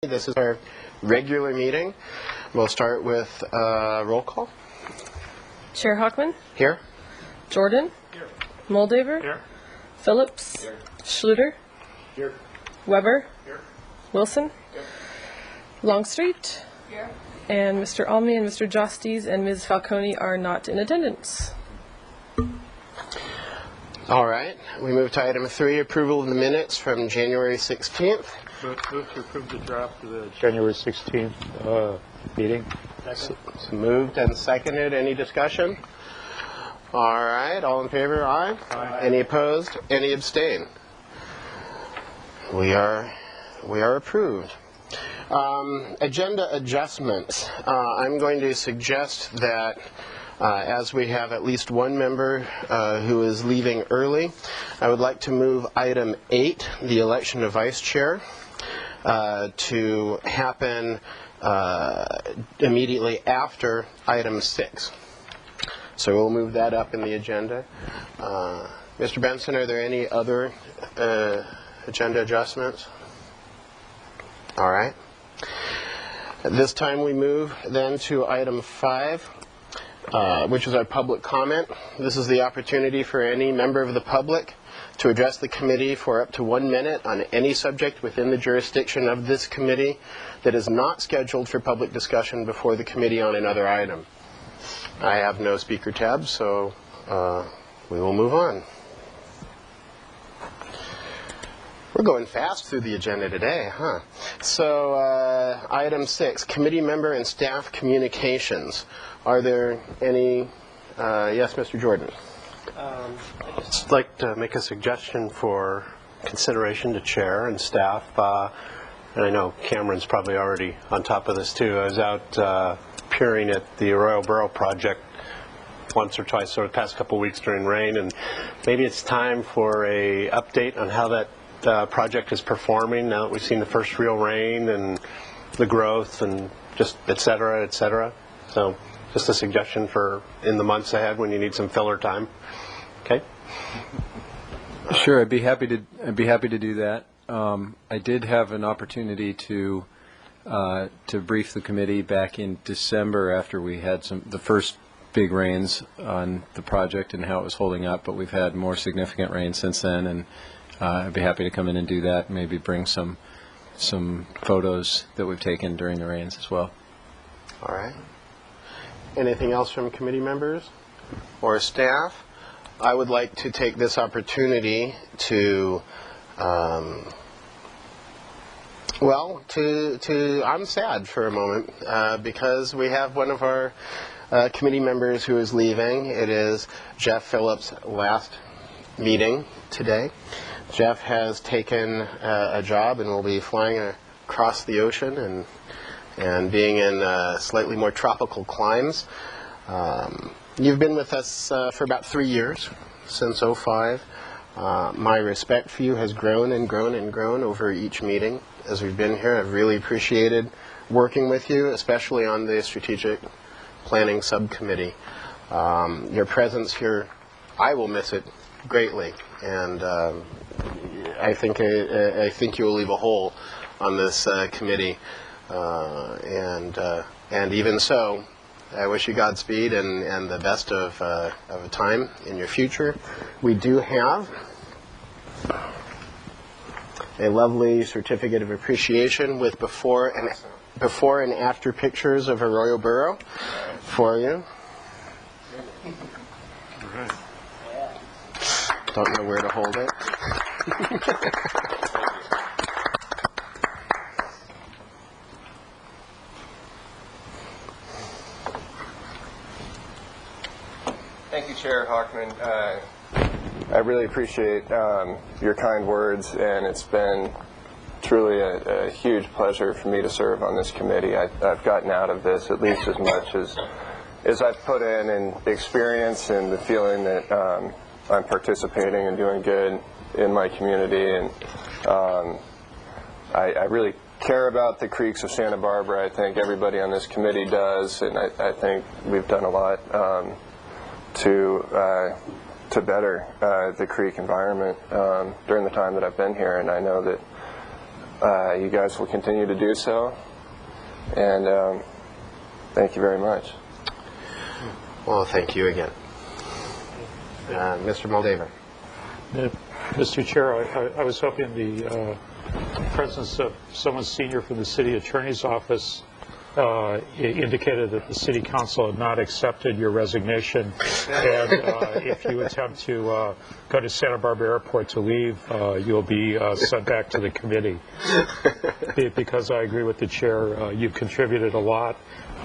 This is our regular meeting. We'll start with roll call. Chair Hockman? Here. Jordan? Here. Moldaver? Here. Phillips? Here. Schluter? Here. Weber? Here. Wilson? Here. Longstreet? Here. And Mr. Almy and Mr. Jostes and Ms. Falcone are not in attendance. All right. We move to item 3, approval of the minutes from January 16th. Move to approve the draft of the January 16th meeting. So moved and seconded. Any discussion? All right. All in favor? Aye. Aye. Any opposed? Any abstain? We are approved. Agenda adjustments. I'm going to suggest that as we have at least one member who is leaving early, I would like to move item 8, the election of vice chair, to happen immediately after item 6. So we'll move that up in the agenda. Mr. Benson, are there any other agenda adjustments? All right. At this time we move then to item 5, which is our public comment. This is the opportunity for any member of the public to address the committee for up to 1 minute on any subject within the jurisdiction of this committee that is not scheduled for public discussion before the committee on another item. I have no speaker tab, so we will move on. We're going fast through the agenda today, huh? So item 6, committee member and staff communications. Are there any? Yes, Mr. Jordan. I'd just like to make a suggestion for consideration to chair and staff. And I know Cameron's probably already on top of this too. I was out peering at the Arroyo Burrow project once or twice over the past couple of weeks during rain, and maybe it's time for a update on how that project is performing now that we've seen the first real rain and the growth and just et cetera, et cetera. So just a suggestion for in the months ahead when you need some filler time. Okay. Sure, I'd be happy to do that. I did have an opportunity to brief the committee back in December after we had the first big rains on the project and how it was holding up, but we've had more significant rain since then, and I'd be happy to come in and do that, and maybe bring some photos that we've taken during the rains as well. All right. Anything else from committee members or staff? I would like to take this opportunity to, I'm sad for a moment because we have one of our committee members who is leaving. It is Jeff Phillips' last meeting today. Jeff has taken a job and will be flying across the ocean and being in slightly more tropical climes. You've been with us for about 3 years, since 2005. My respect for you has grown and grown and grown over each meeting as we've been here. I've really appreciated working with you, especially on the strategic planning subcommittee. Your presence here, I will miss it greatly, and I think you will leave a hole on this committee, and even so, I wish you Godspeed and the best of a time in your future. We do have a lovely certificate of appreciation with before and after pictures of Arroyo Burrow for you. Don't know where to hold it. Thank you, Chair Hockman. I really appreciate your kind words, and it's been truly a huge pleasure for me to serve on this committee. I've gotten out of this at least as much as I've put in experience and the feeling that I'm participating and doing good in my community, and I really care about the creeks of Santa Barbara. I think everybody on this committee does, and I think we've done a lot to better the creek environment during the time that I've been here, and I know that you guys will continue to do so. And thank you very much. Well, thank you again. Mr. Moldaver. Mr. Chair, I was hoping the presence of someone senior from the city attorney's office indicated that the city council had not accepted your resignation, and if you attempt to go to Santa Barbara Airport to leave, you'll be sent back to the committee. Because I agree with the chair, you've contributed a lot,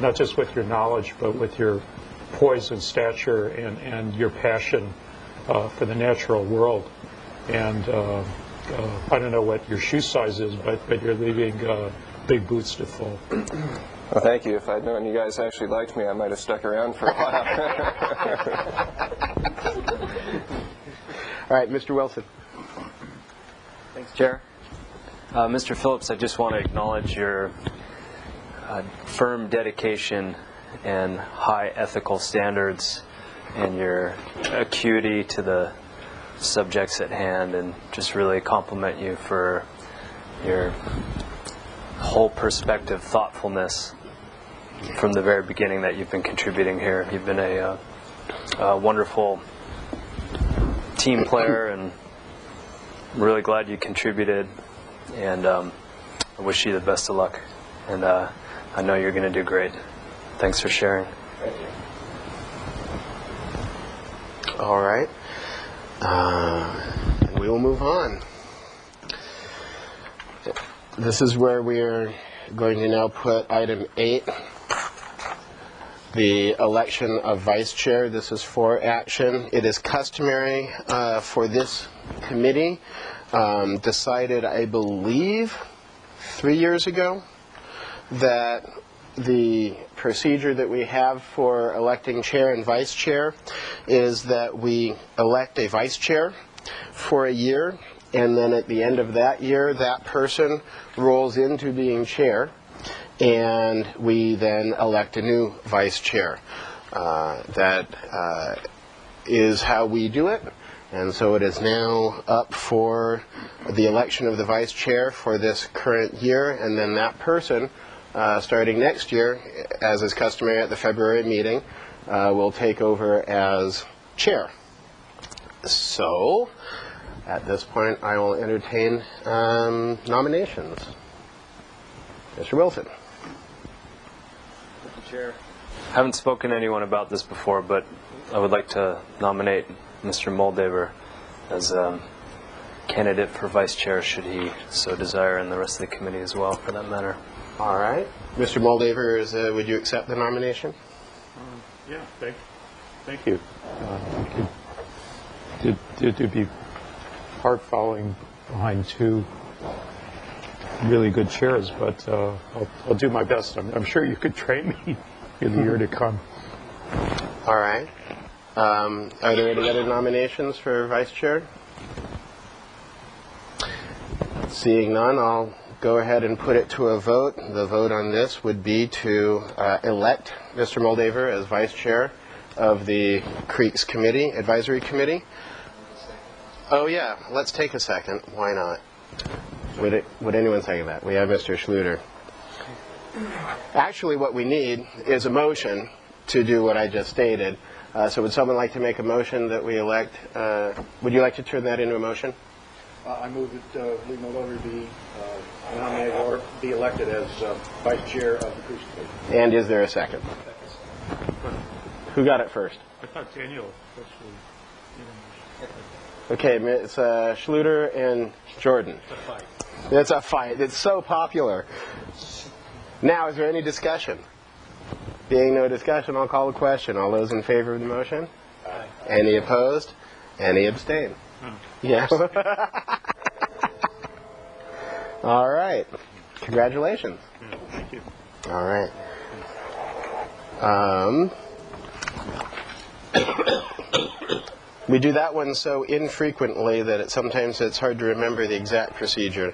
not just with your knowledge, but with your poise and stature and your passion for the natural world. And I don't know what your shoe size is, but you're leaving big boots to fill. Well, thank you. If I'd known you guys actually liked me, I might have stuck around for a while. All right, Mr. Wilson. Thanks, Chair. Mr. Phillips, I just want to acknowledge your firm dedication and high ethical standards and your acuity to the subjects at hand, and just really compliment you for your whole perspective, thoughtfulness from the very beginning that you've been contributing here. You've been a wonderful team player, and I'm really glad you contributed, and I wish you the best of luck, and I know you're going to do great. Thanks for sharing. Thank you. All right. We will move on. This is where we're going to now put item 8, the election of vice chair. This is for action. It is customary for this committee, decided, I believe, 3 years ago, that the procedure that we have for electing chair and vice chair is that we elect a vice chair for a year, and then at the end of that year, that person rolls into being chair, and we then elect a new vice chair. That is how we do it, and so it is now up for the election of the vice chair for this current year, and then that person, starting next year, as is customary at the February meeting, will take over as chair. So, at this point, I will entertain nominations. Mr. Wilson. Mr. Chair, I haven't spoken to anyone about this before, but I would like to nominate Mr. Moldaver as a candidate for vice chair, should he so desire, and the rest of the committee as well, for that matter. All right. Mr. Moldaver, would you accept the nomination? Yeah, thank you. It'd be hard following behind two really good chairs, but I'll do my best. I'm sure you could train me in the year to come. All right. Are there any other nominations for vice chair? Seeing none, I'll go ahead and put it to a vote. The vote on this would be to elect Mr. Moldaver as vice chair of the Creeks Committee, Advisory Committee. Oh yeah, let's take a second. Why not? Would anyone second that? We have Mr. Schluter. Actually, what we need is a motion to do what I just stated. So would someone like to make a motion that we elect? Would you like to turn that into a motion? I move that Lee Moldaver be nominated or be elected as vice chair of the Creeks Committee. And is there a second? Who got it first? I thought Daniel actually. Okay, it's Schluter and Jordan. It's a fight. It's a fight. It's so popular. Now, is there any discussion? Being no discussion, I'll call the question. All those in favor of the motion? Aye. Any opposed? Any abstain? Yes. All right. Congratulations. Yeah, thank you. All right. We do that one so infrequently that sometimes it's hard to remember the exact procedure.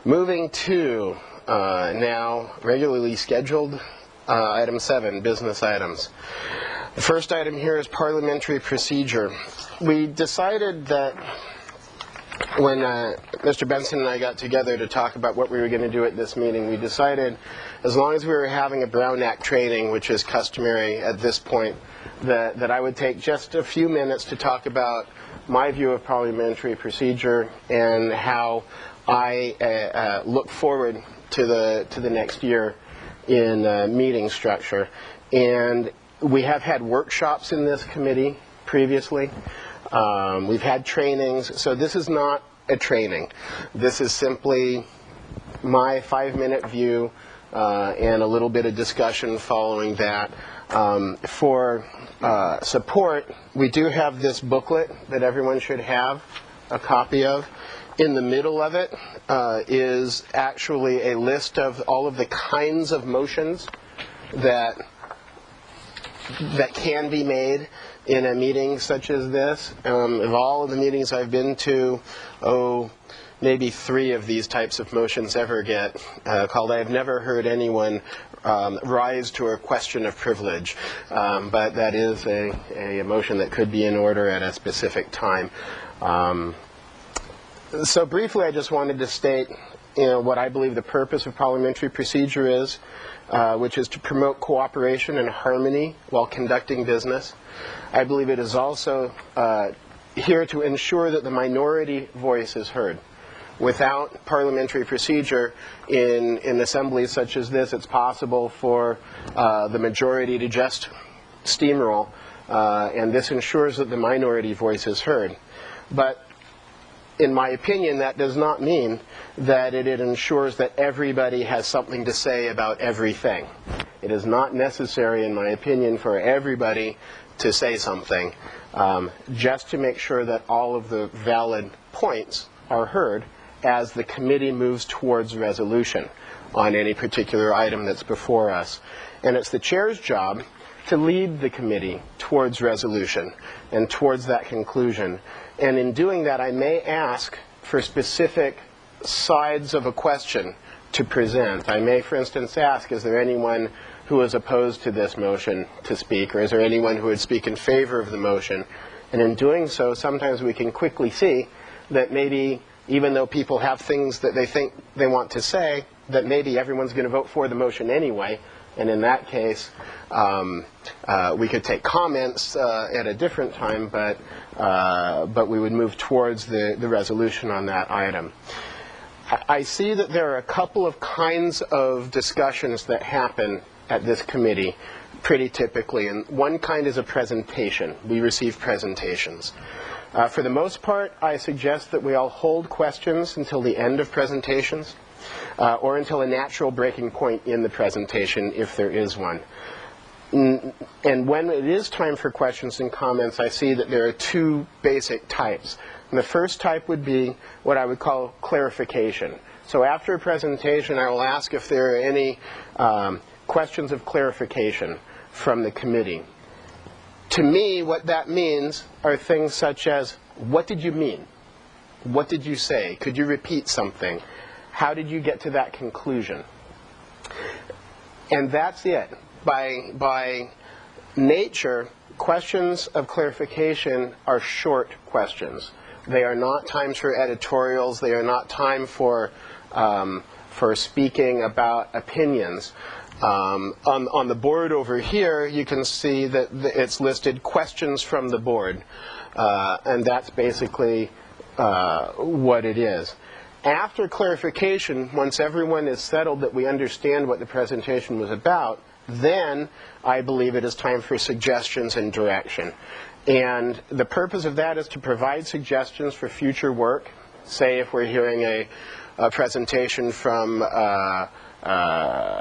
Moving to now regularly scheduled item 7, business items. The first item here is parliamentary procedure. We decided that when Mr. Benson and I got together to talk about what we were going to do at this meeting, we decided as long as we were having a Brown Act training, which is customary at this point, that I would take just a few minutes to talk about my view of parliamentary procedure and how I look forward to the next year in meeting structure. And we have had workshops in this committee previously. We've had trainings, so this is not a training. This is simply my 5-minute view and a little bit of discussion following that. For support, we do have this booklet that everyone should have a copy of. In the middle of it is actually a list of all of the kinds of motions that can be made in a meeting such as this. Of all of the meetings I've been to, maybe 3 of these types of motions ever get called. I've never heard anyone rise to a question of privilege, but that is a motion that could be in order at a specific time. So briefly, I just wanted to state, what I believe the purpose of parliamentary procedure is, which is to promote cooperation and harmony while conducting business. I believe it is also here to ensure that the minority voice is heard. Without parliamentary procedure in assemblies such as this, it's possible for the majority to just steamroll, and this ensures that the minority voice is heard. But in my opinion, that does not mean that it ensures that everybody has something to say about everything. It is not necessary, in my opinion, for everybody to say something, just to make sure that all of the valid points are heard as the committee moves towards resolution on any particular item that's before us. And it's the chair's job to lead the committee towards resolution and towards that conclusion. And in doing that, I may ask for specific sides of a question to present. I may, for instance, ask, is there anyone who is opposed to this motion to speak, or is there anyone who would speak in favor of the motion? And in doing so, sometimes we can quickly see that maybe, even though people have things that they think they want to say, that maybe everyone's going to vote for the motion anyway. And in that case, we could take comments at a different time, but we would move towards the resolution on that item. I see that there are a couple of kinds of discussions that happen at this committee pretty typically, and one kind is a presentation. We receive presentations. For the most part, I suggest that we all hold questions until the end of presentations, or until a natural breaking point in the presentation, if there is one. And when it is time for questions and comments, I see that there are 2 basic types. And the first type would be what I would call clarification. So after a presentation, I will ask if there are any questions of clarification from the committee. To me, what that means are things such as, what did you mean? What did you say? Could you repeat something? How did you get to that conclusion? And that's it. By nature, questions of clarification are short questions. They are not times for editorials. They are not time for speaking about opinions. On the board over here, you can see that it's listed questions from the board. And that's basically what it is. After clarification, once everyone is settled that we understand what the presentation was about, then I believe it is time for suggestions and direction. And the purpose of that is to provide suggestions for future work. Say if we're hearing a presentation from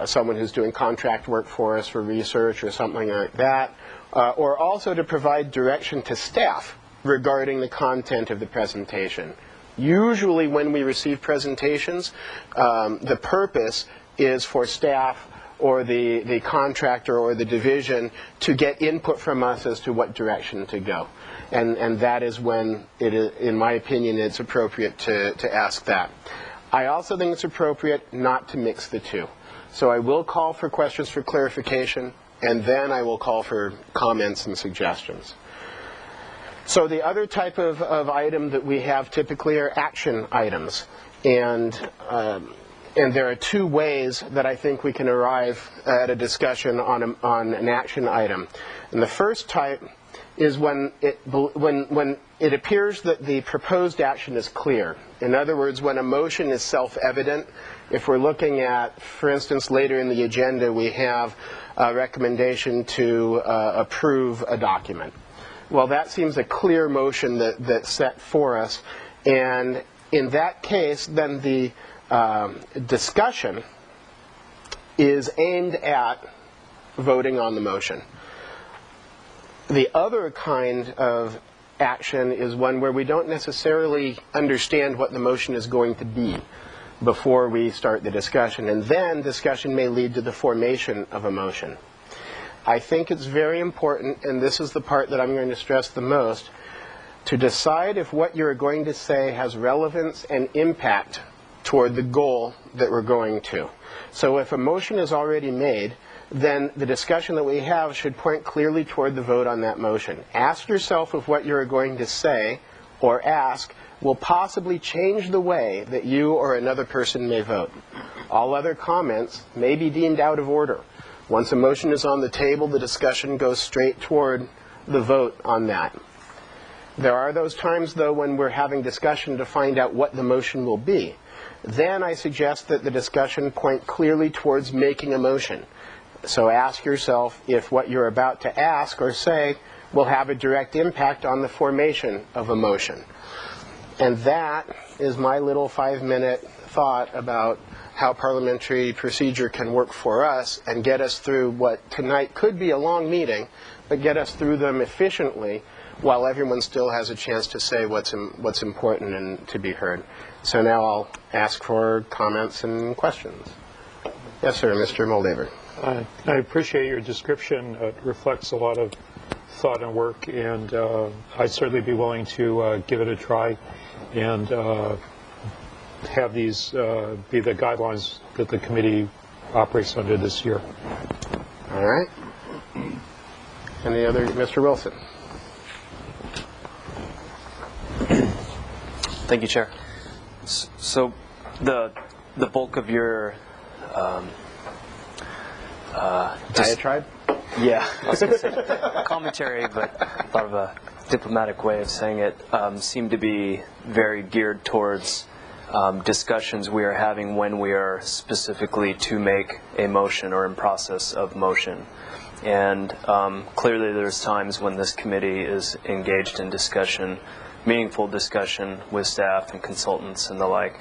someone who's doing contract work for us for research or something like that, or also to provide direction to staff regarding the content of the presentation. Usually when we receive presentations, the purpose is for staff or the contractor or the division to get input from us as to what direction to go. And that is when, in my opinion, it's appropriate to ask that. I also think it's appropriate not to mix the two. So I will call for questions for clarification, and then I will call for comments and suggestions. So the other type of item that we have typically are action items. And there are two ways that I think we can arrive at a discussion on an action item. And the first type is when it appears that the proposed action is clear. In other words, when a motion is self-evident. If we're looking at, for instance, later in the agenda, we have a recommendation to approve a document. Well, that seems a clear motion that's set for us. And in that case, then the discussion is aimed at voting on the motion. The other kind of action is one where we don't necessarily understand what the motion is going to be before we start the discussion, and then discussion may lead to the formation of a motion. I think it's very important, and this is the part that I'm going to stress the most, to decide if what you're going to say has relevance and impact toward the goal that we're going to. So if a motion is already made, then the discussion that we have should point clearly toward the vote on that motion. Ask yourself if what you're going to say or ask will possibly change the way that you or another person may vote. All other comments may be deemed out of order. Once a motion is on the table, the discussion goes straight toward the vote on that. There are those times, though, when we're having discussion to find out what the motion will be. Then I suggest that the discussion point clearly towards making a motion. So ask yourself if what you're about to ask or say will have a direct impact on the formation of a motion. And that is my little 5-minute thought about how parliamentary procedure can work for us and get us through what tonight could be a long meeting, but get us through them efficiently while everyone still has a chance to say what's important and to be heard. So now I'll ask for comments and questions. Yes, sir, Mr. Moldaver. I appreciate your description. It reflects a lot of thought and work, and I'd certainly be willing to give it a try and have these be the guidelines that the committee operates under this year. All right. Any other? Mr. Wilson. Thank you, Chair. So the bulk of your diatribe? Yeah, I was going to say commentary, but thought of a diplomatic way of saying it, seemed to be very geared towards discussions we are having when we are specifically to make a motion or in process of motion. And clearly there's times when this committee is engaged in discussion, meaningful discussion with staff and consultants and the like,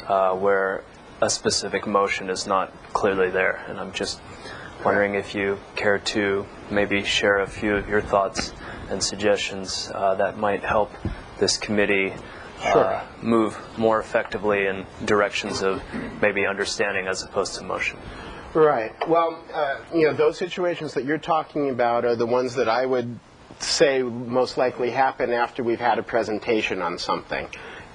where a specific motion is not clearly there. And I'm just wondering if you care to maybe share a few of your thoughts and suggestions that might help this committee move more effectively in directions of maybe understanding as opposed to motion. Right. Well, those situations that you're talking about are the ones that I would say most likely happen after we've had a presentation on something.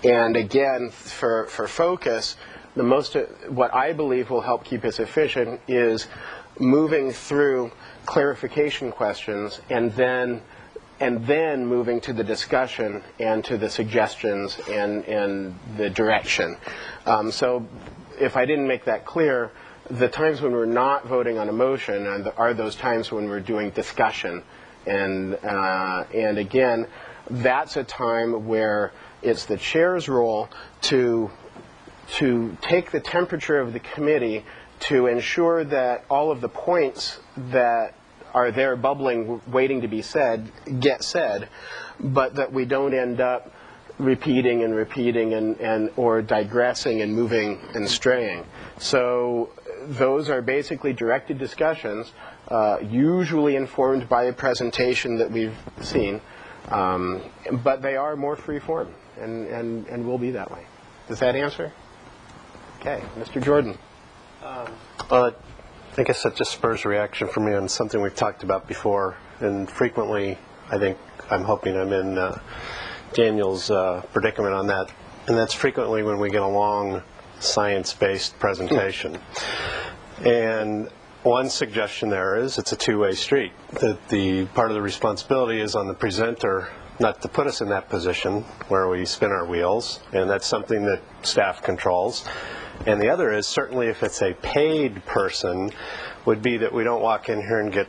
And again, for focus, what I believe will help keep us efficient is moving through clarification questions and then moving to the discussion and to the suggestions and the direction. So if I didn't make that clear, the times when we're not voting on a motion are those times when we're doing discussion. And again, that's a time where it's the chair's role to take the temperature of the committee to ensure that all of the points that are there bubbling, waiting to be said, get said, but that we don't end up repeating and or digressing and moving and straying. So those are basically directed discussions, usually informed by a presentation that we've seen, but they are more free-form and will be that way. Does that answer? Okay, Mr. Jordan. I guess that just spurs a reaction for me on something we've talked about before, and frequently I'm hoping I'm in Daniel's predicament on that, and that's frequently when we get a long science-based presentation. And one suggestion there is it's a two-way street, that the part of the responsibility is on the presenter not to put us in that position where we spin our wheels, and that's something that staff controls. And the other is, certainly if it's a paid person, would be that we don't walk in here and get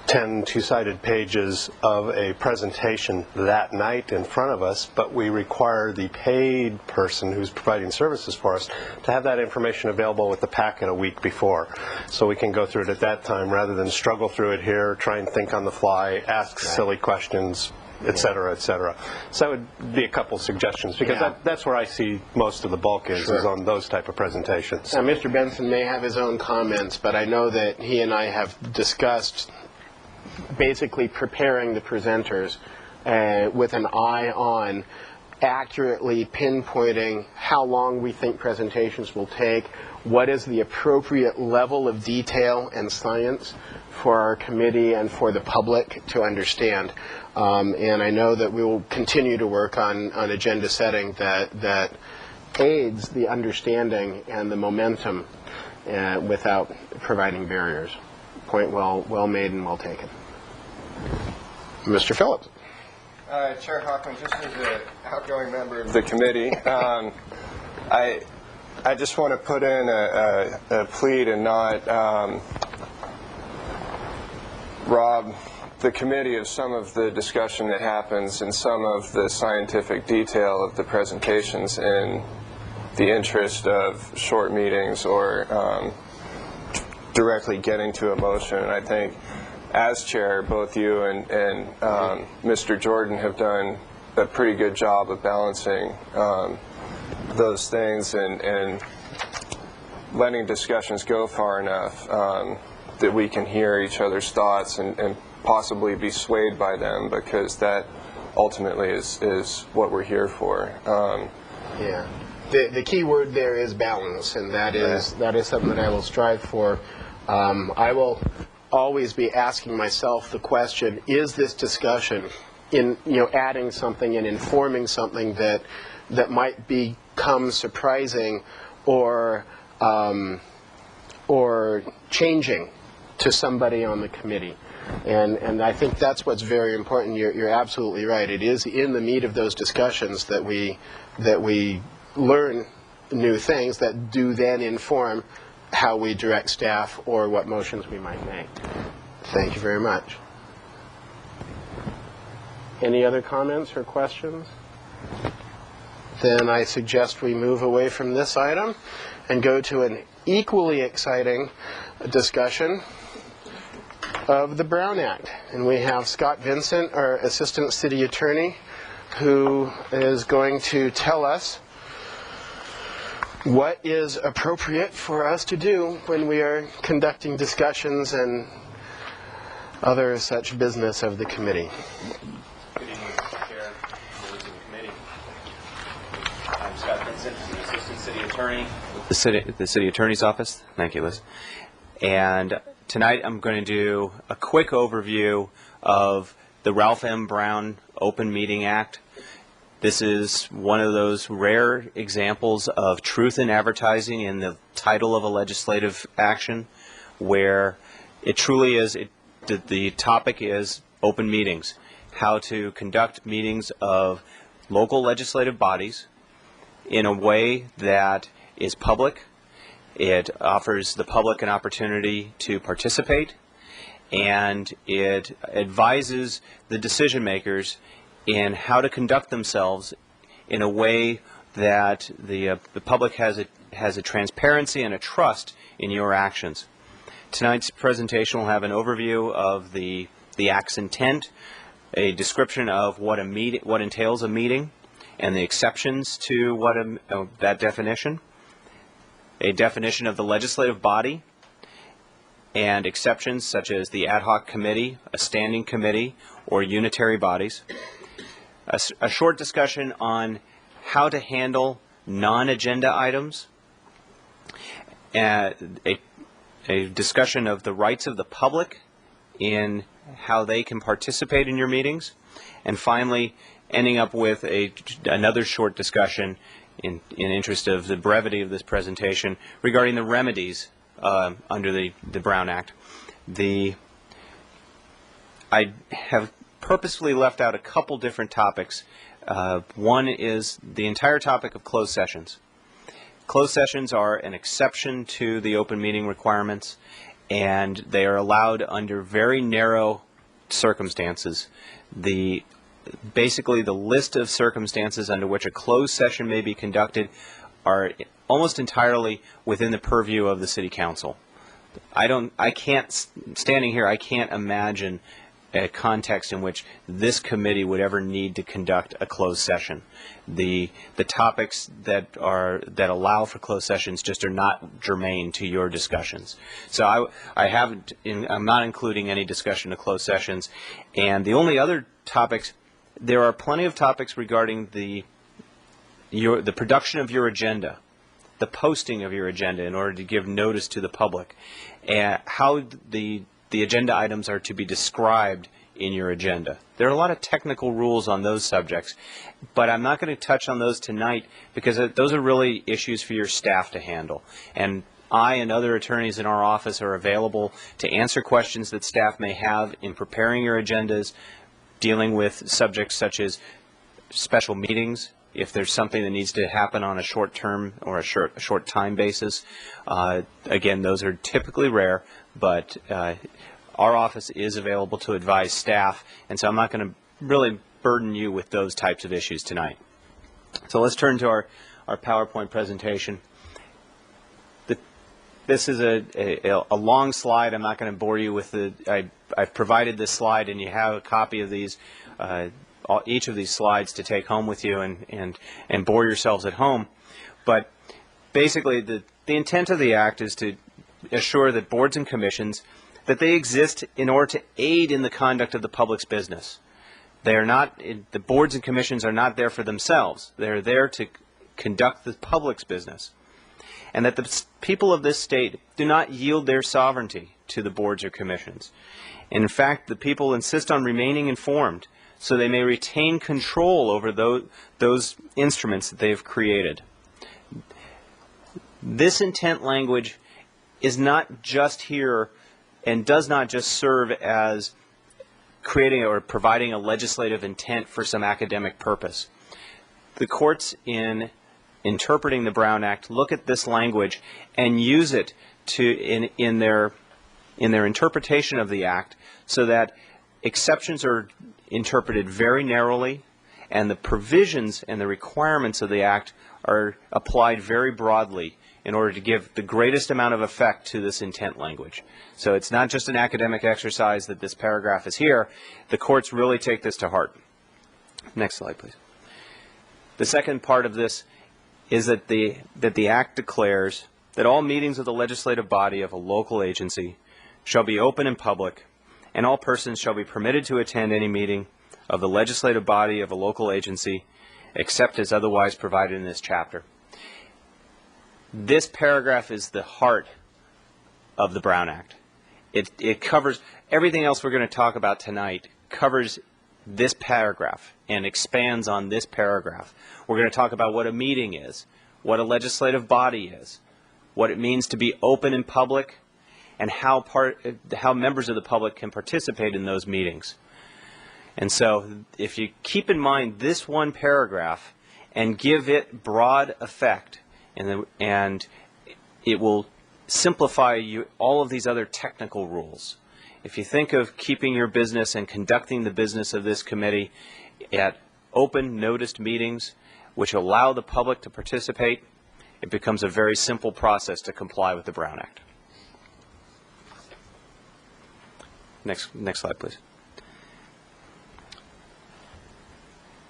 10 two-sided pages of a presentation that night in front of us, but we require the paid person who's providing services for us to have that information available with the packet a week before, so we can go through it at that time rather than struggle through it here, try and think on the fly, ask silly questions, et cetera, et cetera. So that would be a couple suggestions, because that's where I see most of the bulk is on those type of presentations. Now, Mr. Benson may have his own comments, but I know that he and I have discussed basically preparing the presenters with an eye on accurately pinpointing how long we think presentations will take, what is the appropriate level of detail and science for our committee and for the public to understand. And I know that we will continue to work on agenda setting that aids the understanding and the momentum without providing barriers. Point well made and well taken. Mr. Phillips. Chair Hockman, just as an outgoing member of the committee, I just want to put in a plea to not rob the committee of some of the discussion that happens and some of the scientific detail of the presentations in the interest of short meetings or directly getting to a motion. And I think as chair, both you and Mr. Jordan have done a pretty good job of balancing those things and letting discussions go far enough that we can hear each other's thoughts and possibly be swayed by them, because that ultimately is what we're here for. Yeah. The key word there is balance, and that is something that I will strive for. I will always be asking myself the question, is this discussion in adding something and informing something that might become surprising or changing to somebody on the committee? And I think that's what's very important. You're absolutely right. It is in the meat of those discussions that we learn new things that do then inform how we direct staff or what motions we might make. Thank you very much. Any other comments or questions? Then I suggest we move away from this item and go to an equally exciting discussion of the Brown Act. And we have Scott Vincent, our Assistant City Attorney, who is going to tell us what is appropriate for us to do when we are conducting discussions and other such business of the committee. Good evening, Mr. Chair, members of the committee. I'm Scott Vincent, Assistant City Attorney with the City Attorney's Office. Thank you, Liz. And tonight I'm going to do a quick overview of the Ralph M. Brown Open Meeting Act. This is one of those rare examples of truth in advertising in the title of a legislative action, where it truly is, the topic is open meetings, how to conduct meetings of local legislative bodies in a way that is public. It offers the public an opportunity to participate, and it advises the decision makers in how to conduct themselves in a way that the public has a transparency and a trust in your actions. Tonight's presentation will have an overview of the Act's intent, a description of what entails a meeting, and the exceptions to that definition, a definition of the legislative body, and exceptions such as the ad hoc committee, a standing committee, or unitary bodies. A short discussion on how to handle non-agenda items, a discussion of the rights of the public in how they can participate in your meetings, and finally ending up with another short discussion in interest of the brevity of this presentation regarding the remedies under the Brown Act. I have purposefully left out a couple different topics. One is the entire topic of closed sessions. Closed sessions are an exception to the open meeting requirements, and they are allowed under very narrow circumstances. Basically, the list of circumstances under which a closed session may be conducted are almost entirely within the purview of the City Council. Standing here, I can't imagine a context in which this committee would ever need to conduct a closed session. The topics that allow for closed sessions just are not germane to your discussions. So I'm not including any discussion of closed sessions. And the only other topics, there are plenty of topics regarding the production of your agenda, the posting of your agenda in order to give notice to the public, and how the agenda items are to be described in your agenda. There are a lot of technical rules on those subjects, but I'm not going to touch on those tonight because those are really issues for your staff to handle. And I and other attorneys in our office are available to answer questions that staff may have in preparing your agendas, dealing with subjects such as special meetings, if there's something that needs to happen on a short term or a short time basis. Again, those are typically rare, but our office is available to advise staff, and so I'm not going to really burden you with those types of issues tonight. So let's turn to our PowerPoint presentation. This is a long slide. I'm not going to bore you with I've provided this slide, and you have a copy of these, each of these slides to take home with you and bore yourselves at home. But basically, the intent of the Act is to assure that boards and commissions, that they exist in order to aid in the conduct of the public's business. They are not, the boards and commissions are not there for themselves. They're there to conduct the public's business. And that the people of this state do not yield their sovereignty to the boards or commissions. In fact, the people insist on remaining informed so they may retain control over those instruments that they have created. This intent language is not just here and does not just serve as creating or providing a legislative intent for some academic purpose. The courts, in interpreting the Brown Act, look at this language and use it in their interpretation of the Act so that exceptions are interpreted very narrowly and the provisions and the requirements of the Act are applied very broadly in order to give the greatest amount of effect to this intent language. So it's not just an academic exercise that this paragraph is here. The courts really take this to heart. Next slide, please. The second part of this is that the Act declares that all meetings of the legislative body of a local agency shall be open and public, and all persons shall be permitted to attend any meeting of the legislative body of a local agency except as otherwise provided in this chapter. This paragraph is the heart of the Brown Act. It covers everything else we're going to talk about tonight, covers this paragraph and expands on this paragraph. We're going to talk about what a meeting is, what a legislative body is, what it means to be open and public, and how members of the public can participate in those meetings. And so if you keep in mind this one paragraph and give it broad effect, and it will simplify all of these other technical rules. If you think of keeping your business and conducting the business of this committee at open, noticed meetings, which allow the public to participate, it becomes a very simple process to comply with the Brown Act. Next slide, please.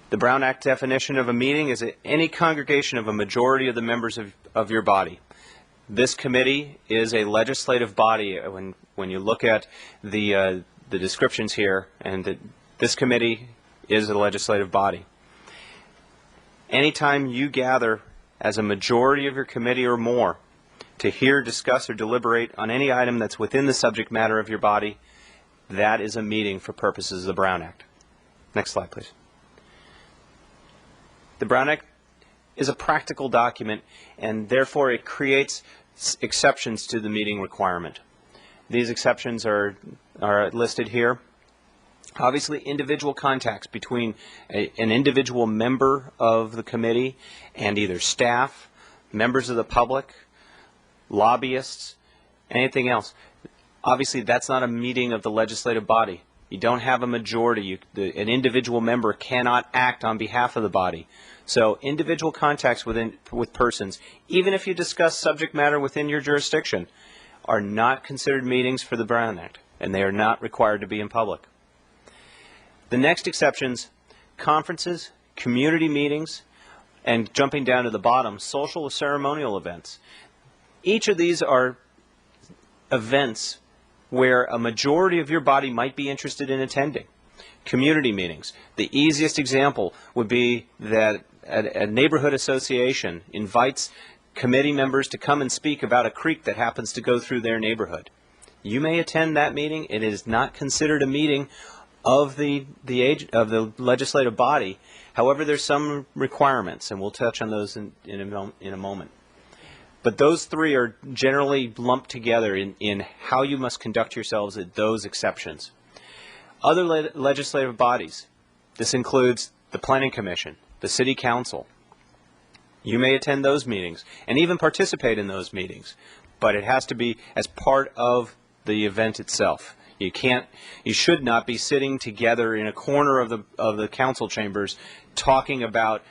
The Brown Act definition of a meeting is any congregation of a majority of the members of your body. This committee is a legislative body. When you look at the descriptions here, and this committee is a legislative body. Anytime you gather as a majority of your committee or more to hear, discuss, or deliberate on any item that's within the subject matter of your body, that is a meeting for purposes of the Brown Act. Next slide, please. The Brown Act is a practical document, and therefore it creates exceptions to the meeting requirement. These exceptions are listed here. Obviously, individual contacts between an individual member of the committee and either staff, members of the public, lobbyists, anything else. Obviously, that's not a meeting of the legislative body. You don't have a majority. An individual member cannot act on behalf of the body. So individual contacts with persons, even if you discuss subject matter within your jurisdiction, are not considered meetings for the Brown Act, and they are not required to be in public. The next exceptions, conferences, community meetings, and jumping down to the bottom, social or ceremonial events. Each of these are events where a majority of your body might be interested in attending. Community meetings. The easiest example would be that a neighborhood association invites committee members to come and speak about a creek that happens to go through their neighborhood. You may attend that meeting. It is not considered a meeting of the legislative body. However, there's some requirements, and we'll touch on those in a moment. But those three are generally lumped together in how you must conduct yourselves at those exceptions. Other legislative bodies. This includes the Planning Commission, the City Council. You may attend those meetings and even participate in those meetings, but it has to be as part of the event itself. You should not be sitting together in a corner of the council chambers talking about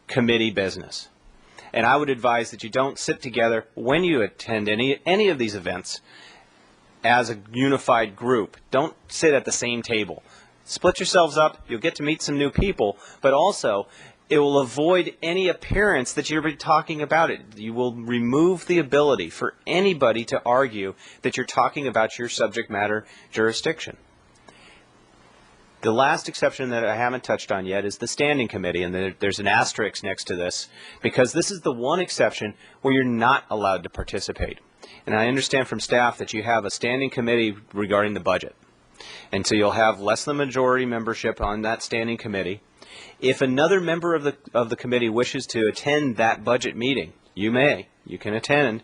committee business. And I would advise that you don't sit together when you attend any of these events as a unified group. Don't sit at the same table. Split yourselves up. You'll get to meet some new people, but also it will avoid any appearance that you're talking about it. You will remove the ability for anybody to argue that you're talking about your subject matter jurisdiction. The last exception that I haven't touched on yet is the standing committee, and there's an asterisk next to this, because this is the one exception where you're not allowed to participate. And I understand from staff that you have a standing committee regarding the budget. And so you'll have less than majority membership on that standing committee. If another member of the committee wishes to attend that budget meeting, you can attend.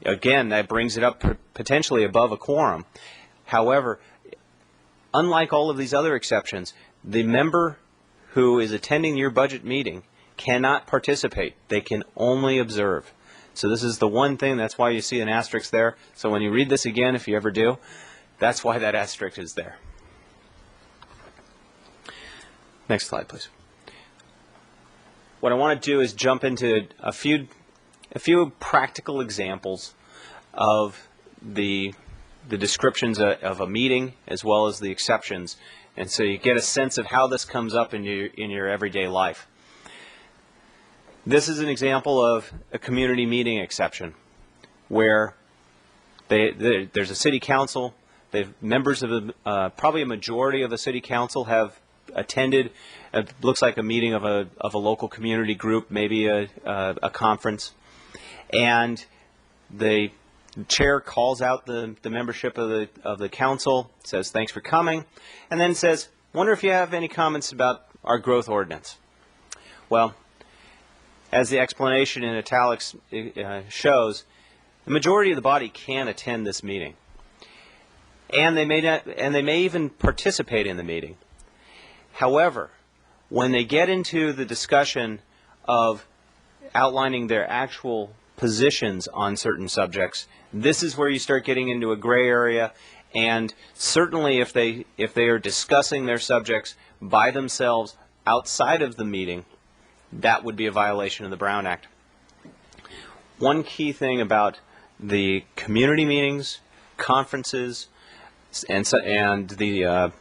Again, that brings it up potentially above a quorum. However, unlike all of these other exceptions, the member who is attending your budget meeting cannot participate. They can only observe. So this is the one thing, that's why you see an asterisk there. So when you read this again, if you ever do, that's why that asterisk is there. Next slide, please. What I want to do is jump into a few practical examples of the descriptions of a meeting as well as the exceptions, and so you get a sense of how this comes up in your everyday life. This is an example of a community meeting exception where there's a city council. Members of probably a majority of the city council have attended. It looks like a meeting of a local community group, maybe a conference, and the chair calls out the membership of the council, says thanks for coming, and then says, wonder if you have any comments about our growth ordinance. Well, as the explanation in italics shows, the majority of the body can attend this meeting, and they may even participate in the meeting. However, when they get into the discussion of outlining their actual positions on certain subjects, this is where you start getting into a gray area, and certainly if they are discussing their subjects by themselves outside of the meeting, that would be a violation of the Brown Act. One key thing about the community meetings, conferences, and the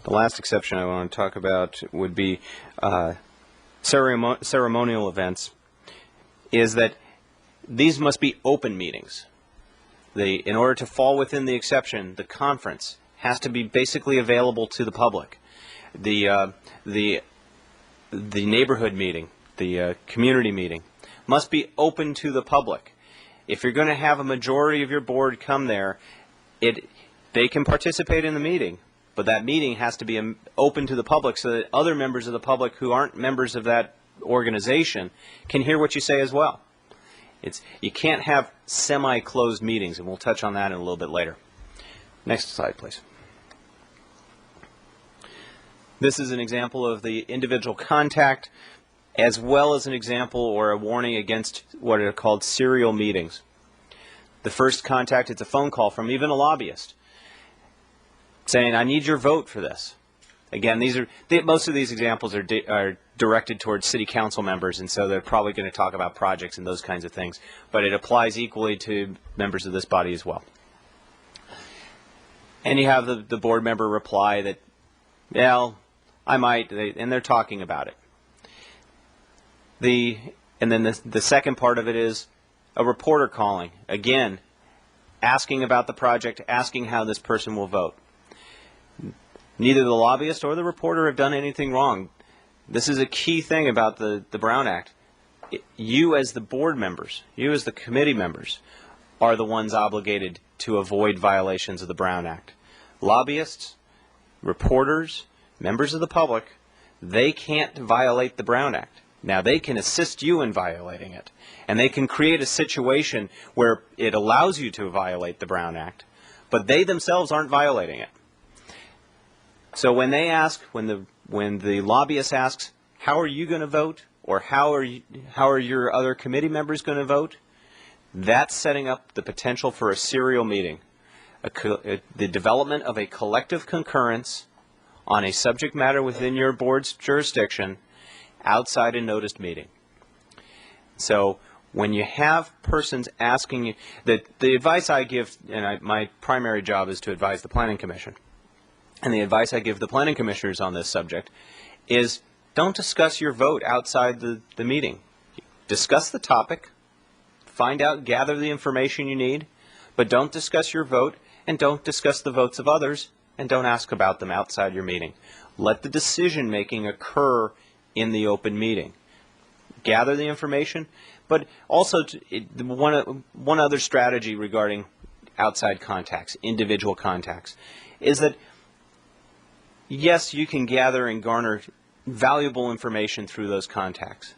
last exception I want to talk about would be ceremonial events, is that these must be open meetings. In order to fall within the exception, the conference has to be basically available to the public. The neighborhood meeting, the community meeting, must be open to the public. If you're going to have a majority of your board come there, they can participate in the meeting, but that meeting has to be open to the public so that other members of the public who aren't members of that organization can hear what you say as well. You can't have semi-closed meetings, and we'll touch on that in a little bit later. Next slide, please. This is an example of the individual contact, as well as an example or a warning against what are called serial meetings. The first contact, it's a phone call from even a lobbyist saying, I need your vote for this. Again, most of these examples are directed towards city council members, and so they're probably going to talk about projects and those kinds of things. But it applies equally to members of this body as well. And you have the board member reply that, well, I might, and they're talking about it. And then the second part of it is a reporter calling, again, asking about the project, asking how this person will vote. Neither the lobbyist or the reporter have done anything wrong. This is a key thing about the Brown Act. You as the board members, you as the committee members, are the ones obligated to avoid violations of the Brown Act. Lobbyists, reporters, members of the public, they can't violate the Brown Act. Now, they can assist you in violating it, and they can create a situation where it allows you to violate the Brown Act, but they themselves aren't violating it. So when they ask, when the lobbyist asks, how are you going to vote, or how are your other committee members going to vote, that's setting up the potential for a serial meeting, the development of a collective concurrence on a subject matter within your board's jurisdiction outside a noticed meeting. So when you have persons asking you, the advice I give, and my primary job is to advise the Planning Commission, and the advice I give the planning commissioners on this subject is don't discuss your vote outside the meeting. Discuss the topic, find out, gather the information you need, but don't discuss your vote and don't discuss the votes of others and don't ask about them outside your meeting. Let the decision making occur in the open meeting. Gather the information, but also one other strategy regarding outside contacts, individual contacts, is that yes, you can gather and garner valuable information through those contacts,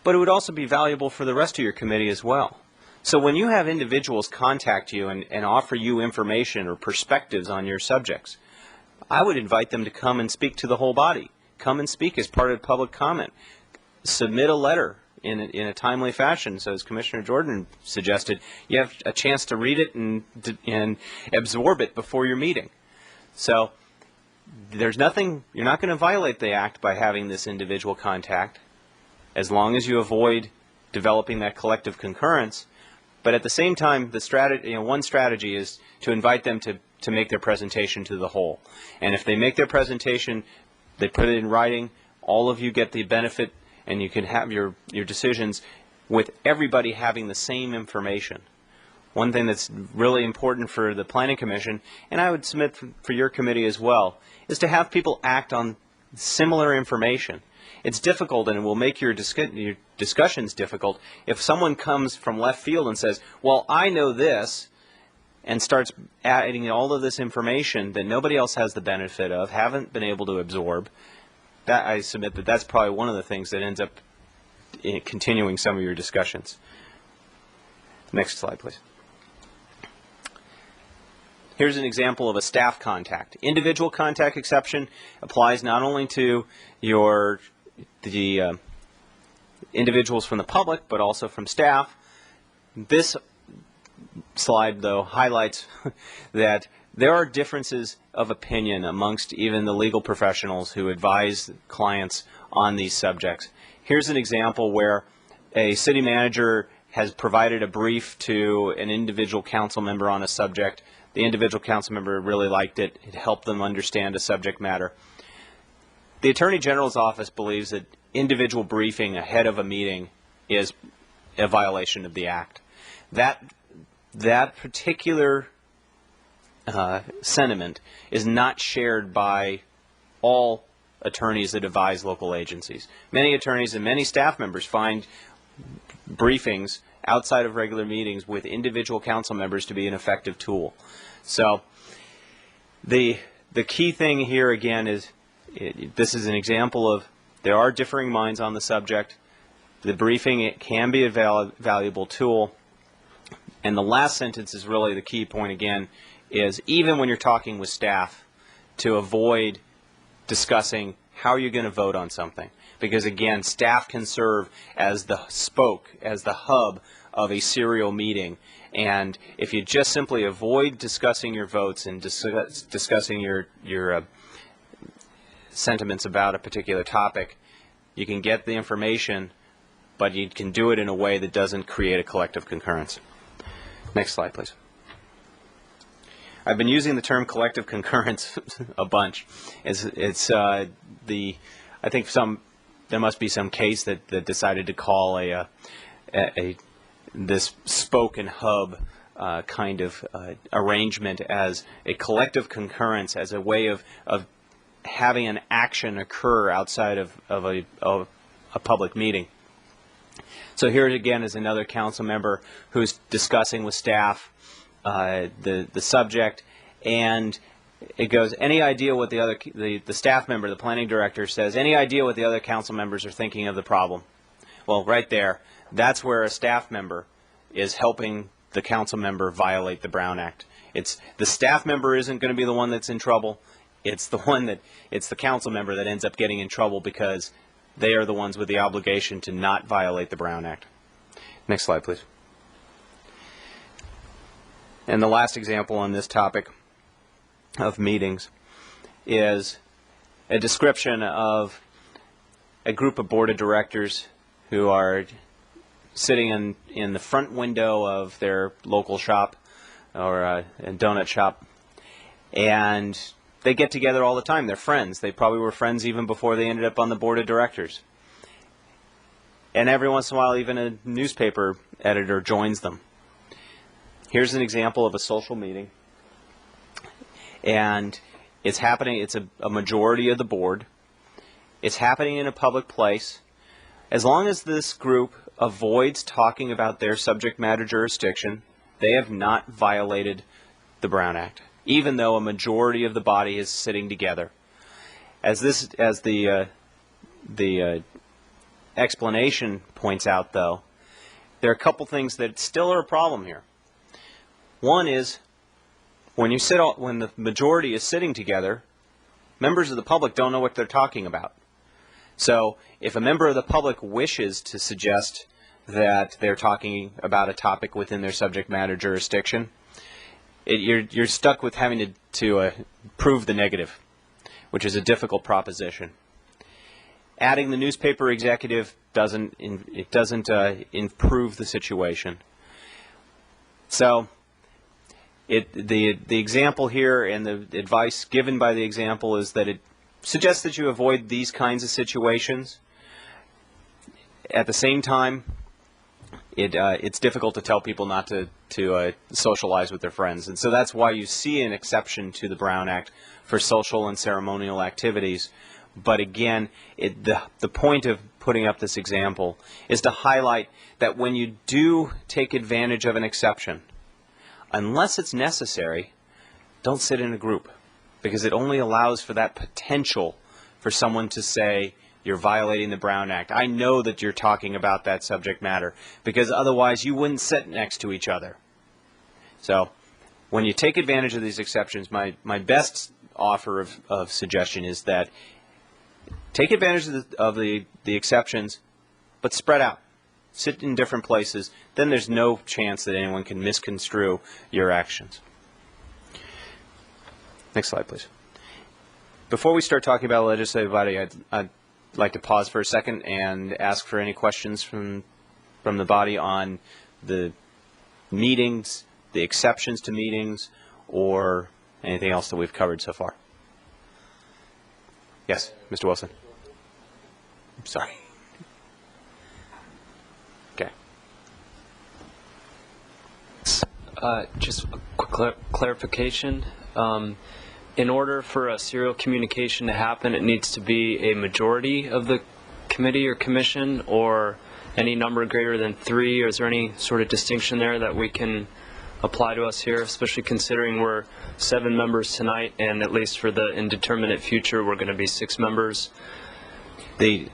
but it would also be valuable for the rest of your committee as well. So when you have individuals contact you and offer you information or perspectives on your subjects, I would invite them to come and speak to the whole body. Come and speak as part of public comment. Submit a letter in a timely fashion. So as Commissioner Jordan suggested, you have a chance to read it and absorb it before your meeting. So there's nothing, you're not going to violate the act by having this individual contact as long as you avoid developing that collective concurrence. But at the same time, one strategy is to invite them to make their presentation to the whole. And if they make their presentation, they put it in writing, all of you get the benefit, and you can have your decisions with everybody having the same information. One thing that's really important for the Planning Commission, and I would submit for your committee as well, is to have people act on similar information. It's difficult and it will make your discussions difficult if someone comes from left field and says, well, I know this, and starts adding all of this information that nobody else has the benefit of, haven't been able to absorb. That, I submit that that's probably one of the things that ends up continuing some of your discussions. Next slide, please. Here's an example of a staff contact. Individual contact exception applies not only to the individuals from the public, but also from staff. This slide, though, highlights that there are differences of opinion amongst even the legal professionals who advise clients on these subjects. Here's an example where a city manager has provided a brief to an individual council member on a subject. The individual council member really liked it. It helped them understand a subject matter. The Attorney General's office believes that individual briefing ahead of a meeting is a violation of the Act. That particular sentiment is not shared by all attorneys that advise local agencies. Many attorneys and many staff members find briefings outside of regular meetings with individual council members to be an effective tool. So the key thing here again is this is an example of there are differing minds on the subject. The briefing, it can be a valuable tool. And the last sentence is really the key point again, is even when you're talking with staff, to avoid discussing how you're going to vote on something. Because again, staff can serve as the spoke, as the hub of a serial meeting. And if you just simply avoid discussing your votes and discussing your sentiments about a particular topic, you can get the information, but you can do it in a way that doesn't create a collective concurrence. Next slide, please. I've been using the term collective concurrence a bunch. I think there must be some case that decided to call this spoken hub kind of arrangement as a collective concurrence, as a way of having an action occur outside of a public meeting. So here again is another council member who's discussing with staff the subject, and it goes, any idea what the staff member, the planning director, says, any idea what the other council members are thinking of the problem? Well, right there, that's where a staff member is helping the council member violate the Brown Act. The staff member isn't going to be the one that's in trouble. It's the council member that ends up getting in trouble because they are the ones with the obligation to not violate the Brown Act. Next slide, please. And the last example on this topic of meetings is a description of a group of board of directors who are sitting in the front window of their local shop or a donut shop, and they get together all the time. They're friends. They probably were friends even before they ended up on the board of directors. And every once in a while, even a newspaper editor joins them. Here's an example of a social meeting. And it's happening, it's a majority of the board. It's happening in a public place. As long as this group avoids talking about their subject matter jurisdiction, they have not violated the Brown Act, even though a majority of the body is sitting together. As the explanation points out, though, there are a couple things that still are a problem here. One is, when the majority is sitting together, members of the public don't know what they're talking about. So if a member of the public wishes to suggest that they're talking about a topic within their subject matter jurisdiction, you're stuck with having to prove the negative, which is a difficult proposition. Adding the newspaper executive doesn't improve the situation. So the example here and the advice given by the example is that it suggests that you avoid these kinds of situations. At the same time, it's difficult to tell people not to socialize with their friends. And so that's why you see an exception to the Brown Act for social and ceremonial activities. But again, the point of putting up this example is to highlight that when you do take advantage of an exception, unless it's necessary, don't sit in a group, because it only allows for that potential for someone to say, you're violating the Brown Act. I know that you're talking about that subject matter, because otherwise you wouldn't sit next to each other. So when you take advantage of these exceptions, my best offer of suggestion is that take advantage of the exceptions, but spread out. Sit in different places. Then there's no chance that anyone can misconstrue your actions. Next slide, please. Before we start talking about the legislative body, I'd like to pause for a second and ask for any questions from the body on the meetings, the exceptions to meetings, or anything else that we've covered so far. Yes, Mr. Wilson. I'm sorry. Okay. Just a quick clarification. In order for a serial communication to happen, it needs to be a majority of the committee or commission, or any number greater than 3, or is there any sort of distinction there that we can apply to us here, especially considering we're 7 members tonight, and at least for the indeterminate future, we're going to be 6 members? The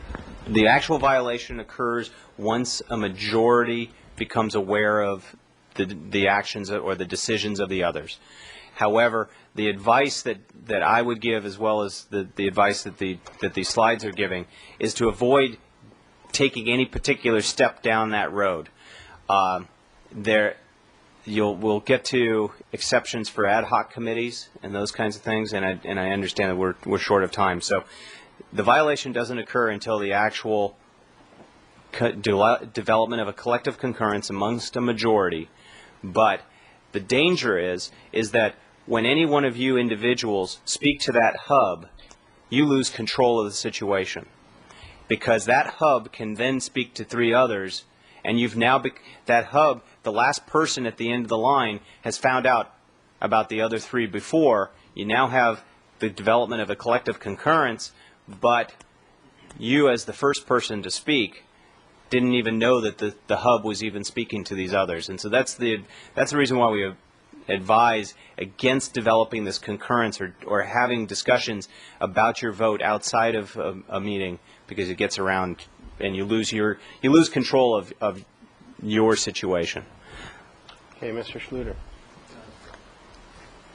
actual violation occurs once a majority becomes aware of the actions or the decisions of the others. However, the advice that I would give, as well as the advice that these slides are giving, is to avoid taking any particular step down that road. We'll get to exceptions for ad hoc committees and those kinds of things, and I understand that we're short of time. So the violation doesn't occur until the actual development of a collective concurrence amongst a majority. But the danger is that when any one of you individuals speak to that hub, you lose control of the situation, because that hub can then speak to 3 others, and you've now that hub, the last person at the end of the line, has found out about the other 3 before. You now have the development of a collective concurrence, but you, as the first person to speak, didn't even know that the hub was even speaking to these others. And so that's the reason why we advise against developing this concurrence or having discussions about your vote outside of a meeting, because it gets around and you lose control of your situation. Okay, Mr. Schluter.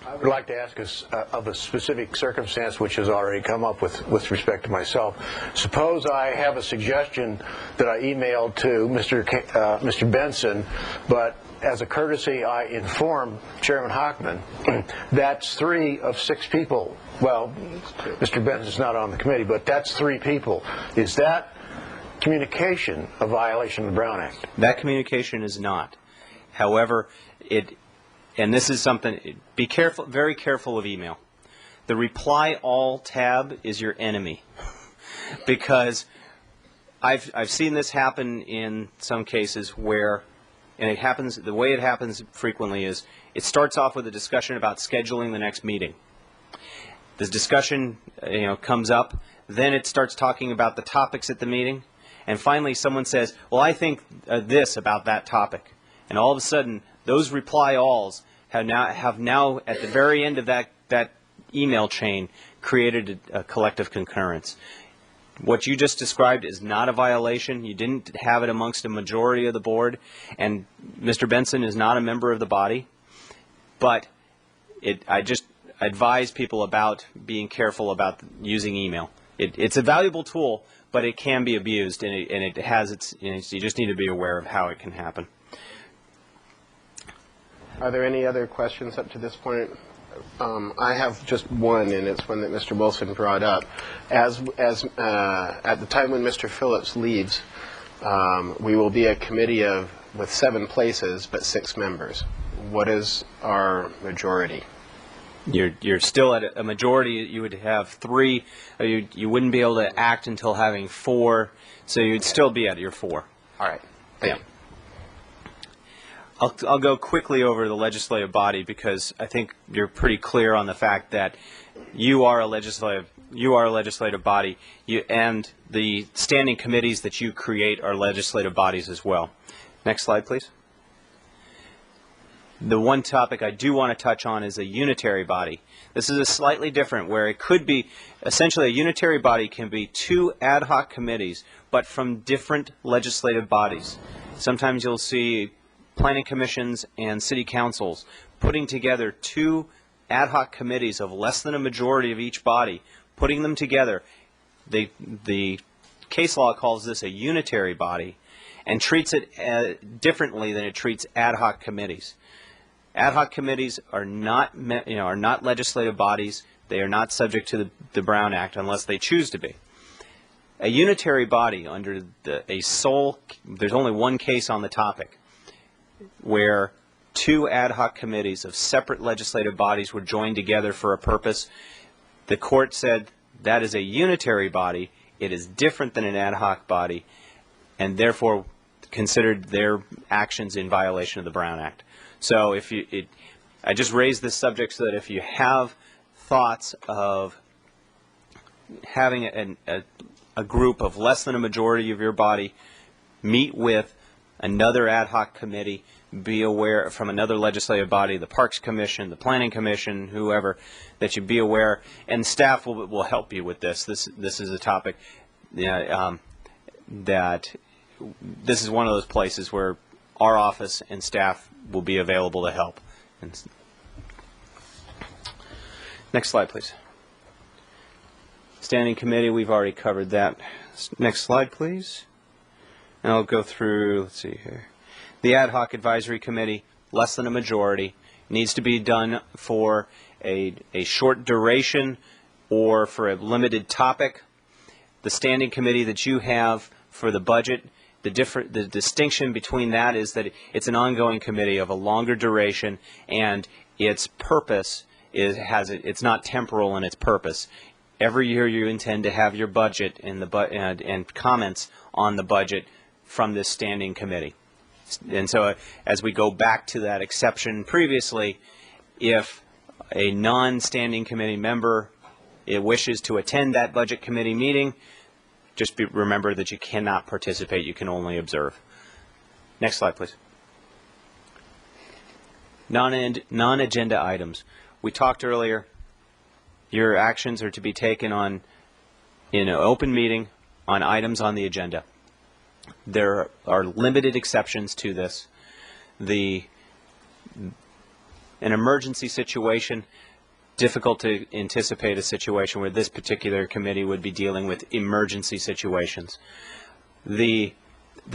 I would like to ask us of a specific circumstance which has already come up with respect to myself. Suppose I have a suggestion that I emailed to Mr. Benson, but as a courtesy I inform Chairman Hockman. That's 3 of 6 people. Well, Mr. Benson's not on the committee, but that's 3 people. Is that communication a violation of the Brown Act? That communication is not. However, and this is something, be careful, very careful of email. The reply all tab is your enemy, because I've seen this happen in some cases where, and it happens, the way it happens frequently is it starts off with a discussion about scheduling the next meeting. This discussion comes up, then it starts talking about the topics at the meeting, and finally someone says, well, I think this about that topic. And all of a sudden, those reply alls have now at the very end of that email chain created a collective concurrence. What you just described is not a violation. You didn't have it amongst a majority of the board, and Mr. Benson is not a member of the body. But I just advise people about being careful about using email. It's a valuable tool, but it can be abused, and it has its. You just need to be aware of how it can happen. Are there any other questions up to this point? I have just one, and it's one that Mr. Wilson brought up. At the time when Mr. Phillips leaves, we will be a committee with 7 places but 6 members. What is our majority? You're still at a majority. You would have 3. You wouldn't be able to act until having 4, so you'd still be at your 4. All right. Thank you. I'll go quickly over the legislative body, because I think you're pretty clear on the fact that you are a legislative body, and the standing committees that you create are legislative bodies as well. Next slide, please. The one topic I do want to touch on is a unitary body. This is a slightly different, where it could be essentially a unitary body can be 2 ad hoc committees, but from different legislative bodies. Sometimes you'll see planning commissions and city councils putting together 2 ad hoc committees of less than a majority of each body, putting them together. The case law calls this a unitary body and treats it differently than it treats ad hoc committees. Ad hoc committees are not legislative bodies. They are not subject to the Brown Act unless they choose to be. A unitary body under there's only one case on the topic where 2 ad hoc committees of separate legislative bodies were joined together for a purpose. The court said that is a unitary body. It is different than an ad hoc body, and therefore considered their actions in violation of the Brown Act. So I just raised this subject so that if you have thoughts of having a group of less than a majority of your body meet with another ad hoc committee, be aware from another legislative body, the Parks Commission, the Planning Commission, whoever, that you be aware, and staff will help you with this. This is a topic that this is one of those places where our office and staff will be available to help. Next slide, please. Standing committee, we've already covered that. Next slide, please. And I'll go through, let's see here. The ad hoc advisory committee, less than a majority, needs to be done for a short duration or for a limited topic. The standing committee that you have for the budget, the distinction between that is that it's an ongoing committee of a longer duration, and its purpose it's not temporal in its purpose. Every year you intend to have your budget and comments on the budget from this standing committee. And so as we go back to that exception previously, if a non-standing committee member wishes to attend that budget committee meeting, just remember that you cannot participate, you can only observe. Next slide, please. Non-agenda items. We talked earlier, your actions are to be taken in an open meeting on items on the agenda. There are limited exceptions to this. An emergency situation, difficult to anticipate a situation where this particular committee would be dealing with emergency situations. The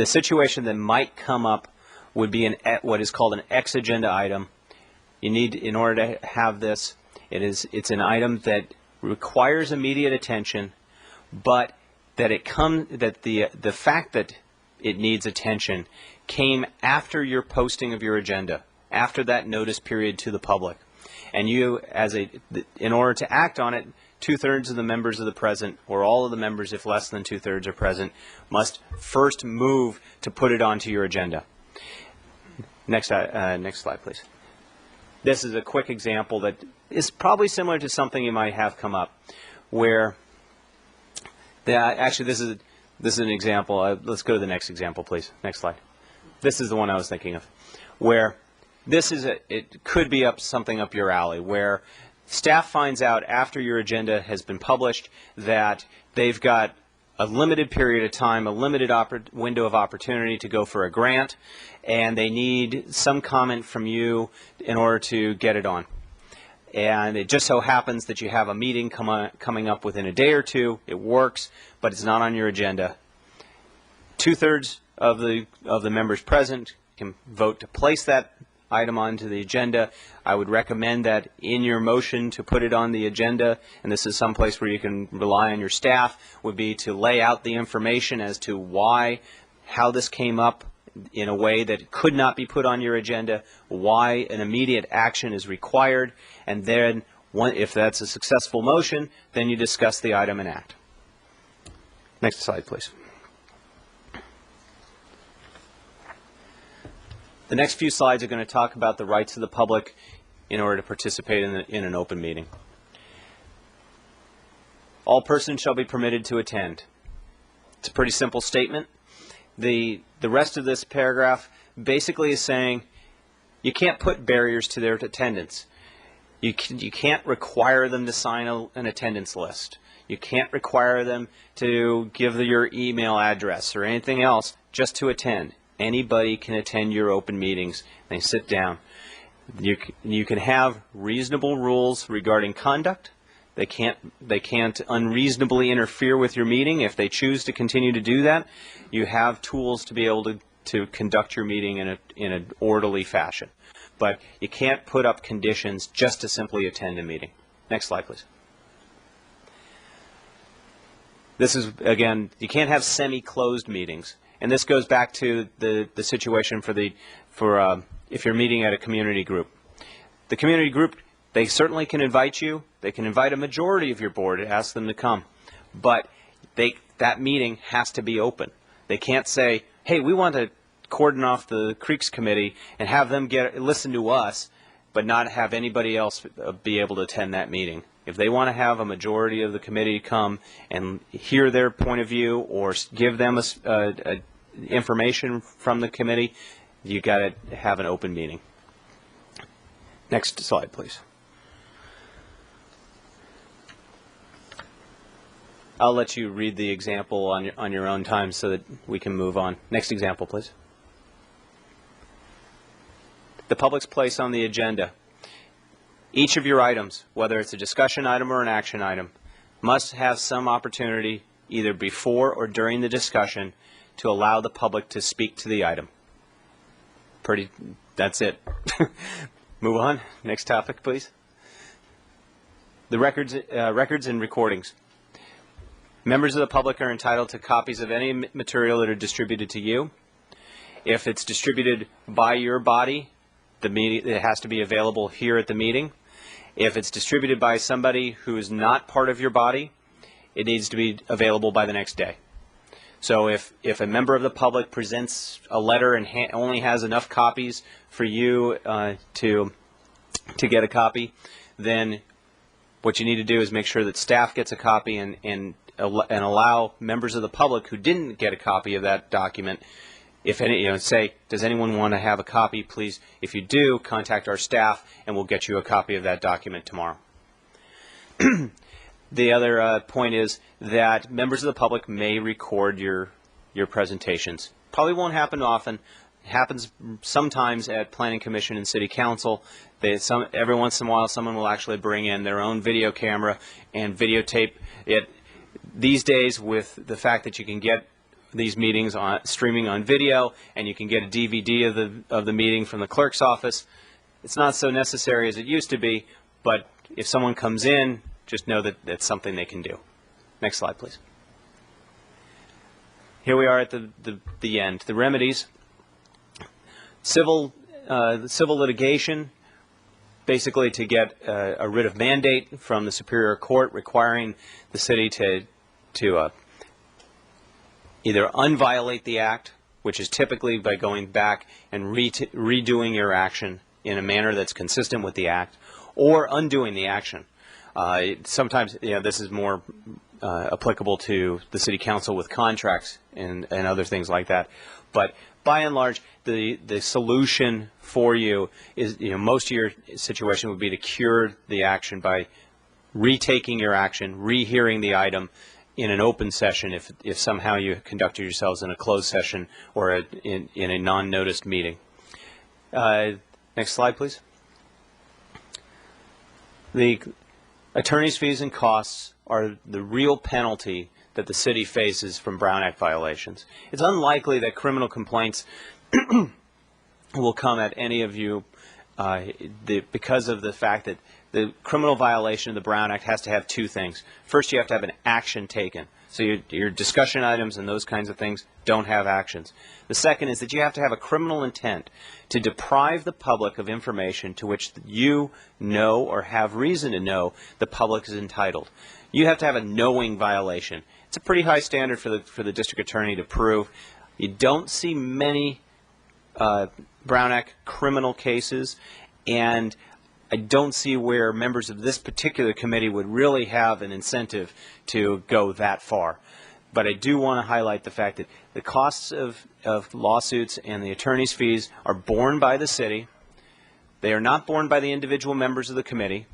situation that might come up would be what is called an X-agenda item. You need, in order to have this, it's an item that requires immediate attention, but that the fact that it needs attention came after your posting of your agenda, after that notice period to the public. And you, in order to act on it, 2/3 of the members of the present, or all of the members if less than 2/3 are present, must first move to put it onto your agenda. Next slide, please. This is a quick example that is probably similar to something you might have come up, where actually this is an example. Let's go to the next example, please. Next slide. This is the one I was thinking of, where it could be something up your alley, where staff finds out after your agenda has been published that they've got a limited period of time, a limited window of opportunity to go for a grant, and they need some comment from you in order to get it on. And it just so happens that you have a meeting coming up within a day or two. It works, but it's not on your agenda. 2/3 of the members present can vote to place that item onto the agenda. I would recommend that in your motion to put it on the agenda, and this is someplace where you can rely on your staff, would be to lay out the information as to how this came up in a way that it could not be put on your agenda, why an immediate action is required, and then if that's a successful motion, then you discuss the item and act. Next slide, please. The next few slides are going to talk about the rights of the public in order to participate in an open meeting. All persons shall be permitted to attend. It's a pretty simple statement. The rest of this paragraph basically is saying you can't put barriers to their attendance. You can't require them to sign an attendance list. You can't require them to give your email address or anything else just to attend. Anybody can attend your open meetings. They sit down. You can have reasonable rules regarding conduct. They can't unreasonably interfere with your meeting. If they choose to continue to do that, you have tools to be able to conduct your meeting in an orderly fashion. But you can't put up conditions just to simply attend a meeting. Next slide, please. This is, again, you can't have semi-closed meetings. And this goes back to the situation for if you're meeting at a community group. The community group, they certainly can invite you. They can invite a majority of your board and ask them to come. But that meeting has to be open. They can't say, hey, we want to cordon off the Creeks Committee and have them listen to us, but not have anybody else be able to attend that meeting. If they want to have a majority of the committee come and hear their point of view or give them information from the committee, you got to have an open meeting. Next slide, please. I'll let you read the example on your own time so that we can move on. Next example, please. The public's place on the agenda. Each of your items, whether it's a discussion item or an action item, must have some opportunity either before or during the discussion to allow the public to speak to the item. That's it. Move on. Next topic, please. The records and recordings. Members of the public are entitled to copies of any material that are distributed to you. If it's distributed by your body, it has to be available here at the meeting. If it's distributed by somebody who is not part of your body, it needs to be available by the next day. So if a member of the public presents a letter and only has enough copies for you to get a copy, then what you need to do is make sure that staff gets a copy and allow members of the public who didn't get a copy of that document, if any, say, does anyone want to have a copy? Please, if you do, contact our staff and we'll get you a copy of that document tomorrow. The other point is that members of the public may record your presentations. Probably won't happen often. It happens sometimes at Planning Commission and City Council. Every once in a while someone will actually bring in their own video camera and videotape it. These days, with the fact that you can get these meetings streaming on video and you can get a DVD of the meeting from the clerk's office, it's not so necessary as it used to be, but if someone comes in, just know that that's something they can do. Next slide, please. Here we are at the end. The remedies. Civil litigation, basically to get a writ of mandate from the Superior Court requiring the city to either unviolate the act, which is typically by going back and redoing your action in a manner that's consistent with the act, or undoing the action. Sometimes this is more applicable to the City Council with contracts and other things like that. But by and large, the solution for you is, most of your situation would be to cure the action by retaking your action, rehearing the item in an open session if somehow you conducted yourselves in a closed session or in a non-noticed meeting. Next slide, please. The attorney's fees and costs are the real penalty that the city faces from Brown Act violations. It's unlikely that criminal complaints will come at any of you because of the fact that the criminal violation of the Brown Act has to have two things. First, you have to have an action taken. So your discussion items and those kinds of things don't have actions. The second is that you have to have a criminal intent to deprive the public of information to which you know or have reason to know the public is entitled. You have to have a knowing violation. It's a pretty high standard for the district attorney to prove. You don't see many Brown Act criminal cases, and I don't see where members of this particular committee would really have an incentive to go that far. But I do want to highlight the fact that the costs of lawsuits and the attorney's fees are borne by the city. They are not borne by the individual members of the committee.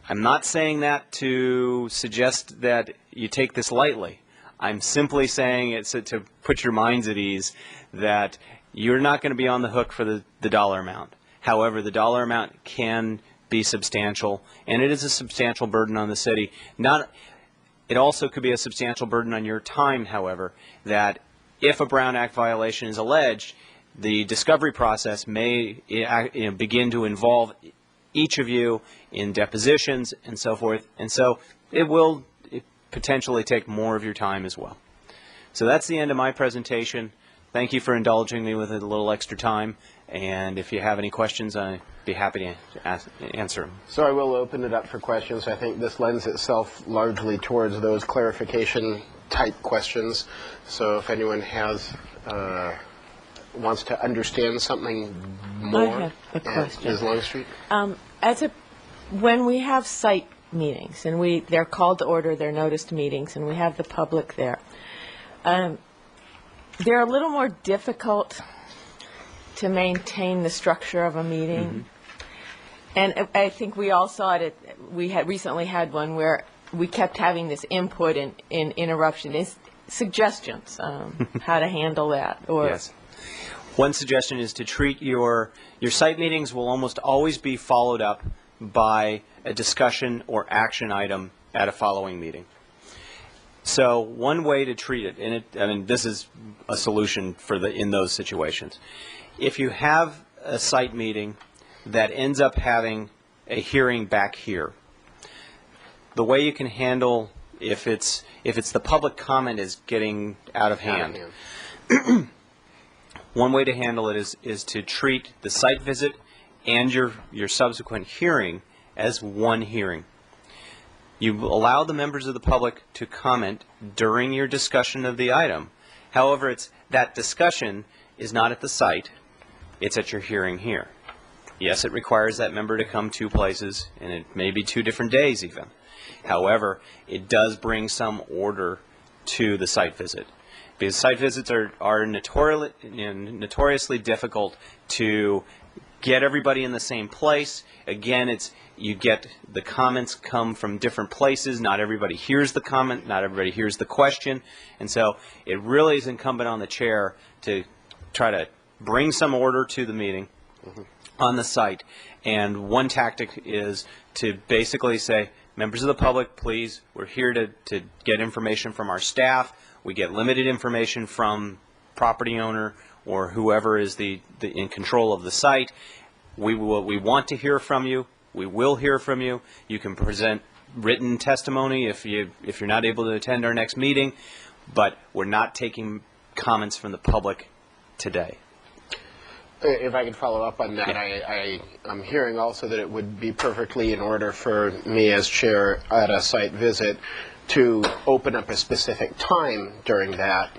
I'm not saying that to suggest that you take this lightly. I'm simply saying it's to put your minds at ease that you're not going to be on the hook for the dollar amount. However, the dollar amount can be substantial, and it is a substantial burden on the city. It also could be a substantial burden on your time, however, that if a Brown Act violation is alleged, the discovery process may begin to involve each of you in depositions and so forth, and so it will potentially take more of your time as well. So that's the end of my presentation. Thank you for indulging me with a little extra time, and if you have any questions, I'd be happy to answer them. So I will open it up for questions. I think this lends itself largely towards those clarification type questions. So if anyone wants to understand something more. I have a question. Ms. Longstreet? When we have site meetings, and they're called to order, they're noticed meetings, and we have the public there, they're a little more difficult to maintain the structure of a meeting. Mm-hmm. And I think we all saw it. We had recently had one where we kept having this input and interruption, suggestions how to handle that. Or yes. One suggestion is to treat your site meetings will almost always be followed up by a discussion or action item at a following meeting. So one way to treat it, and I mean, this is a solution for in those situations. If you have a site meeting that ends up having a hearing back here, the way you can handle if it's the public comment is getting out of hand. One way to handle it is to treat the site visit and your subsequent hearing as one hearing. You allow the members of the public to comment during your discussion of the item. However, that discussion is not at the site, it's at your hearing here. Yes, it requires that member to come 2 places, and it may be 2 different days even. However, it does bring some order to the site visit, because site visits are notoriously difficult to get everybody in the same place. Again, you get the comments come from different places. Not everybody hears the comment. Not everybody hears the question. And so it really is incumbent on the chair to try to bring some order to the meeting on the site. And one tactic is to basically say, members of the public, please, we're here to get information from our staff. We get limited information from property owner or whoever is in control of the site. We want to hear from you. We will hear from you. You can present written testimony if you're not able to attend our next meeting, but we're not taking comments from the public today. If I could follow up on that, yeah. I'm hearing also that it would be perfectly in order for me as chair at a site visit to open up a specific time during that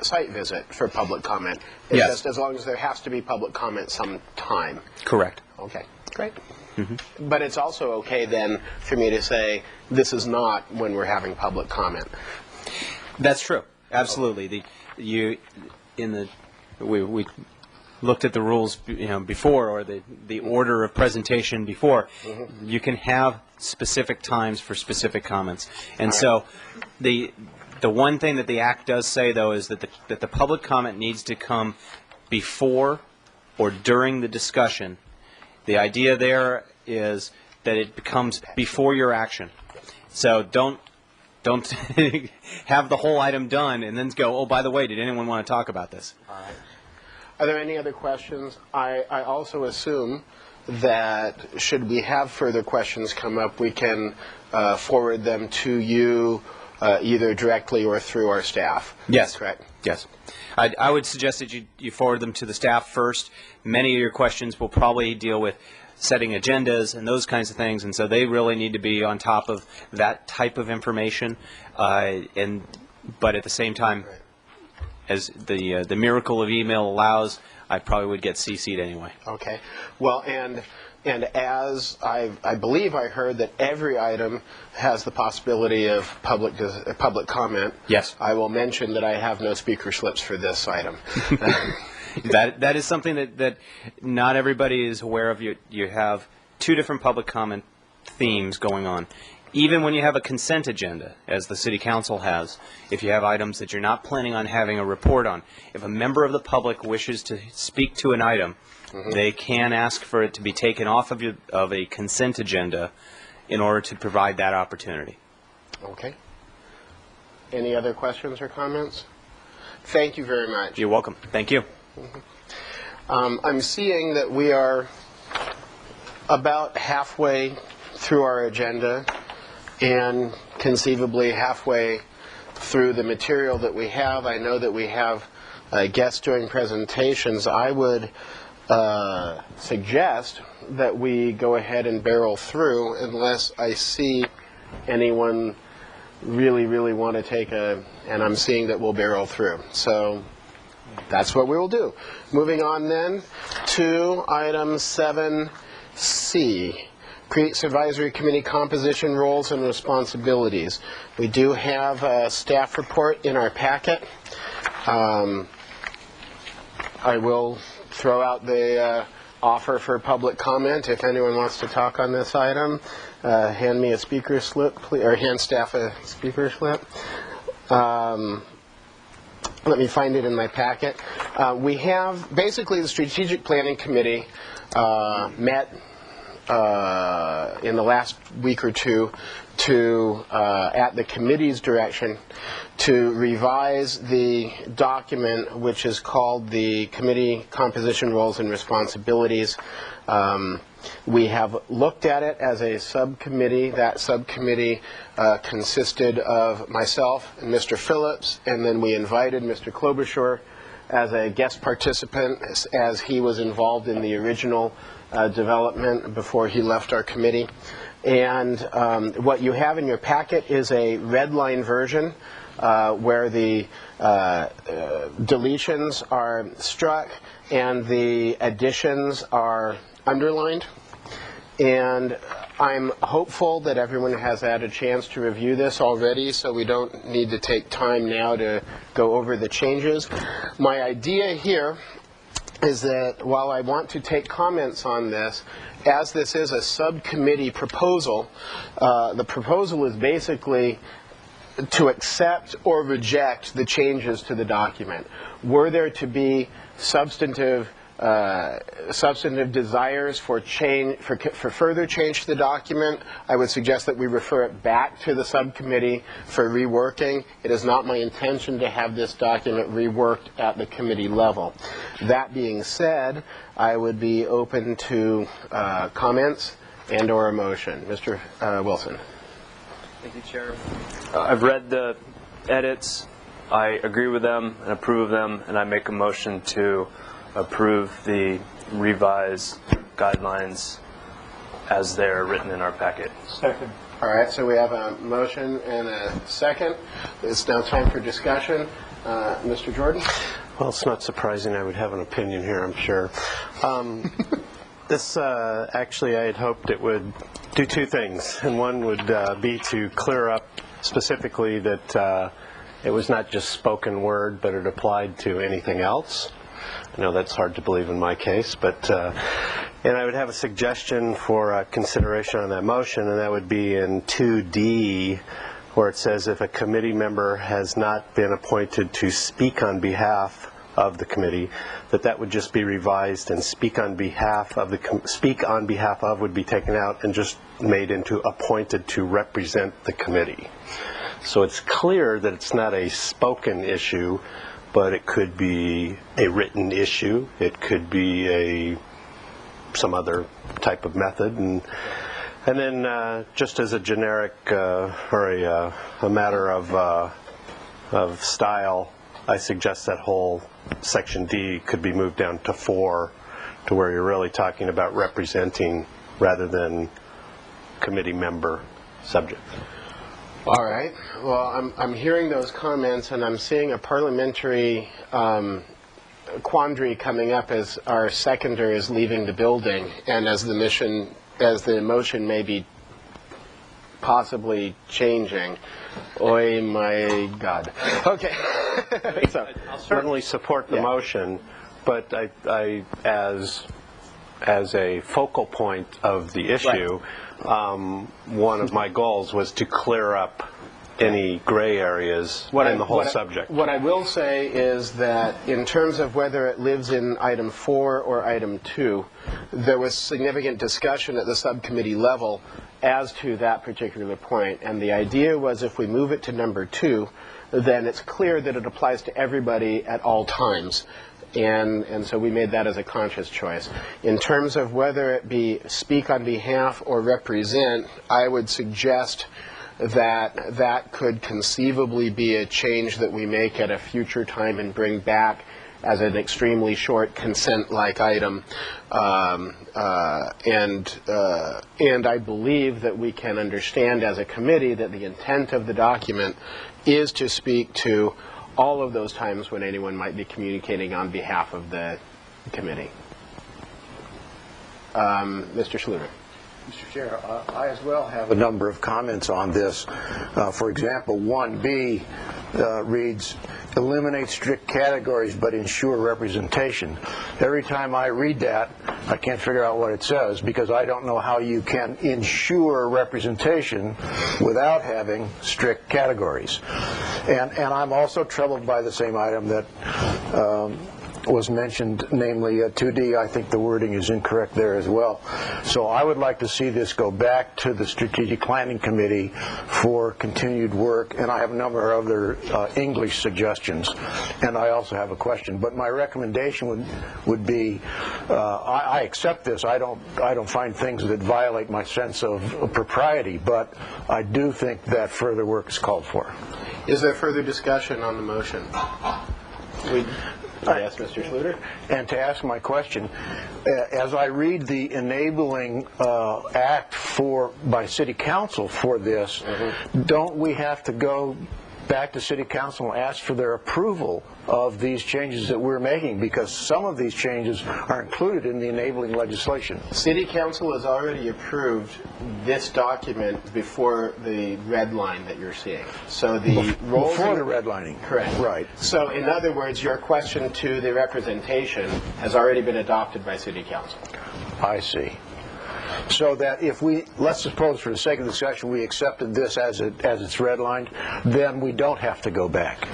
site visit for public comment. It's yes. Just as long as there has to be public comment some time. Correct. Okay, great. But it's also okay then for me to say this is not when we're having public comment. That's true. Absolutely. We looked at the rules, before, or the order of presentation before. You can have specific times for specific comments, and so the one thing that the Act does say, though, is that the public comment needs to come before or during the discussion. The idea there is that it becomes before your action. So don't have the whole item done and then go, oh, by the way, did anyone want to talk about this? All right. Are there any other questions? I also assume that should we have further questions come up, we can forward them to you either directly or through our staff. Yes. Correct? Yes. I would suggest that you forward them to the staff first. Many of your questions will probably deal with setting agendas and those kinds of things, and so they really need to be on top of that type of information. But at the same time, as the miracle of email allows, I probably would get CC'd anyway. Okay. Well, and as I believe I heard that every item has the possibility of public comment. Yes. I will mention that I have no speaker slips for this item. That is something that not everybody is aware of. You have 2 different public comment themes going on. Even when you have a consent agenda, as the City Council has, if you have items that you're not planning on having a report on, if a member of the public wishes to speak to an item, they can ask for it to be taken off of a consent agenda in order to provide that opportunity. Okay. Any other questions or comments? Thank you very much. You're welcome. Thank you. I'm seeing that we are about halfway through our agenda and conceivably halfway through the material that we have. I know that we have guests doing presentations. I would suggest that we go ahead and barrel through unless I see anyone really want to take and I'm seeing that we'll barrel through. So that's what we will do. Moving on then to item 7C. Creates Advisory Committee composition, roles, and responsibilities. We do have a staff report in our packet. I will throw out the offer for public comment. If anyone wants to talk on this item, hand me a speaker slip, please, or hand staff a speaker slip. Let me find it in my packet. We have basically the Strategic Planning Committee met in the last week or two to, at the committee's direction, to revise the document which is called the Committee Composition, Roles, and Responsibilities. We have looked at it as a subcommittee. That subcommittee consisted of myself and Mr. Phillips, and then we invited Mr. Klobuchar as a guest participant, as he was involved in the original development before he left our committee. And what you have in your packet is a red line version where the deletions are struck and the additions are underlined. And I'm hopeful that everyone has had a chance to review this already, so we don't need to take time now to go over the changes. My idea here is that while I want to take comments on this, as this is a subcommittee proposal, the proposal is basically to accept or reject the changes to the document. Were there to be substantive desires for change, for further change to the document, I would suggest that we refer it back to the subcommittee for reworking. It is not my intention to have this document reworked at the committee level. That being said, I would be open to comments and or a motion. Mr. Wilson. Thank you, Chair. I've read the edits. I agree with them and approve of them, and I make a motion to approve the revised guidelines as they're written in our packet. Second. All right, so we have a motion and a second. It's now time for discussion. Mr. Jordan? Well, it's not surprising I would have an opinion here, I'm sure. This, actually, I had hoped it would do two things. And one would be to clear up specifically that it was not just spoken word, but it applied to anything else. I know that's hard to believe in my case, but and I would have a suggestion for consideration on that motion, and that would be in 2D, where it says if a committee member has not been appointed to speak on behalf of the committee, that would just be revised, and speak on behalf of would be taken out and just made into appointed to represent the committee. So it's clear that it's not a spoken issue, but it could be a written issue. It could be some other type of method, and then just as a generic or a matter of style, I suggest that whole section D could be moved down to 4, to where you're really talking about representing rather than committee member subject. All right. Well, I'm hearing those comments, and I'm seeing a parliamentary quandary coming up as our seconder is leaving the building, and as the motion may be possibly changing. Oy, my God. Okay. So, I'll certainly support the motion, but I as a focal point of the issue, one of my goals was to clear up any gray areas in the whole subject. What I will say is that in terms of whether it lives in item 4 or item 2, there was significant discussion at the subcommittee level as to that particular point. And the idea was if we move it to number 2, then it's clear that it applies to everybody at all times. And so we made that as a conscious choice. In terms of whether it be speak on behalf or represent, I would suggest that could conceivably be a change that we make at a future time and bring back as an extremely short consent-like item. And I believe that we can understand as a committee that the intent of the document is to speak to all of those times when anyone might be communicating on behalf of the committee. Mr. Schluter. Mr. Chair, I as well have a number of comments on this. For example, 1B reads, eliminate strict categories but ensure representation. Every time I read that, I can't figure out what it says, because I don't know how you can ensure representation without having strict categories. And I'm also troubled by the same item that was mentioned, namely 2D. I think the wording is incorrect there as well. So I would like to see this go back to the Strategic Planning Committee for continued work, and I have a number of other English suggestions, and I also have a question. But my recommendation would be, I accept this. I don't find things that violate my sense of propriety, but I do think that further work is called for. Is there further discussion on the motion? Yes, Mr. Schluter. And to ask my question, as I read the enabling act by City Council for this, don't we have to go back to City Council and ask for their approval of these changes that we're making? Because some of these changes are included in the enabling legislation. City Council has already approved this document before the red line that you're seeing. So the roles before the redlining. Correct. Right. So in other words, your question to the representation has already been adopted by City Council. I see. So that if let's suppose for the sake of discussion, we accepted this as it's redlined, then we don't have to go back.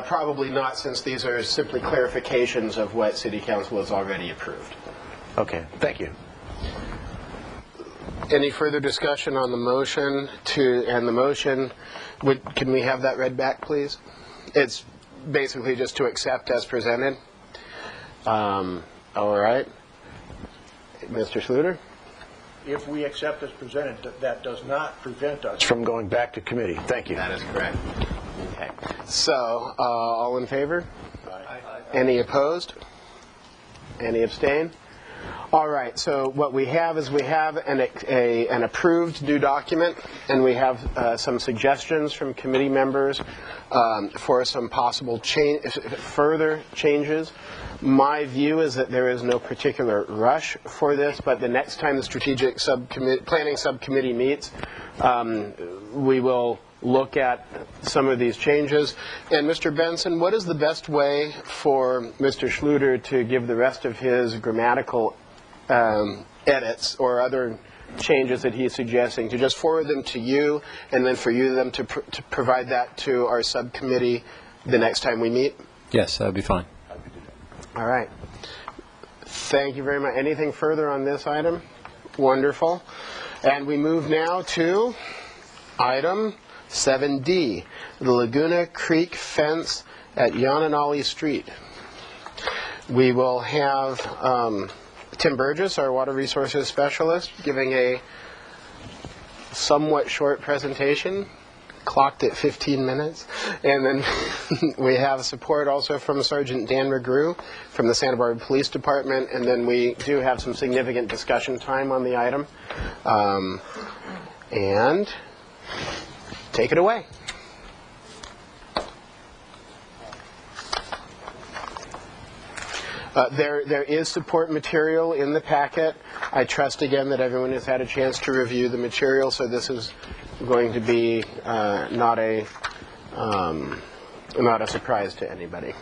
Probably not, since these are simply clarifications of what City Council has already approved. Okay, thank you. Any further discussion on the motion can we have that read back, please? It's basically just to accept as presented. All right. Mr. Schluter? If we accept as presented, that does not prevent us from going back to committee. Thank you. That is correct. Okay. So, all in favor? Aye. Any opposed? Any abstain? All right. So what we have is an approved new document, and we have some suggestions from committee members for some possible further changes. My view is that there is no particular rush for this, but the next time the Strategic Planning Subcommittee meets, we will look at some of these changes. And Mr. Benson, what is the best way for Mr. Schluter to give the rest of his grammatical edits or other changes that he's suggesting, to just forward them to you, and then for you to provide that to our subcommittee the next time we meet? Yes, that would be fine. All right. Thank you very much. Anything further on this item? Wonderful. And we move now to item 7D, the Laguna Creek fence at Yananali Street. We will have Tim Burgess, our Water Resources Specialist, giving a somewhat short presentation, clocked at 15 minutes. And then we have support also from Sergeant Dan McGrew from the Santa Barbara Police Department. And then we do have some significant discussion time on the item. And take it away. There is support material in the packet. I trust again that everyone has had a chance to review the material, so this is going to be not a surprise to anybody.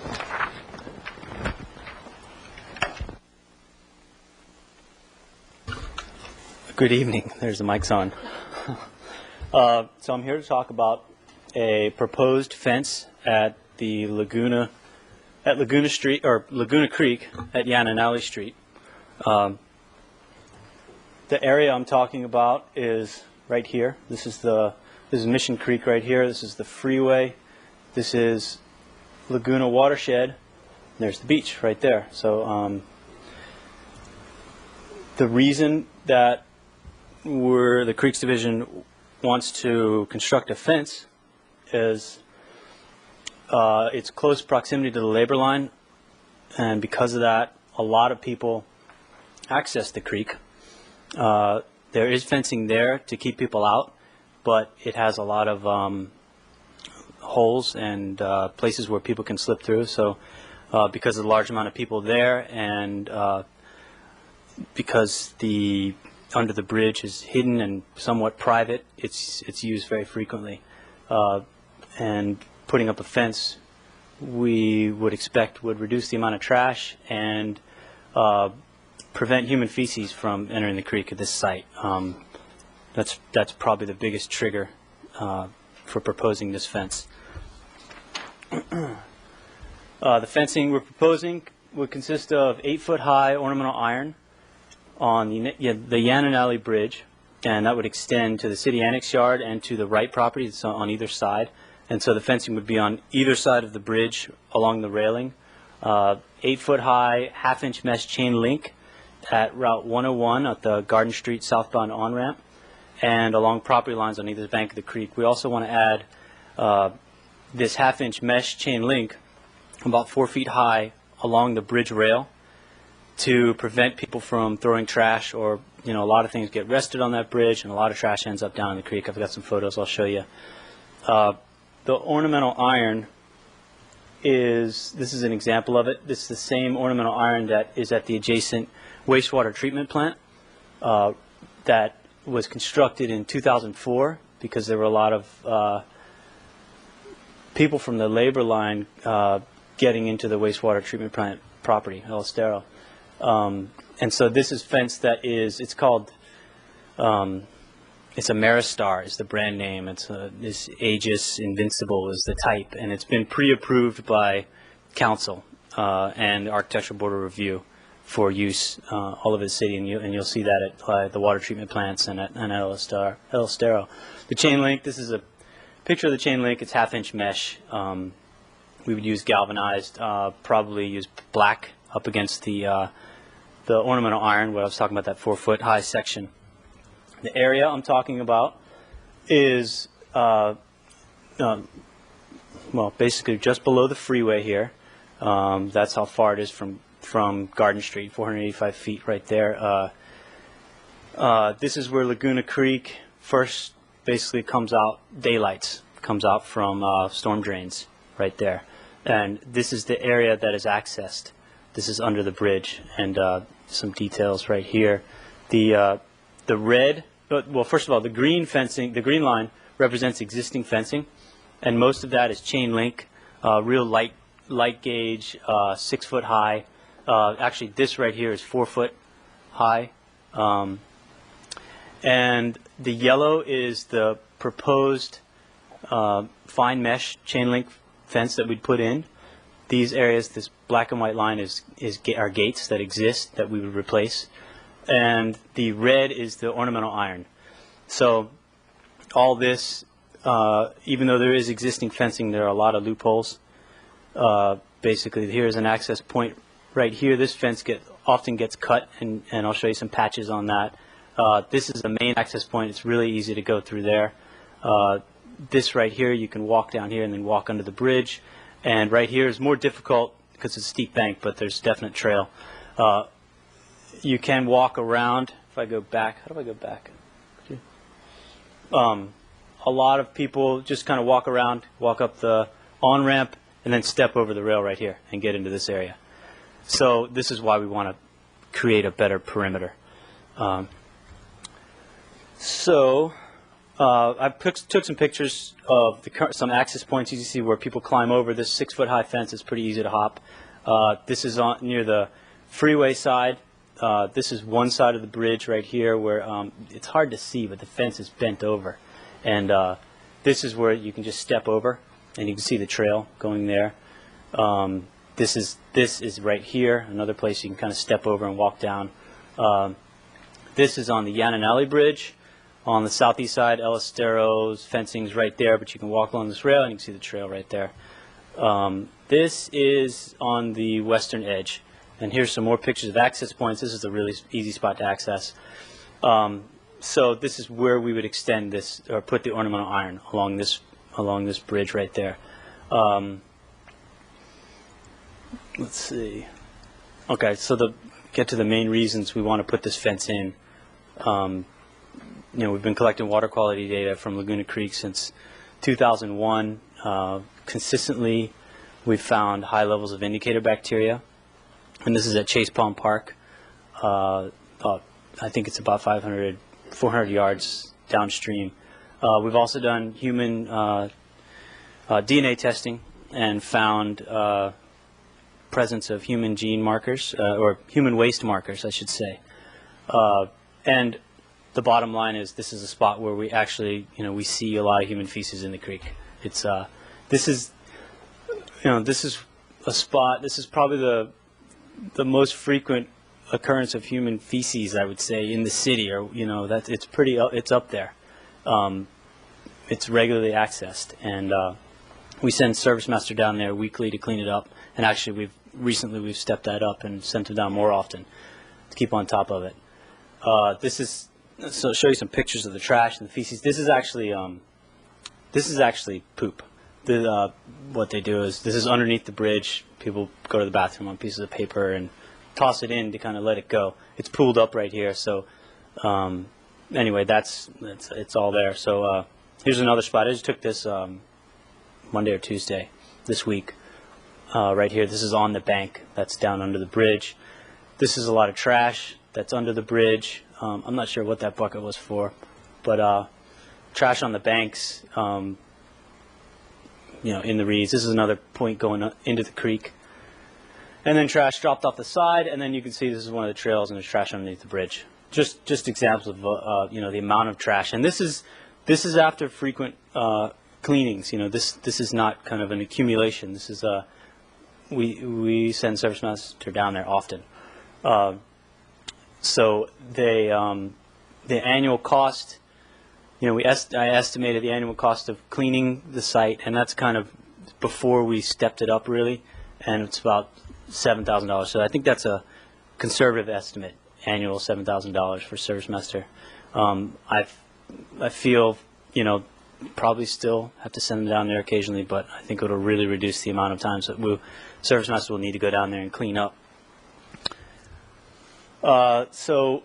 Good evening. There's the mics on. So I'm here to talk about a proposed fence at the Laguna Street, or Laguna Creek at Yananali Street. The area I'm talking about is right here. This is Mission Creek right here. This is the freeway. This is Laguna Watershed. There's the beach right there. So the reason that the Creeks Division wants to construct a fence is it's close proximity to the labor line, and because of that, a lot of people access the creek. There is fencing there to keep people out, but it has a lot of holes and places where people can slip through. So because of the large amount of people there, and because the under the bridge is hidden and somewhat private, it's used very frequently. And putting up a fence, we would expect, would reduce the amount of trash and prevent human feces from entering the creek at this site. That's probably the biggest trigger for proposing this fence. The fencing we're proposing would consist of 8-foot-high ornamental iron on the Yannon Alley Bridge, and that would extend to the city annex yard and to the right property. It's on either side. And so the fencing would be on either side of the bridge along the railing. 8-foot-high, half-inch mesh chain link at Route 101 at the Garden Street southbound on-ramp, and along property lines on either bank of the creek. We also want to add this half-inch mesh chain link about 4 feet high along the bridge rail to prevent people from throwing trash, or a lot of things get rested on that bridge and a lot of trash ends up down in the creek. I've got some photos I'll show you. The ornamental iron this is an example of it. This is the same ornamental iron that is at the adjacent wastewater treatment plant that was constructed in 2004 because there were a lot of people from the labor line getting into the wastewater treatment plant property, El Estero. And so this is fence that it's called, it's Ameristar is the brand name. It's this Aegis Invincible is the type, and it's been pre-approved by council and the Architectural Board of Review for use all over the city, and you'll see that at the water treatment plants and at El Estero. The chain link, this is a picture of the chain link. It's half-inch mesh. We would use galvanized, probably use black up against the ornamental iron, what I was talking about, that 4-foot-high section. The area I'm talking about is, well, basically just below the freeway here. That's how far it is from Garden Street, 485 feet right there. This is where Laguna Creek first basically comes out, comes out from storm drains right there. And this is the area that is accessed. This is under the bridge, and some details right here. The red, well, first of all, the green fencing, the green line represents existing fencing, and most of that is chain link, real light gauge, 6 foot high. Actually, this right here is 4 foot high. And the yellow is the proposed fine mesh chain link fence that we'd put in. These areas, this black and white line is our gates that exist that we would replace. And the red is the ornamental iron. So all this, even though there is existing fencing, there are a lot of loopholes. Basically, here's an access point right here. This fence often gets cut, and I'll show you some patches on that. This is the main access point. It's really easy to go through there. This right here, you can walk down here and then walk under the bridge. And right here is more difficult because it's a steep bank, but there's definite trail. You can walk around. If I go back, how do I go back? A lot of people just kind of walk around, walk up the on-ramp, and then step over the rail right here and get into this area. So this is why we want to create a better perimeter. I took some pictures of some access points. You can see where people climb over this 6 foot high fence. It's pretty easy to hop. This is near the freeway side. This is one side of the bridge right here where it's hard to see, but the fence is bent over. And this is where you can just step over, and you can see the trail going there. This is right here, another place you can kind of step over and walk down. This is on the Yannon Alley Bridge. On the southeast side, El Estero's fencing's right there, but you can walk along this rail and you can see the trail right there. This is on the western edge. And here's some more pictures of access points. This is a really easy spot to access. So this is where we would extend this, or put the ornamental iron along this bridge right there. Let's see. Okay, so get to the main reasons we want to put this fence in. We've been collecting water quality data from Laguna Creek since 2001. Consistently, we've found high levels of indicator bacteria, and this is at Chase Palm Park. I think it's about 400 yards downstream. We've also done human DNA testing and found presence of human gene markers, or human waste markers, I should say. And the bottom line is this is a spot where we actually, we see a lot of human feces in the creek. It's this is a spot. This is probably the most frequent occurrence of human feces, I would say, in the city, or that it's up there. It's regularly accessed, and we send service master down there weekly to clean it up. And actually, we've stepped that up and sent them down more often to keep on top of it. So I'll show you some pictures of the trash and the feces. This is actually poop. What they do is, this is underneath the bridge. People go to the bathroom on pieces of paper and toss it in to kind of let it go. It's pooled up right here. So anyway, it's all there. So here's another spot. I just took this Monday or Tuesday this week. Right here, this is on the bank that's down under the bridge. This is a lot of trash that's under the bridge. I'm not sure what that bucket was for, but trash on the banks, in the reeds. This is another point going into the creek. And then trash dropped off the side, and then you can see this is one of the trails, and there's trash underneath the bridge. Just examples of the amount of trash. And this is after frequent cleanings. This is not kind of an accumulation. This is we send service master down there often. So the annual cost, I estimated the annual cost of cleaning the site, and that's kind of before we stepped it up really, and it's about $7,000. So I think that's a conservative estimate, annual $7,000 for service master. I feel probably still have to send them down there occasionally, but I think it'll really reduce the amount of times that service master will need to go down there and clean up. So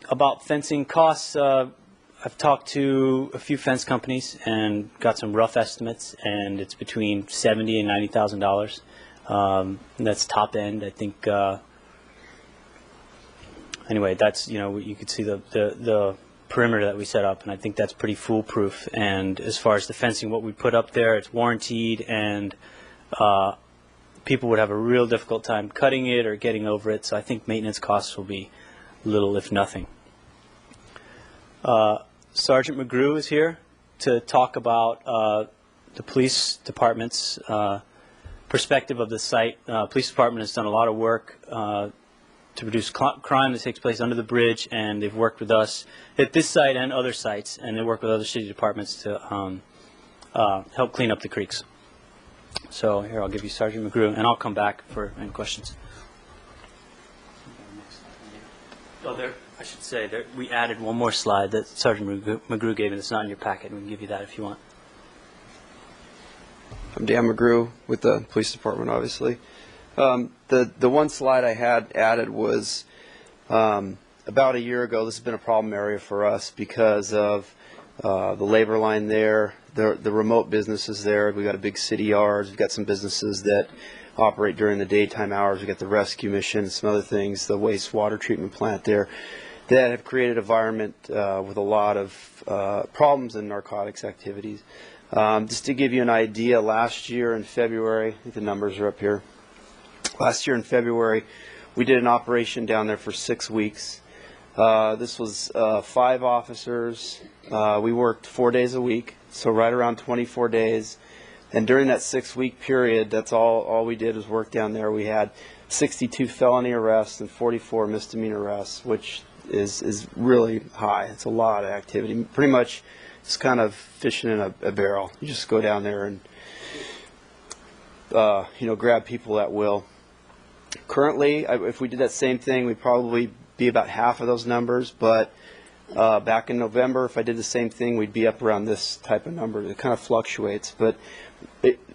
about fencing costs, I've talked to a few fence companies and got some rough estimates, and it's between $70,000 and $90,000. That's top end, I think. Anyway, that's you could see the perimeter that we set up, and I think that's pretty foolproof. And as far as the fencing, what we put up there, it's warranted, and people would have a real difficult time cutting it or getting over it. So I think maintenance costs will be little, if nothing. Sergeant McGrew is here to talk about the police department's perspective of the site. Police department has done a lot of work to reduce crime that takes place under the bridge, and they've worked with us at this site and other sites, and they work with other city departments to help clean up the creeks. So here, I'll give you Sergeant McGrew, and I'll come back for any questions. Oh, I should say, we added one more slide that Sergeant McGrew gave, and it's not in your packet. We can give you that if you want. I'm Dan McGrew with the police department, obviously. The one slide I had added was about a year ago. This has been a problem area for us because of the labor line there, the remote businesses there. We've got a big city yards. We've got some businesses that operate during the daytime hours. We've got the rescue mission and some other things, the wastewater treatment plant there, that have created an environment with a lot of problems and narcotics activities. Just to give you an idea, last year in February, I think the numbers are up here. Last year in February, we did an operation down there for 6 weeks. This was 5 officers. We worked 4 days a week, so right around 24 days. And during that 6-week period, that's all we did was work down there. We had 62 felony arrests and 44 misdemeanor arrests, which is really high. It's a lot of activity. Pretty much it's kind of fishing in a barrel. You just go down there and grab people at will. Currently, if we did that same thing, we'd probably be about half of those numbers, but back in November, if I did the same thing, we'd be up around this type of number. It kind of fluctuates, but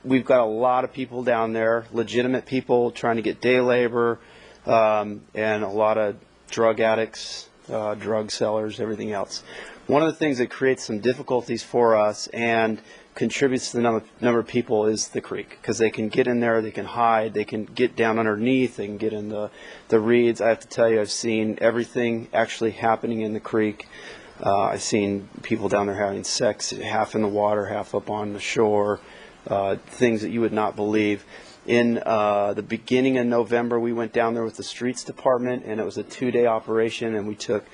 we've got a lot of people down there, legitimate people trying to get day labor, and a lot of drug addicts, drug sellers, everything else. One of the things that creates some difficulties for us and contributes to the number of people is the creek, because they can get in there, they can hide, they can get down underneath, they can get in the reeds. I have to tell you, I've seen everything actually happening in the creek. I've seen people down there having sex, half in the water, half up on the shore, things that you would not believe. In the beginning of November, we went down there with the streets department, and it was a 2-day operation, and we took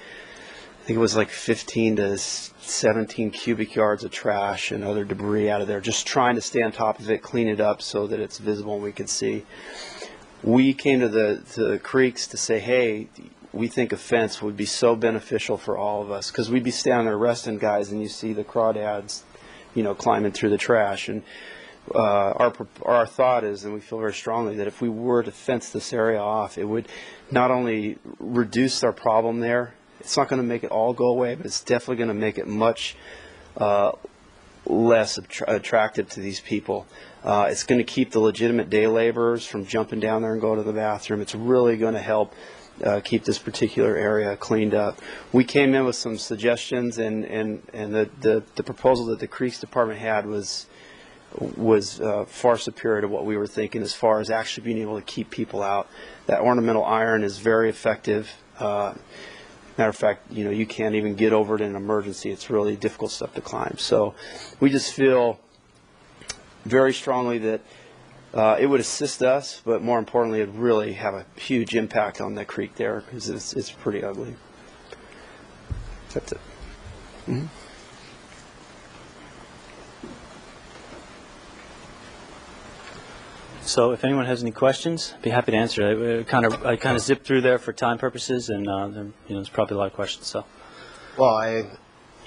I think it was like 15 to 17 cubic yards of trash and other debris out of there, just trying to stay on top of it, clean it up so that it's visible and we can see. We came to the creeks to say, hey, we think a fence would be so beneficial for all of us, because we'd be standing there arresting guys and you see the crawdads, climbing through the trash. And our thought is, and we feel very strongly, that if we were to fence this area off, it would not only reduce our problem there, it's not going to make it all go away, but it's definitely going to make it much less attractive to these people. It's going to keep the legitimate day laborers from jumping down there and go to the bathroom. It's really going to help keep this particular area cleaned up. We came in with some suggestions, and the proposal that the Creeks Department had was far superior to what we were thinking as far as actually being able to keep people out. That ornamental iron is very effective. Matter of fact, you can't even get over it in an emergency. It's really difficult stuff to climb. So we just feel very strongly that it would assist us, but more importantly, it would really have a huge impact on the creek there, because it's pretty ugly. That's it. Mm-hmm. So if anyone has any questions, I'd be happy to answer. I kind of zipped through there for time purposes, and there's probably a lot of questions. So, Well,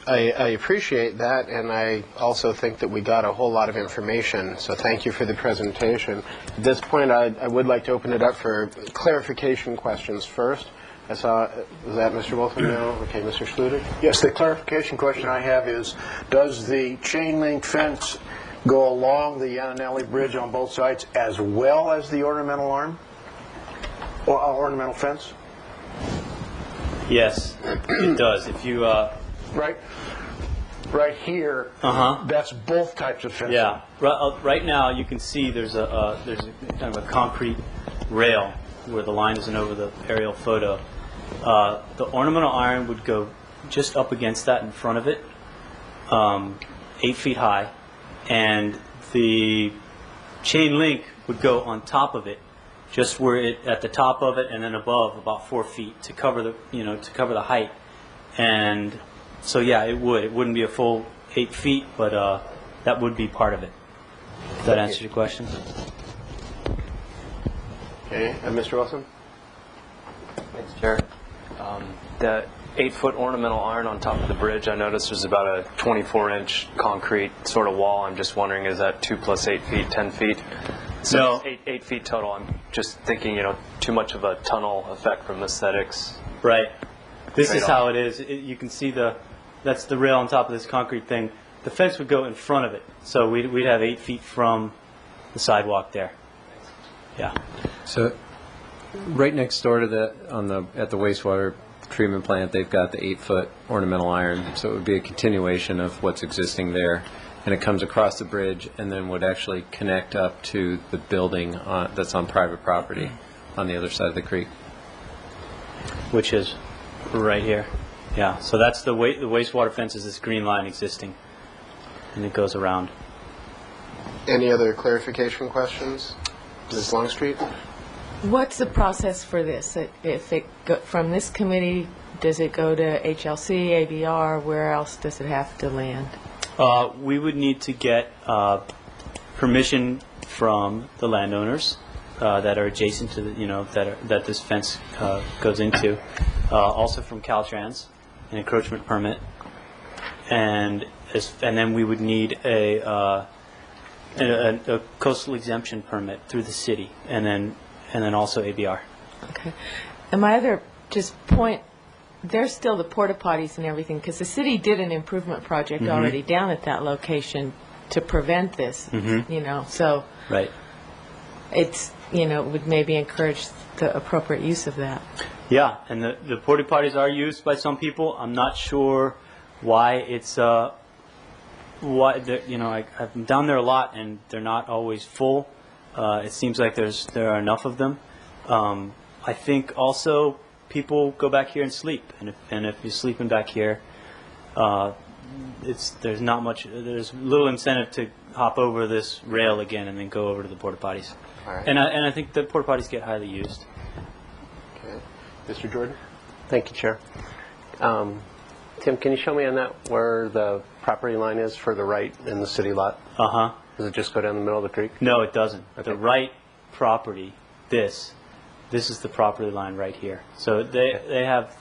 I appreciate that, and I also think that we got a whole lot of information, so thank you for the presentation. At this point, I would like to open it up for clarification questions first. I saw, was that Mr. Wolfman? No? Okay, Mr. Schluter? Yes, the clarification question I have is, does the chain link fence go along the Yananelli Bridge on both sides as well as the ornamental arm? Or ornamental fence? yes, it does. If you Right here, that's both types of fencing. yeah, right now you can see there's a kind of a concrete rail where the line isn't over the aerial photo. The ornamental iron would go just up against that in front of it, 8 feet high, and the chain link would go on top of it, just where it at the top of it, and then above about 4 feet to cover the height. And so yeah, it wouldn't be a full 8 feet, but that would be part of it. Does that answer your question? Okay, and Mr. Wilson? Thanks, Chair. The 8-foot ornamental iron on top of the bridge, I noticed there's about a 24-inch concrete sort of wall. I'm just wondering, is that 2 plus 8 feet, 10 feet? So No. it's 8 feet total. I'm just thinking, too much of a tunnel effect from aesthetics. Right. This is how it is. You can see that's the rail on top of this concrete thing. The fence would go in front of it, so we'd have 8 feet from the sidewalk there. Yeah. So, right next door to that, at the wastewater treatment plant, they've got the 8-foot ornamental iron. So it would be a continuation of what's existing there, and it comes across the bridge and then would actually connect up to the building that's on private property on the other side of the creek. Which is right here. Yeah. So that's the wastewater fence is this green line existing, and it goes around. Any other clarification questions? Ms. Longstreet? What's the process for this? If it from this committee, does it go to HLC, ABR? Where else does it have to land? We would need to get permission from the landowners that are adjacent to that this fence goes into. Also from Caltrans, an encroachment permit, and then we would need a coastal exemption permit through the city, and then also ABR. Okay. And my other point, there's still the porta potties and everything, because the city did an improvement project already down at that location to prevent this. So Right. it's would maybe encourage the appropriate use of that. Yeah, and the porta potties are used by some people. I'm not sure why it's I've down there a lot, and they're not always full. It seems like there are enough of them. I think also people go back here and sleep, and if you're sleeping back here, there's little incentive to hop over this rail again and then go over to the porta potties. All right. And I think the porta potties get highly used. Okay. Mr. Jordan? Thank you, Chair. Tim, can you show me on that where the property line is for the right in the city lot? Uh-huh. Does it just go down the middle of the creek? No, it doesn't. Okay. The right property, this is the property line right here. So they have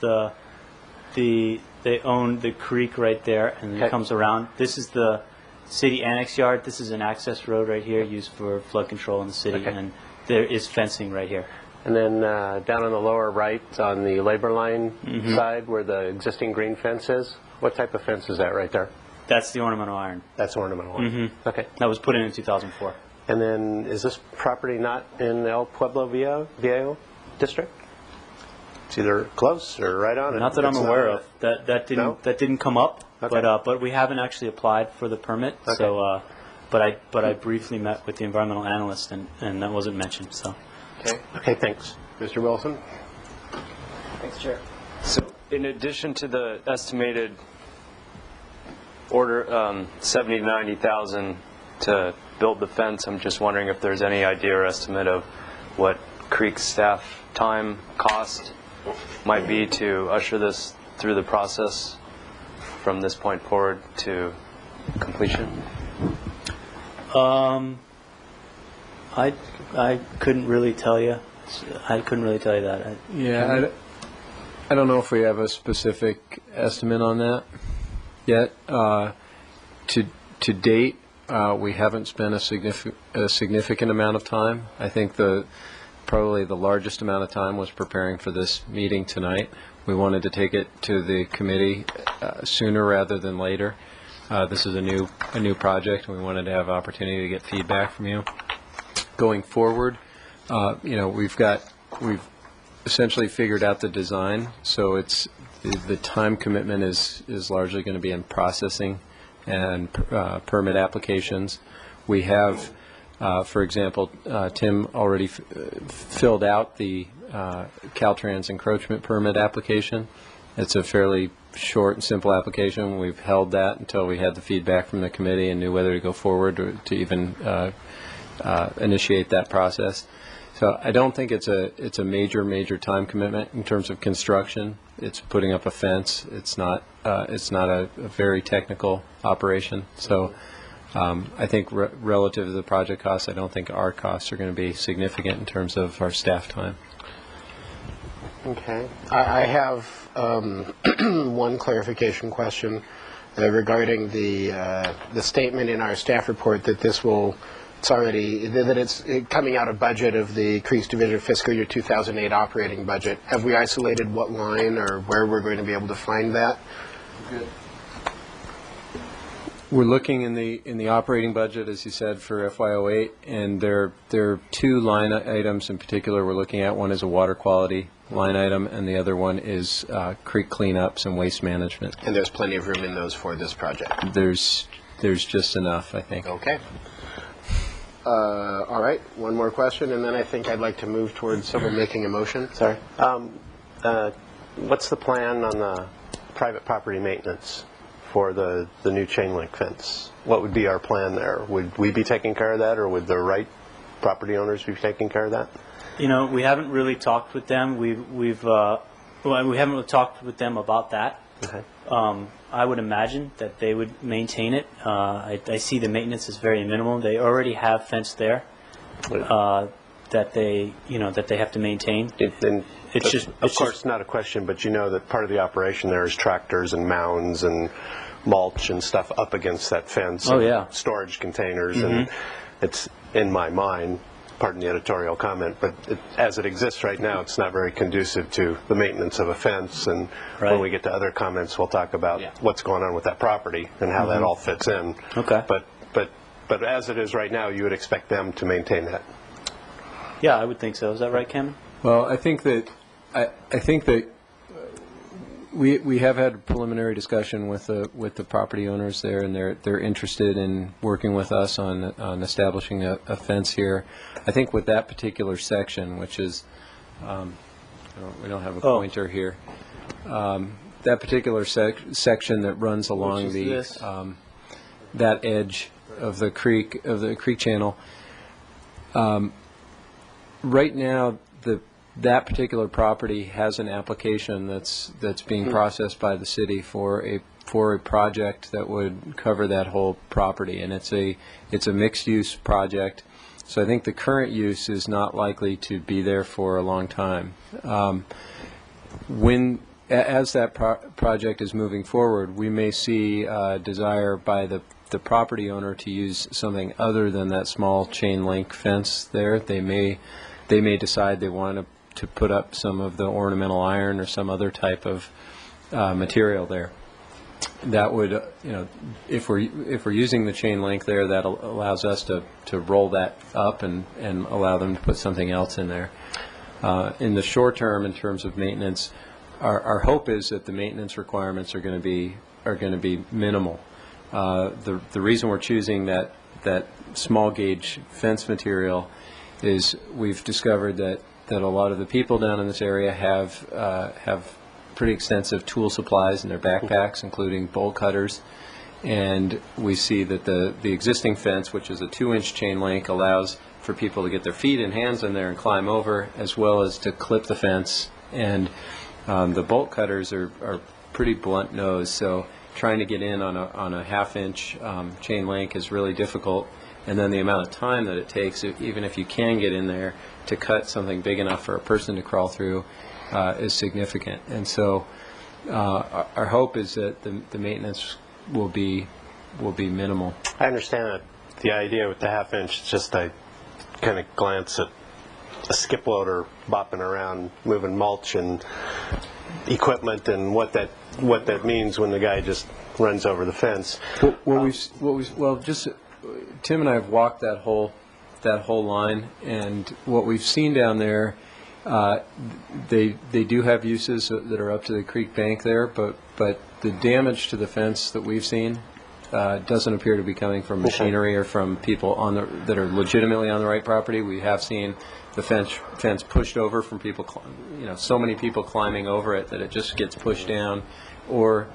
they own the creek right there, and it comes around. This is the city annex yard. This is an access road right here used for flood control in the city, and there is fencing right here. And then down on the lower right on the labor line side where the existing green fence is, what type of fence is that right there? That's the ornamental iron. That's ornamental iron. Okay. That was put in 2004. And then is this property not in El Pueblo Viejo district? It's either close or right on it. Not that I'm aware of. That didn't come up. Okay. But we haven't actually applied for the permit. Okay. So, but I briefly met with the environmental analyst, and that wasn't mentioned. So. Okay, thanks. Mr. Wilson? Thanks, Chair. So, in addition to the estimated order 70 to 90,000 to build the fence, I'm just wondering if there's any idea or estimate of what Creek staff time cost might be to usher this through the process from this point forward to completion. I couldn't really tell you. I couldn't really tell you that. I don't know if we have a specific estimate on that yet. To date, we haven't spent a significant amount of time. I think probably the largest amount of time was preparing for this meeting tonight. We wanted to take it to the committee sooner rather than later. This is a new project, and we wanted to have an opportunity to get feedback from you. Going forward, we've essentially figured out the design, so it's the time commitment is largely going to be in processing and permit applications. We have, for example, Tim already filled out the Caltrans encroachment permit application. It's a fairly short and simple application. We've held that until we had the feedback from the committee and knew whether to go forward or to even initiate that process. So I don't think it's a major time commitment in terms of construction. It's putting up a fence. It's not a very technical operation. So I think relative to the project costs, I don't think our costs are going to be significant in terms of our staff time. Okay. I have one clarification question regarding the statement in our staff report that it's coming out of budget of the Creeks Division fiscal year 2008 operating budget. Have we isolated what line or where we're going to be able to find that? Good. We're looking in the operating budget, as you said, for FY08, and there are two line items in particular we're looking at. One is a water quality line item, and the other one is creek cleanups and waste management. And there's plenty of room in those for this project? There's just enough, I think. Okay. All right, one more question, and then I think I'd like to move towards someone making a motion. Sorry. What's the plan on the private property maintenance for the new chain link fence? What would be our plan there? Would we be taking care of that, or would the right property owners be taking care of that? We haven't really talked with them. We haven't really talked with them about that. Okay. I would imagine that they would maintain it. I see the maintenance is very minimal. They already have fence there that they have to maintain. It's just, of course, not a question, but you know that part of the operation there is tractors and mounds and mulch and stuff up against that fence. Oh, yeah. Storage containers, and it's in my mind. Pardon the editorial comment, but as it exists right now, it's not very conducive to the maintenance of a fence. And when we get to other comments, we'll talk about what's going on with that property and how that all fits in. Okay. But as it is right now, you would expect them to maintain that. Yeah, I would think so. Is that right, Cameron? Well, I think that we have had a preliminary discussion with the property owners there, and they're interested in working with us on establishing a fence here. I think with that particular section, which is we don't have a pointer here, that particular section that runs along that edge of the creek channel. Right now, that particular property has an application that's being processed by the city for a project that would cover that whole property, and it's a mixed-use project. So I think the current use is not likely to be there for a long time. As that project is moving forward, we may see desire by the property owner to use something other than that small chain link fence there. They may decide they want to put up some of the ornamental iron or some other type of material there. That would, if we're using the chain link there, that allows us to roll that up and allow them to put something else in there. In the short term, in terms of maintenance, our hope is that the maintenance requirements are going to be minimal. The reason we're choosing that small gauge fence material is we've discovered that a lot of the people down in this area have pretty extensive tool supplies in their backpacks, including bolt cutters, and we see that the existing fence, which is a 2-inch chain link, allows for people to get their feet and hands in there and climb over, as well as to clip the fence. And the bolt cutters are pretty blunt nosed, so trying to get in on a 1/2-inch chain link is really difficult. And then the amount of time that it takes, even if you can get in there, to cut something big enough for a person to crawl through is significant. And so our hope is that the maintenance will be minimal. I understand that the idea with the 1/2-inch is just I kind of glance at a skip loader bopping around moving mulch and equipment and what that means when the guy just runs over the fence. Well, just Tim and I have walked that whole line, and what we've seen down there, they do have uses that are up to the creek bank there, but the damage to the fence that we've seen doesn't appear to be coming from machinery or from people that are legitimately on the right property. We have seen the fence pushed over from people, so many people climbing over it that it just gets pushed down, or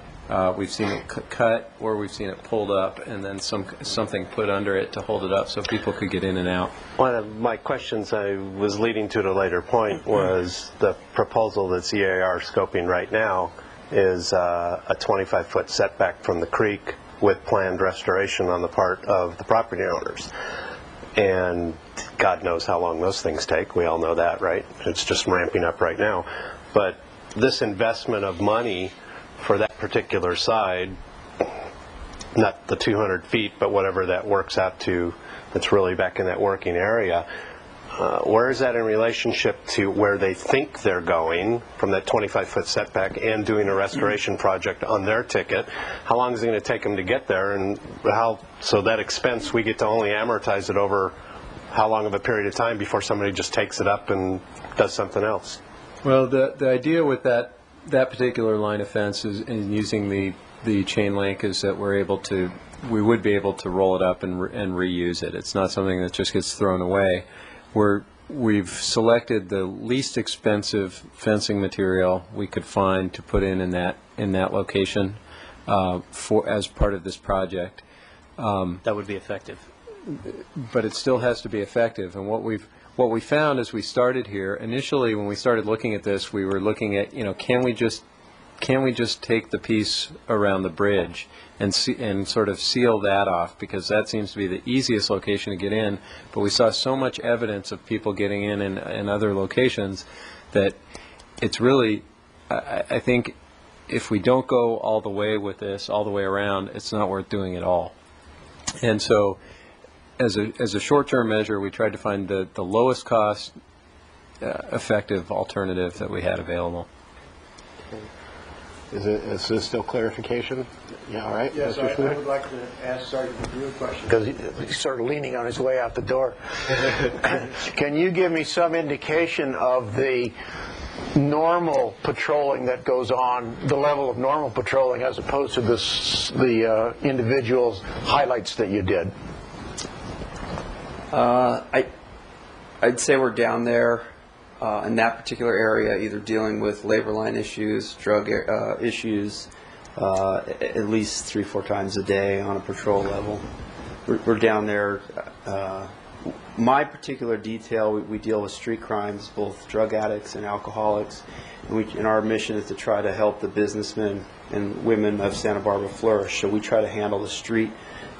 we've seen it cut, or we've seen it pulled up and then something put under it to hold it up so people could get in and out. One of my questions I was leading to at a later point was the proposal that's EAR scoping right now is a 25-foot setback from the creek with planned restoration on the part of the property owners. And God knows how long those things take. We all know that, right? It's just ramping up right now. But this investment of money for that particular side, not the 200 feet, but whatever that works out to, that's really back in that working area, where is that in relationship to where they think they're going from that 25-foot setback and doing a restoration project on their ticket? How long is it going to take them to get there, and so that expense, we get to only amortize it over how long of a period of time before somebody just takes it up and does something else? Well, the idea with that particular line of fence is in using the chain link is that we would be able to roll it up and reuse it. It's not something that just gets thrown away. We've selected the least expensive fencing material we could find to put in that location as part of this project. That would be effective. But it still has to be effective. And what we found as we started here, initially when we started looking at this, we were looking at, can we just take the piece around the bridge and sort of seal that off, because that seems to be the easiest location to get in. But we saw so much evidence of people getting in other locations that it's really, I think, if we don't go all the way with this, all the way around, it's not worth doing at all. And so, as a short-term measure, we tried to find the lowest cost, effective alternative that we had available. Is this still clarification? Yeah, all right. Yes, I would like to ask Sergeant Drew a question, because he's sort of leaning on his way out the door. Can you give me some indication of the normal patrolling that goes on, the level of normal patrolling, as opposed to the individual highlights that you did? I'd say we're down there in that particular area, either dealing with labor line issues, drug issues, at least 3-4 times a day on a patrol level. We're down there my particular detail, we deal with street crimes, both drug addicts and alcoholics, and our mission is to try to help the businessmen and women of Santa Barbara flourish. So we try to handle the street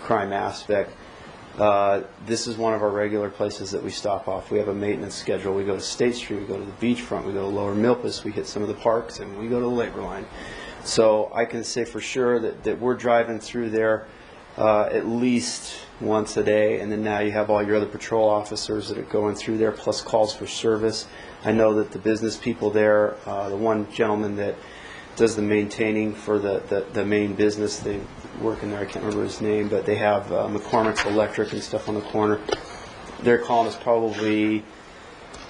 crime aspect. This is one of our regular places that we stop off. We have a maintenance schedule. We go to State Street, we go to the beachfront, we go to Lower Milpas, we hit some of the parks, and we go to the labor line. So I can say for sure that we're driving through there at least once a day, and then now you have all your other patrol officers that are going through there, plus calls for service. I know that the business people there, the one gentleman that does the maintaining for the main business, they work in there, I can't remember his name, but they have McCormick's Electric and stuff on the corner. They're calling us probably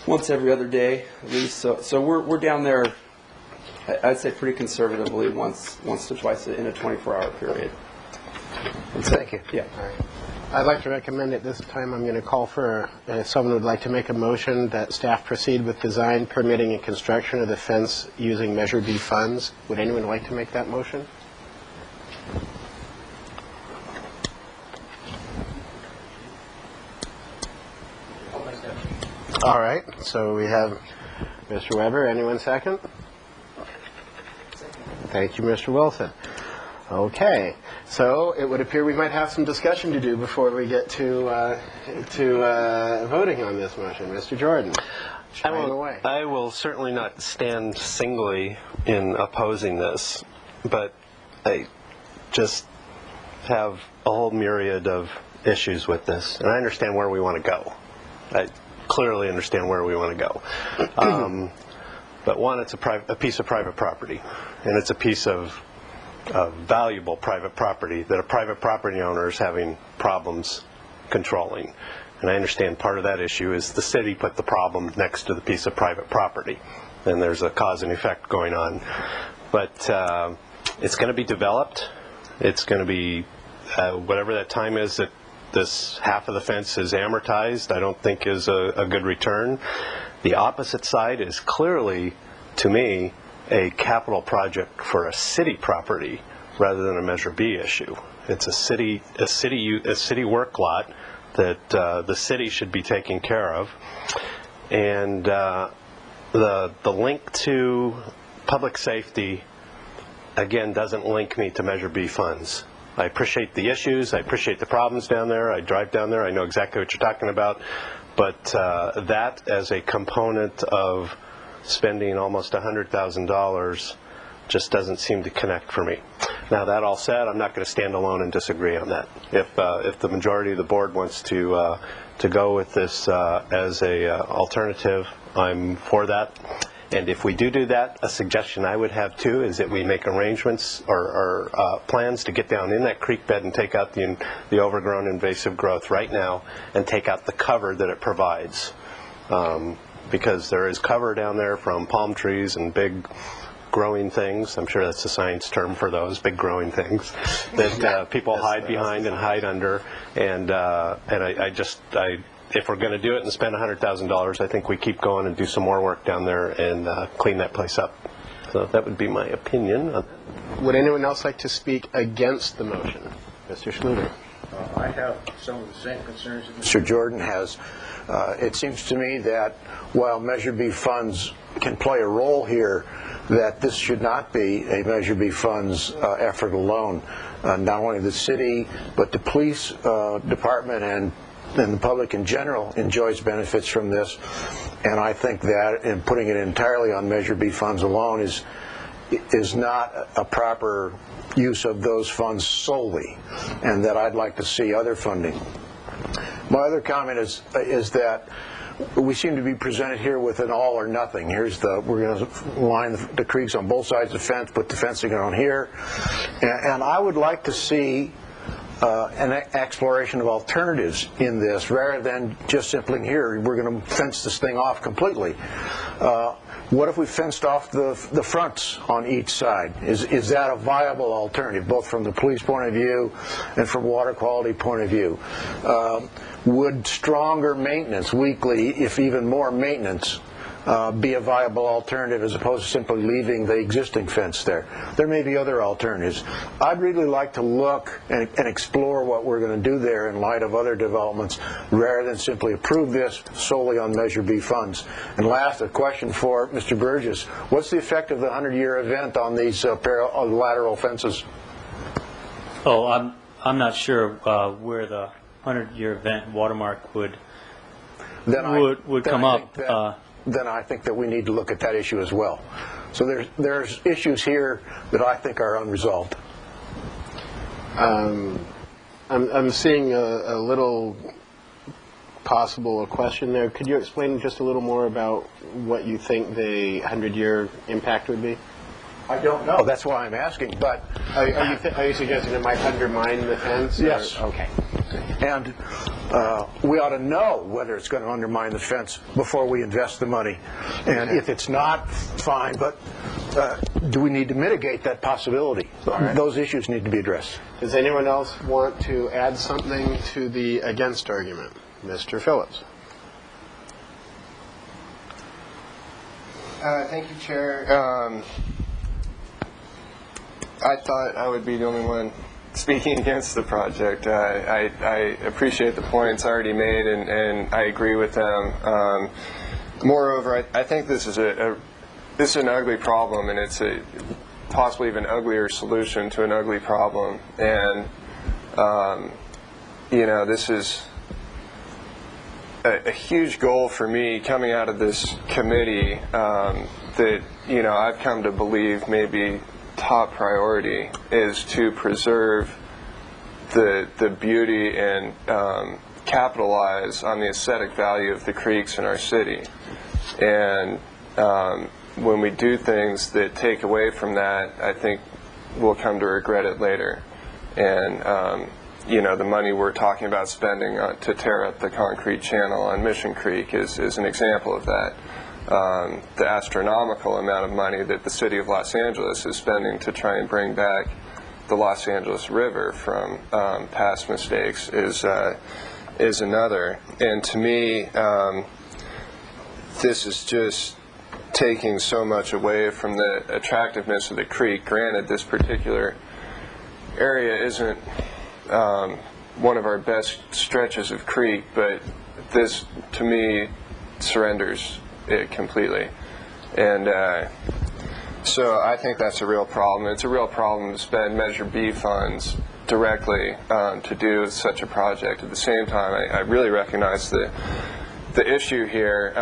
once every other day at least. So we're down there, I'd say pretty conservatively, once to twice in a 24-hour period. Thank you. Yeah. All right. I'd like to recommend at this time I'm going to call for if someone would like to make a motion that staff proceed with design, permitting, and construction of the fence using Measure B funds. Would anyone like to make that motion? All right. So we have Mr. Weber. Anyone second? Thank you, Mr. Wilson. Okay, so it would appear we might have some discussion to do before we get to voting on this motion. Mr. Jordan, shine away. I will certainly not stand singly in opposing this, but I just have a whole myriad of issues with this, and I understand where we want to go. I clearly understand where we want to go. But one, it's a piece of private property, and it's a piece of valuable private property that a private property owner is having problems controlling. And I understand part of that issue is the city put the problem next to the piece of private property, and there's a cause and effect going on. But it's going to be developed. It's going to be whatever that time is that this half of the fence is amortized, I don't think is a good return. The opposite side is clearly, to me, a capital project for a city property rather than a Measure B issue. It's a city work lot that the city should be taking care of, and the link to public safety again doesn't link me to Measure B funds. I appreciate the issues, I appreciate the problems down there, I drive down there, I know exactly what you're talking about, but that as a component of spending almost $100,000 just doesn't seem to connect for me. Now, that all said, I'm not going to stand alone and disagree on that. If the majority of the board wants to go with this as a alternative, I'm for that. And if we do that, a suggestion I would have too is that we make arrangements or plans to get down in that creek bed and take out the overgrown invasive growth right now and take out the cover that it provides. Because there is cover down there from palm trees and big growing things. I'm sure that's the science term for those, big growing things that people hide behind and hide under. And if we're going to do it and spend $100,000, I think we keep going and do some more work down there and clean that place up. So that would be my opinion. Would anyone else like to speak against the motion? Mr. Schluter. I have some of the same concerns that Mr. Jordan has. It seems to me that while Measure B funds can play a role here, that this should not be a Measure B funds effort alone. Not only the city, but the police department and the public in general enjoys benefits from this. And I think that in putting it entirely on Measure B funds alone is not a proper use of those funds solely, and that I'd like to see other funding. My other comment is that we seem to be presented here with an all or nothing. We're going to line the creeks on both sides of the fence, put the fencing on here, and I would like to see an exploration of alternatives in this rather than just simply here, we're going to fence this thing off completely. What if we fenced off the fronts on each side? Is that a viable alternative, both from the police point of view and from water quality point of view? Would stronger maintenance, weekly, if even more maintenance, be a viable alternative as opposed to simply leaving the existing fence there. There may be other alternatives. I'd really like to look and explore what we're going to do there in light of other developments rather than simply approve this solely on Measure B funds. And last, a question for Mr. Burgess. What's the effect of the 100-year event on these lateral fences? Oh, I'm not sure where the 100-year event watermark would come up. Then I think that we need to look at that issue as well. So there's issues here that I think are unresolved. I'm seeing a little possible question there. Could you explain just a little more about what you think the 100-year impact would be? I don't know. That's why I'm asking. But are you suggesting it might undermine the fence? Yes. Okay. And we ought to know whether it's going to undermine the fence before we invest the money. And if it's not, fine. But do we need to mitigate that possibility? Right. Those issues need to be addressed. Does anyone else want to add something to the against argument? Mr. Phillips. Thank you, Chair. I thought I would be the only one speaking against the project. I appreciate the points already made, and I agree with them. Moreover, I think this is an ugly problem, and it's a possibly even uglier solution to an ugly problem. And this is a huge goal for me coming out of this committee that I've come to believe maybe top priority is to preserve the beauty and capitalize on the aesthetic value of the creeks in our city. And when we do things that take away from that, I think we'll come to regret it later. And the money we're talking about spending to tear up the concrete channel on Mission Creek is an example of that. The astronomical amount of money that the city of Los Angeles is spending to try and bring back the Los Angeles River from past mistakes is another. And to me, this is just taking so much away from the attractiveness of the creek. Granted, this particular area isn't one of our best stretches of creek, but this, to me, surrenders it completely. And so I think that's a real problem. It's a real problem to spend Measure B funds directly to do such a project. At the same time, I really recognize the issue here,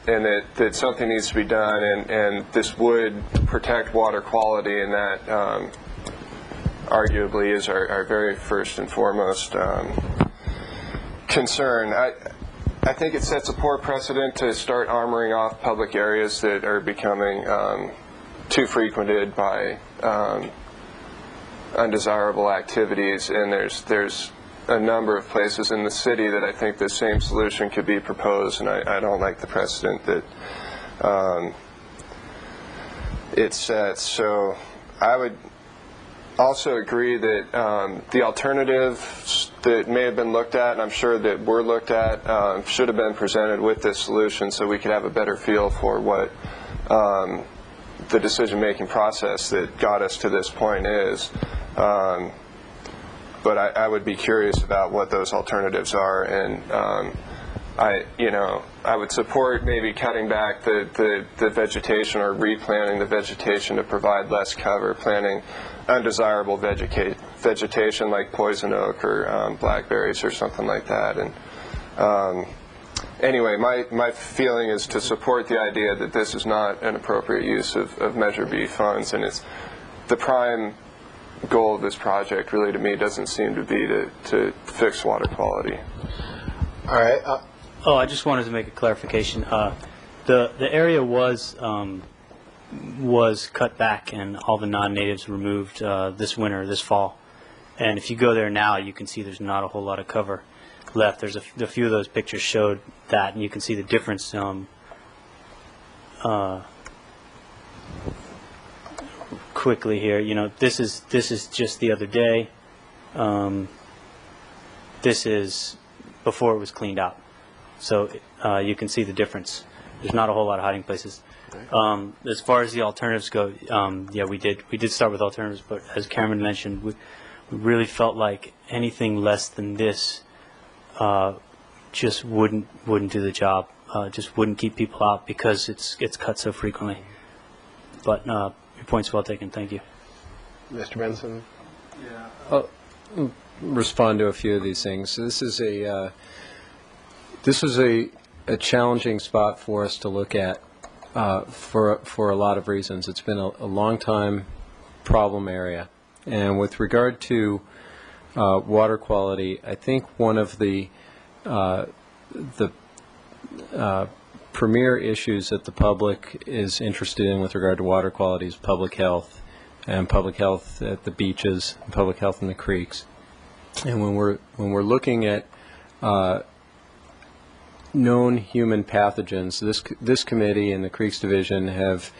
and that something needs to be done, and this would protect water quality, and that arguably is our very first and foremost concern. I think it sets a poor precedent to start armoring off public areas that are becoming too frequented by undesirable activities, and there's a number of places in the city that I think the same solution could be proposed, and I don't like the precedent that it sets. So I would also agree that the alternatives that may have been looked at, and I'm sure that were looked at, should have been presented with this solution so we could have a better feel for what the decision-making process that got us to this point is. But I would be curious about what those alternatives are, and I would support maybe cutting back the vegetation or replanting the vegetation to provide less cover, planting undesirable vegetation like poison oak or blackberries or something like that. And anyway, my feeling is to support the idea that this is not an appropriate use of Measure B funds, and it's the prime goal of this project really to me doesn't seem to be to fix water quality. All right. I just wanted to make a clarification. The area was cut back and all the non-natives removed this fall. And if you go there now, you can see there's not a whole lot of cover left. There's a few of those pictures showed that, and you can see the difference. Quickly here, this is just the other day. This is before it was cleaned out, so you can see the difference. there's not a whole lot of hiding places. As far as the alternatives go, yeah, we did start with alternatives, but as Cameron mentioned, we really felt like anything less than this just wouldn't do the job. Just wouldn't keep people out because it's cut so frequently. But your point's well taken. Thank you. Mr. Benson? Yeah. I'll respond to a few of these things. So this was a challenging spot for us to look at for a lot of reasons. It's been a long time problem area. And with regard to water quality, I think one of the premier issues that the public is interested in with regard to water quality is public health, and public health at the beaches, and public health in the creeks. And when we're looking at known human pathogens, this committee and the Creeks Division have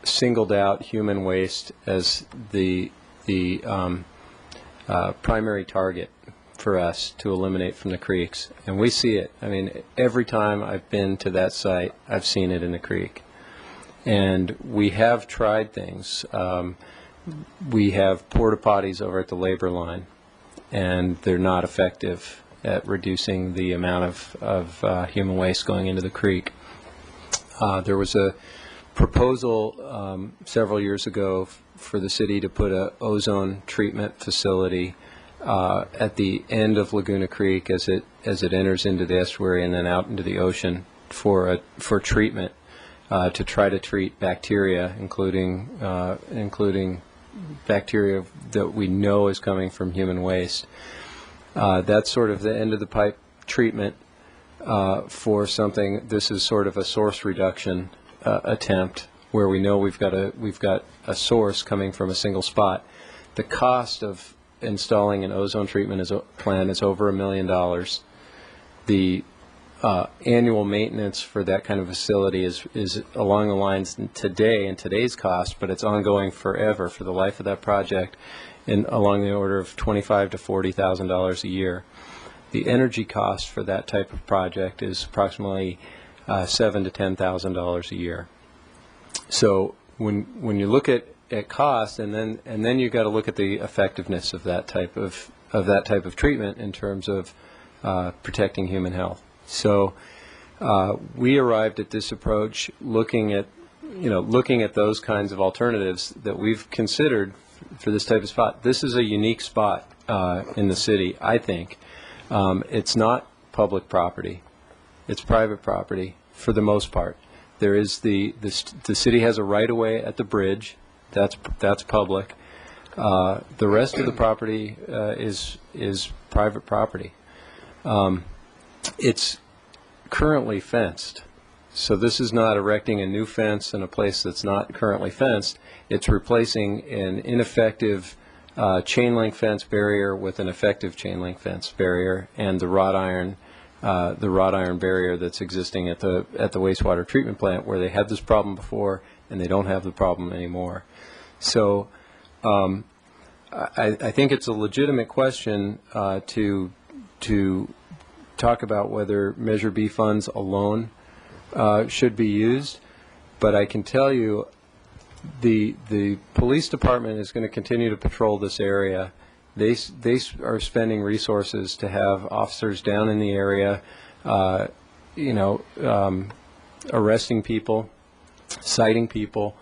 singled out human waste as the primary target for us to eliminate from the creeks. And we see it. I mean, every time I've been to that site, I've seen it in the creek. And we have tried things. We have porta potties over at the labor line, and they're not effective at reducing the amount of human waste going into the creek. There was a proposal several years ago for the city to put an ozone treatment facility at the end of Laguna Creek as it enters into the estuary and then out into the ocean for treatment to try to treat bacteria, including bacteria that we know is coming from human waste. That's sort of the end of the pipe treatment for something. This is sort of a source reduction attempt where we know we've got a source coming from a single spot. The cost of installing an ozone treatment plant is over $1 million. The annual maintenance for that kind of facility is along the lines in today's cost, but it's ongoing forever for the life of that project, along the order of $25,000 to $40,000 a year. The energy cost for that type of project is approximately $7,000 to $10,000 a year. So when you look at cost, and then you've got to look at the effectiveness of that type of treatment in terms of protecting human health. So we arrived at this approach looking at those kinds of alternatives that we've considered for this type of spot. This is a unique spot in the city, I think. It's not public property. It's private property for the most part. There is the city has a right-of-way at the bridge. That's public. The rest of the property is private property. It's currently fenced. So this is not erecting a new fence in a place that's not currently fenced. It's replacing an ineffective chain link fence barrier with an effective chain link fence barrier, and the wrought iron barrier that's existing at the wastewater treatment plant, where they had this problem before and they don't have the problem anymore. So I think it's a legitimate question to talk about whether Measure B funds alone should be used, but I can tell you the police department is going to continue to patrol this area. They are spending resources to have officers down in the area, arresting people, citing people,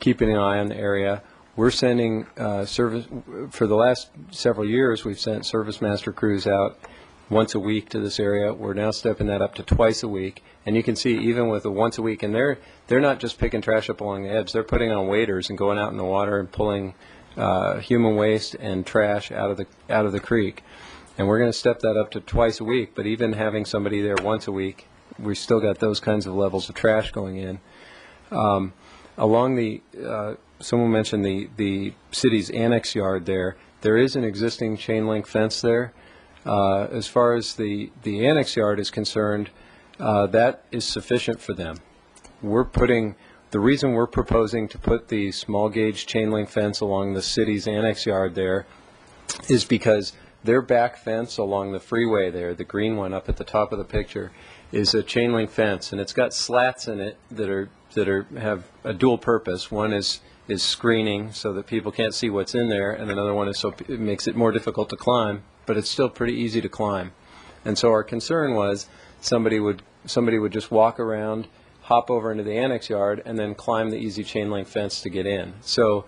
keeping an eye on the area. We're sending service for the last several years. We've sent service master crews out once a week to this area. We're now stepping that up to twice a week, and you can see even with the once a week, and they're not just picking trash up along the edge. They're putting on waders and going out in the water and pulling human waste and trash out of the creek. And we're going to step that up to twice a week. But even having somebody there once a week, we've still got those kinds of levels of trash going in. Along the someone mentioned the city's annex yard there. There is an existing chain link fence there. As far as the annex yard is concerned, that is sufficient for them. The reason we're proposing to put the small gauge chain link fence along the city's annex yard there is because their back fence along the freeway there, the green one up at the top of the picture, is a chain link fence, and it's got slats in it that have a dual purpose. One is screening so that people can't see what's in there, and another one is so it makes it more difficult to climb, but it's still pretty easy to climb. And so our concern was somebody would just walk around, hop over into the annex yard, and then climb the easy chain link fence to get in. So,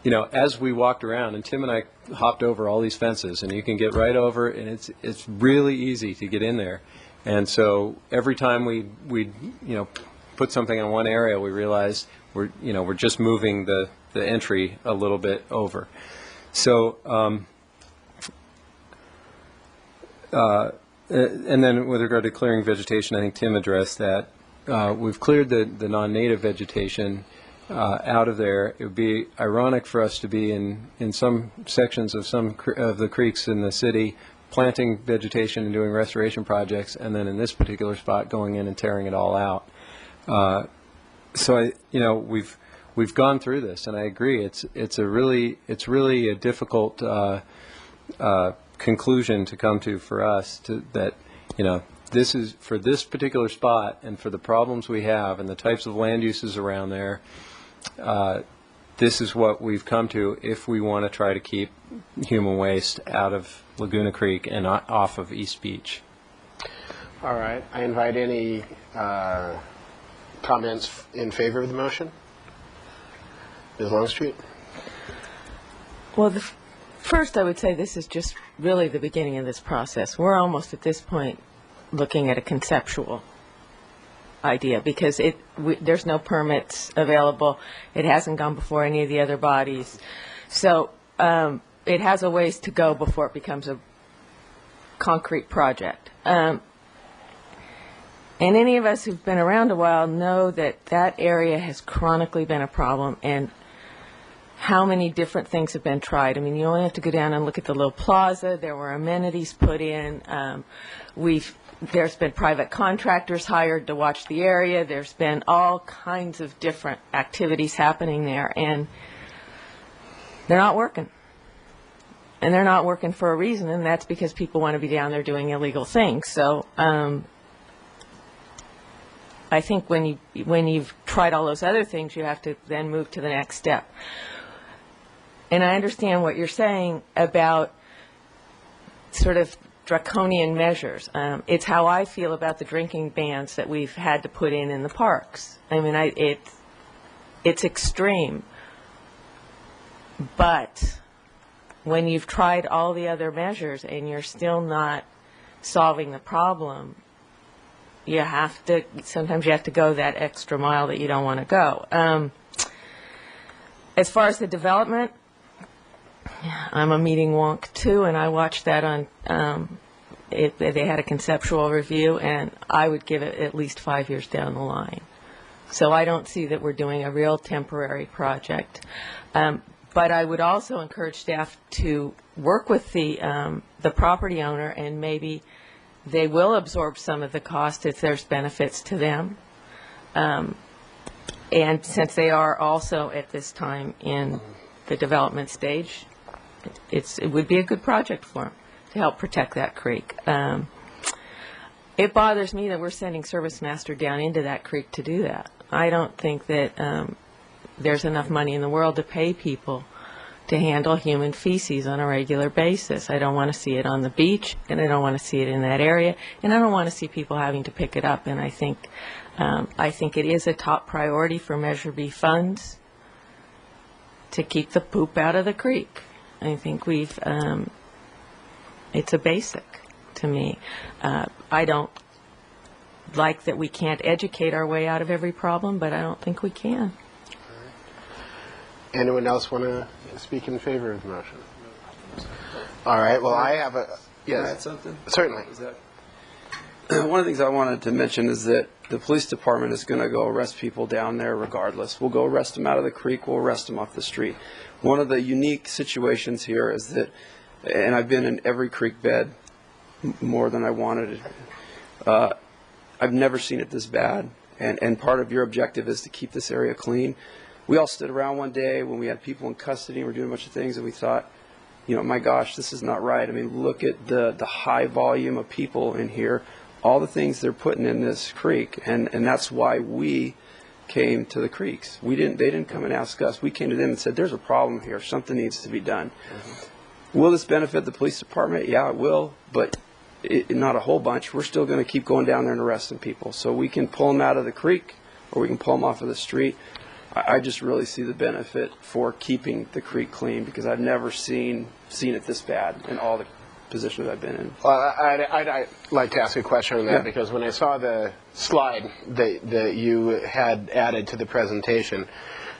as we walked around, and Tim and I hopped over all these fences, and you can get right over, and it's really easy to get in there. And so every time we put something in one area, we realized we're just moving the entry a little bit over. So and then with regard to clearing vegetation, I think Tim addressed that. We've cleared the non-native vegetation out of there. It would be ironic for us to be in some sections of some of the creeks in the city planting vegetation and doing restoration projects, and then in this particular spot going in and tearing it all out. So we've gone through this, and I agree. It's really a difficult conclusion to come to for us that this is for this particular spot and for the problems we have and the types of land uses around there. This is what we've come to if we want to try to keep human waste out of Laguna Creek and off of East Beach. All right. I invite any comments in favor of the motion. Ms. Longstreet? Well, first I would say this is just really the beginning of this process. We're almost at this point looking at a conceptual idea because there's no permits available. It hasn't gone before any of the other bodies. So it has a ways to go before it becomes a concrete project. And any of us who've been around a while know that that area has chronically been a problem, and how many different things have been tried. I mean, you only have to go down and look at the little plaza. There were amenities put in. There's been private contractors hired to watch the area. There's been all kinds of different activities happening there, and they're not working. And they're not working for a reason, and that's because people want to be down there doing illegal things. So I think when you've tried all those other things, you have to then move to the next step. And I understand what you're saying about sort of draconian measures. It's how I feel about the drinking bans that we've had to put in the parks. I mean, it's extreme. But when you've tried all the other measures and you're still not solving the problem, sometimes you have to go that extra mile that you don't want to go. As far as the development, I'm a meeting wonk too, and I watched that on, they had a conceptual review, and I would give it at least 5 years down the line. So I don't see that we're doing a real temporary project. But I would also encourage staff to work with the property owner, and maybe they will absorb some of the cost if there's benefits to them. And since they are also at this time in the development stage, it would be a good project for them to help protect that creek. It bothers me that we're sending Service Master down into that creek to do that. I don't think that there's enough money in the world to pay people to handle human feces on a regular basis. I don't want to see it on the beach, and I don't want to see it in that area, and I don't want to see people having to pick it up. And I think it is a top priority for Measure B funds to keep the poop out of the creek. I think it's a basic to me. I don't like that we can't educate our way out of every problem, but I don't think we can. Anyone else want to speak in favor of the motion? All right. Well, I have a... Yes. Can I add something? Certainly. One of the things I wanted to mention is that the police department is going to go arrest people down there regardless. We'll go arrest them out of the creek. We'll arrest them off the street. One of the unique situations here is that, and I've been in every creek bed more than I wanted. I've never seen it this bad. And part of your objective is to keep this area clean. We all stood around one day when we had people in custody and we're doing a bunch of things, and we thought, my gosh, this is not right. I mean, look at the high volume of people in here, all the things they're putting in this creek, and that's why we came to the creeks. They didn't come and ask us. We came to them and said, there's a problem here. Something needs to be done. Will this benefit the police department? Yeah, it will, but not a whole bunch. We're still going to keep going down there and arresting people. So we can pull them out of the creek, or we can pull them off of the street. I just really see the benefit for keeping the creek clean, because I've never seen it this bad in all the positions I've been in. Well, I'd like to ask a question on that, because when I saw the slide that you had added to the presentation,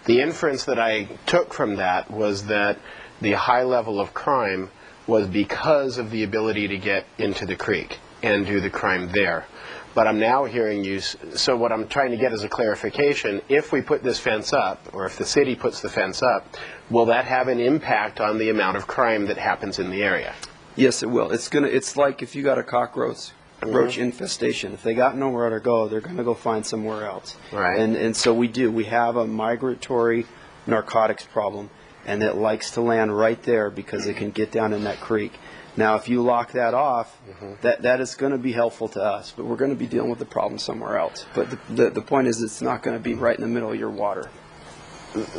the inference that I took from that was that the high level of crime was because of the ability to get into the creek and do the crime there. But I'm now hearing you, so what I'm trying to get is a clarification. If we put this fence up, or if the city puts the fence up, will that have an impact on the amount of crime that happens in the area? Yes, it will. It's like if you got a cockroach infestation. If they got nowhere to go, they're going to go find somewhere else. Right. And so we have a migratory narcotics problem, and it likes to land right there because it can get down in that creek. Now, if you lock that off, that is going to be helpful to us, but we're going to be dealing with the problem somewhere else. But the point is, it's not going to be right in the middle of your water.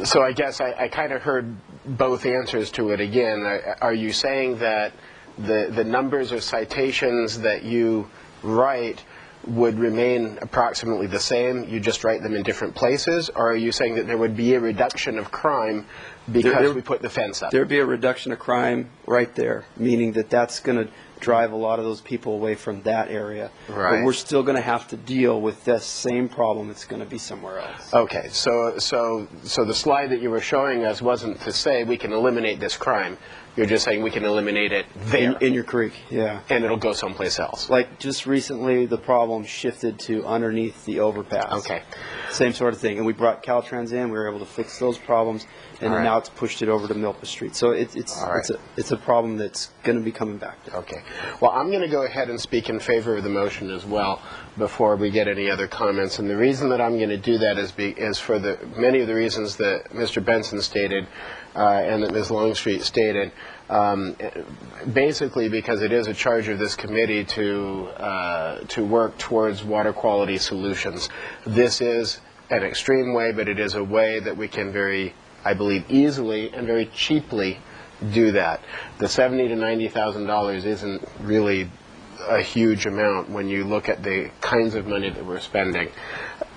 So I guess I kind of heard both answers to it again. Are you saying that the numbers or citations that you write would remain approximately the same, you just write them in different places? Or are you saying that there would be a reduction of crime because we put the fence up? There'd be a reduction of crime right there, meaning that's going to drive a lot of those people away from that area. Right. But we're still going to have to deal with this same problem. It's going to be somewhere else. Okay, so the slide that you were showing us wasn't to say we can eliminate this crime. You're just saying we can eliminate it there. In your creek, yeah. And it'll go someplace else. Like just recently, the problem shifted to underneath the overpass. Okay. Same sort of thing. And we brought Caltrans in. We were able to fix those problems. And then now it's pushed it over to Milpa Street. So it's a problem that's going to be coming back there. Okay. Well, I'm going to go ahead and speak in favor of the motion as well before we get any other comments. And the reason that I'm going to do that is for many of the reasons that Mr. Benson stated and that Ms. Longstreet stated. Basically because it is a charge of this committee to work towards water quality solutions. This is an extreme way, but it is a way that we can I believe, easily and very cheaply do that. The $70,000 to $90,000 isn't really a huge amount when you look at the kinds of money that we're spending.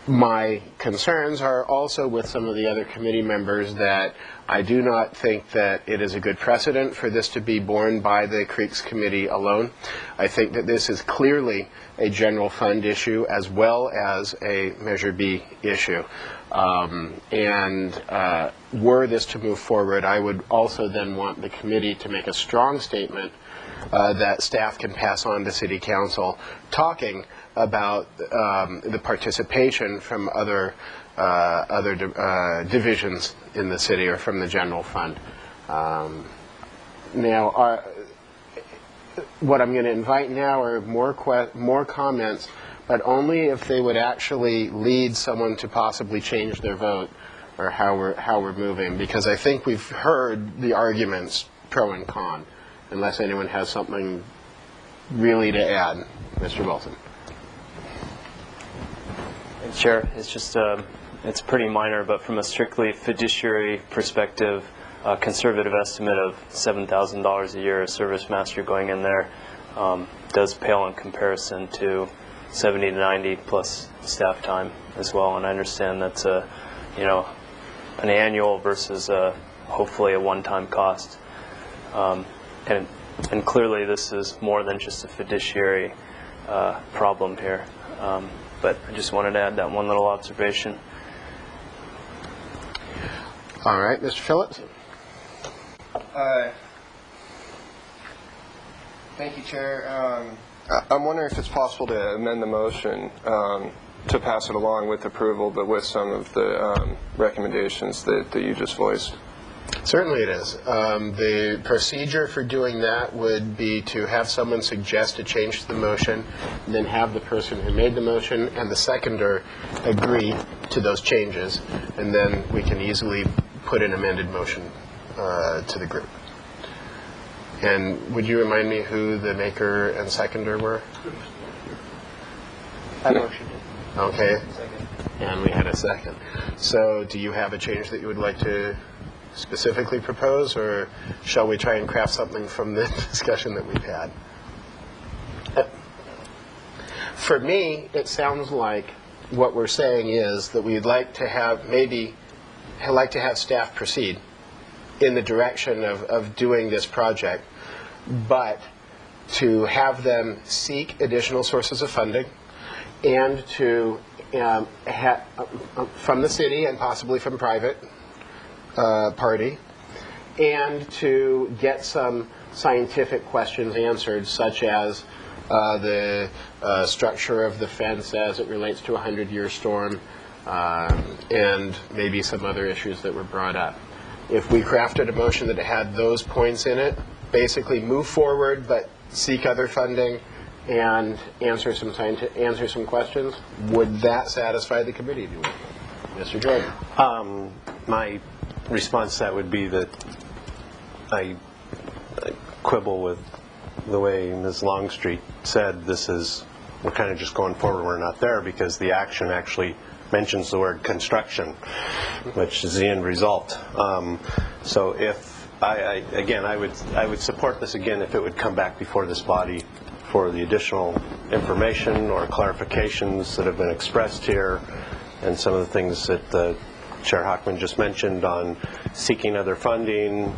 My concerns are also with some of the other committee members that I do not think that it is a good precedent for this to be borne by the Creeks Committee alone. I think that this is clearly a general fund issue as well as a Measure B issue. Were this to move forward, I would also then want the committee to make a strong statement that staff can pass on to City Council, talking about the participation from other divisions in the city or from the general fund. Now, what I'm going to invite now are more comments, but only if they would actually lead someone to possibly change their vote or how we're moving, because I think we've heard the arguments pro and con, unless anyone has something really to add. Mr. Wilson. Thanks, Chair. It's just it's pretty minor, but from a strictly fiduciary perspective, a conservative estimate of $7,000 a year, a service master going in there, does pale in comparison to 70 to 90 plus staff time as well. And I understand that's an annual versus hopefully a one-time cost. And clearly this is more than just a fiduciary problem here. But I just wanted to add that one little observation. All right, Mr. Phillips. Thank you, Chair. I'm wondering if it's possible to amend the motion to pass it along with approval, but with some of the recommendations that you just voiced. Certainly it is. The procedure for doing that would be to have someone suggest a change to the motion, and then have the person who made the motion and the seconder agree to those changes, and then we can easily put an amended motion to the group. And would you remind me who the maker and seconder were? I motioned it. Okay. And we had a second. So do you have a change that you would like to specifically propose, or shall we try and craft something from the discussion that we've had? For me, it sounds like what we're saying is that we'd like to have staff proceed in the direction of doing this project, but to have them seek additional sources of funding and to from the city and possibly from private party, and to get some scientific questions answered, such as the structure of the fence as it relates to a 100-year storm, and maybe some other issues that were brought up. If we crafted a motion that had those points in it, basically move forward but seek other funding and answer some questions, would that satisfy the committee? Mr. Jordan? My response to that would be that I quibble with the way Ms. Longstreet said we're kind of just going forward, we're not there, because the action actually mentions the word construction, which is the end result. So if I would support this again if it would come back before this body for the additional information or clarifications that have been expressed here, and some of the things that Chair Hockman just mentioned on seeking other funding,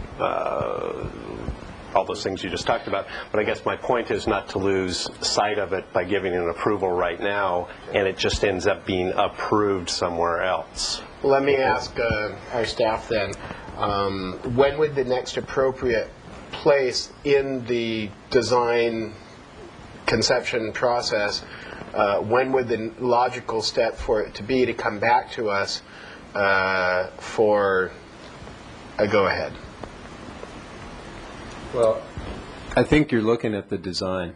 all those things you just talked about. But I guess my point is not to lose sight of it by giving an approval right now, and it just ends up being approved somewhere else. Let me ask our staff then, when would the next appropriate place in the design conception process, when would the logical step for it to be to come back to us for a go-ahead? Well, I think you're looking at the design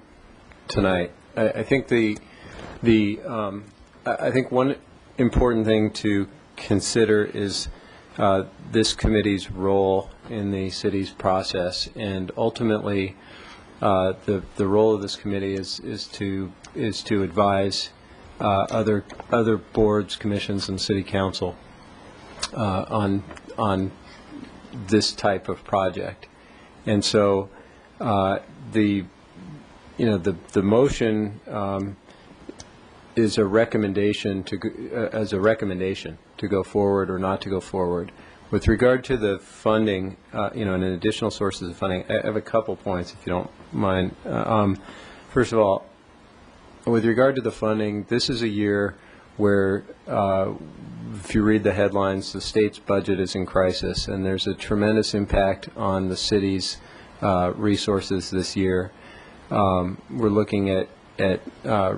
tonight. I think I think one important thing to consider is this committee's role in the city's process, and ultimately the role of this committee is to advise other boards, commissions, and city council on this type of project. And so the motion is a recommendation to go forward or not to go forward. With regard to the funding, and additional sources of funding, I have a couple points, if you don't mind. First of all, with regard to the funding, this is a year where, if you read the headlines, the state's budget is in crisis, and there's a tremendous impact on the city's resources this year. We're looking at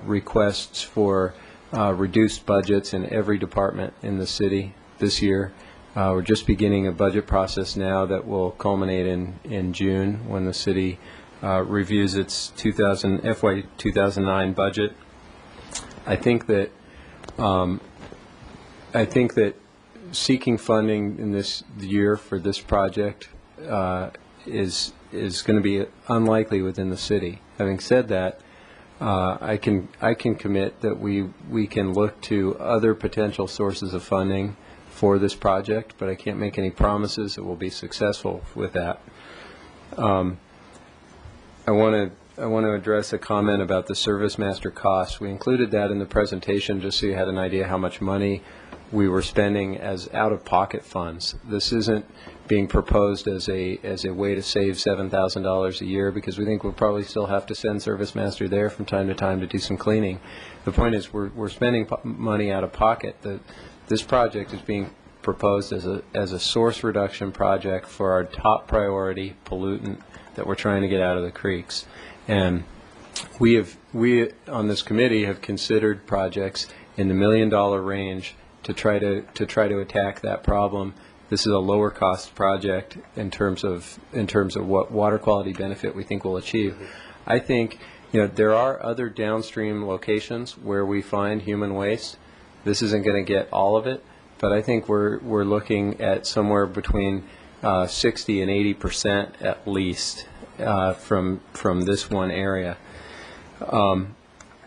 requests for reduced budgets in every department in the city this year. We're just beginning a budget process now that will culminate in June, when the city reviews its FY 2009 budget. I think that seeking funding in this year for this project is going to be unlikely within the city. Having said that, I can commit that we can look to other potential sources of funding for this project, but I can't make any promises that we'll be successful with that. I want to address a comment about the service master costs. We included that in the presentation just so you had an idea how much money we were spending as out-of-pocket funds. This isn't being proposed as a way to save $7,000 a year, because we think we'll probably still have to send service master there from time to time to do some cleaning. The point is we're spending money out of pocket. This project is being proposed as a source reduction project for our top priority pollutant that we're trying to get out of the creeks. And we on this committee have considered projects in the $1 million range to try to attack that problem. This is a lower cost project in terms of what water quality benefit we think we'll achieve. I think there are other downstream locations where we find human waste. This isn't going to get all of it, but I think we're looking at somewhere between 60 and 80% at least from this one area.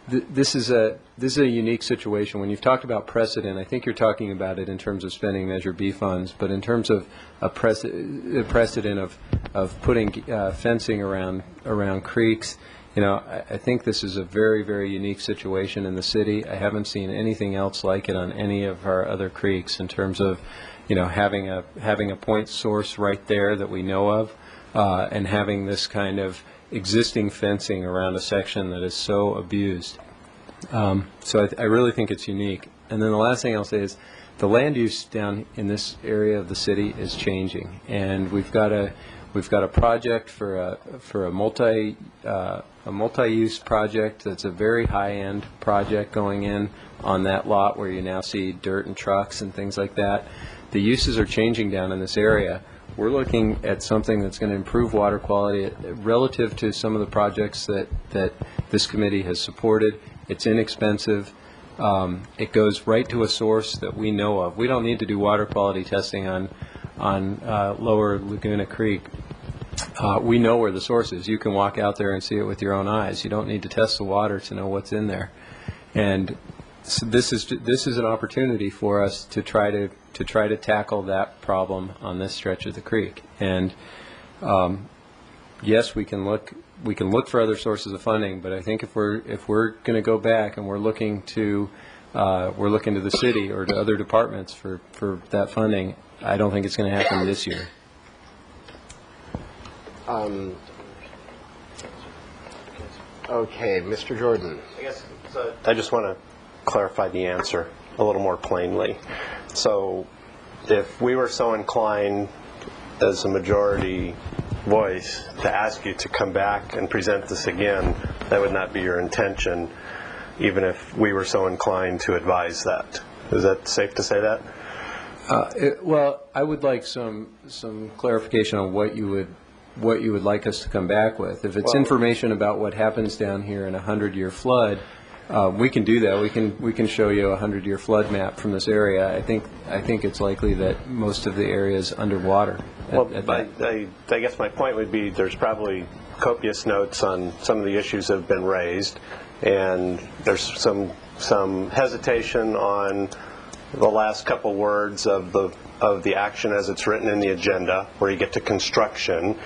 This is a unique situation. When you've talked about precedent, I think you're talking about it in terms of spending Measure B funds, but in terms of a precedent of putting fencing around creeks, I think this is a very, very unique situation in the city. I haven't seen anything else like it on any of our other creeks in terms of, having a point source right there that we know of, and having this kind of existing fencing around a section that is so abused. So I really think it's unique. And then the last thing I'll say is the land use down in this area of the city is changing, and we've got a project for a multi-use project that's a very high-end project going in on that lot where you now see dirt and trucks and things like that. The uses are changing down in this area. We're looking at something that's going to improve water quality relative to some of the projects that this committee has supported. It's inexpensive. It goes right to a source that we know of. We don't need to do water quality testing on Lower Laguna Creek. We know where the source is. You can walk out there and see it with your own eyes. You don't need to test the water to know what's in there. And so this is an opportunity for us to try to tackle that problem on this stretch of the creek. And yes, we can look for other sources of funding, but I think if we're going to go back and we're looking to the city or to other departments for that funding, I don't think it's going to happen this year. Okay, Mr. Jordan. I just want to clarify the answer a little more plainly. So if we were so inclined as a majority voice to ask you to come back and present this again, that would not be your intention, even if we were so inclined to advise that. Is that safe to say that? Well, I would like some clarification on what you would like us to come back with. If it's information about what happens down here in a 100-year flood, we can do that. We can show you a 100-year flood map from this area. I think it's likely that most of the area is underwater. I guess my point would be there's probably copious notes on some of the issues that have been raised, and there's some hesitation on the last couple words of the action as it's written in the agenda, where you get to construction.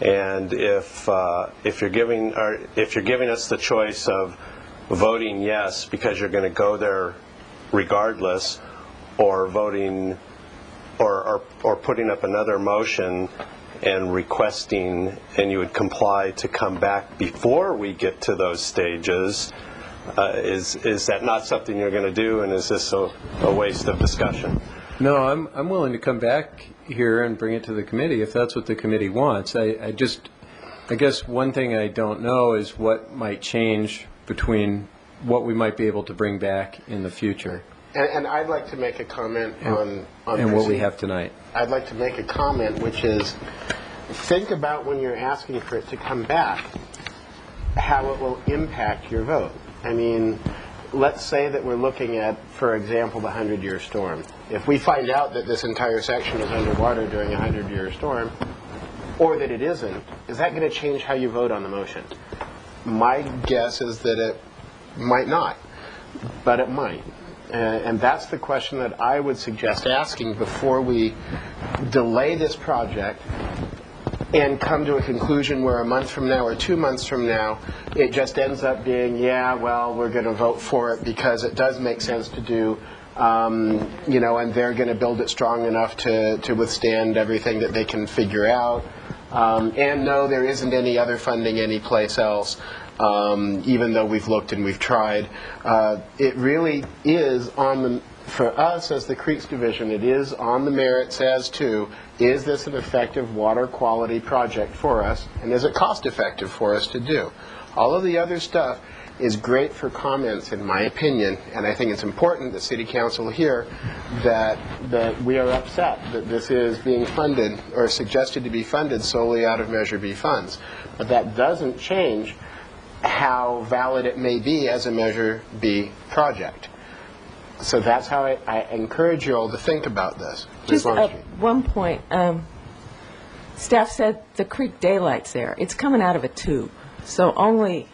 And if you're giving us the choice of voting yes because you're going to go there regardless, or voting or putting up another motion and requesting, and you would comply to come back before we get to those stages, is that not something you're going to do, and is this a waste of discussion? No, I'm willing to come back here and bring it to the committee if that's what the committee wants. I guess one thing I don't know is what might change between what we might be able to bring back in the future. And I'd like to make a comment on what we have tonight. I'd like to make a comment, which is, think about when you're asking for it to come back, how it will impact your vote. I mean, let's say that we're looking at, for example, the 100-year storm. If we find out that this entire section is underwater during a 100-year storm, or that it isn't, is that going to change how you vote on the motion? My guess is that it might not, but it might. And that's the question that I would suggest asking before we delay this project and come to a conclusion where a month from now or 2 months from now it just ends up being, yeah, well, we're going to vote for it because it does make sense to do, and they're going to build it strong enough to withstand everything that they can figure out. And no, there isn't any other funding anyplace else. Even though we've looked and we've tried. It really is for us as the Creeks Division, it is on the merits as to, is this an effective water quality project for us, and is it cost effective for us to do? All of the other stuff is great for comments, in my opinion, and I think it's important that City Council hear that we are upset that this is being funded, or suggested to be funded, solely out of Measure B funds. But that doesn't change how valid it may be as a Measure B project. So that's how I encourage you all to think about this. Just at one point, staff said the creek daylight's there. It's coming out of a tube, so only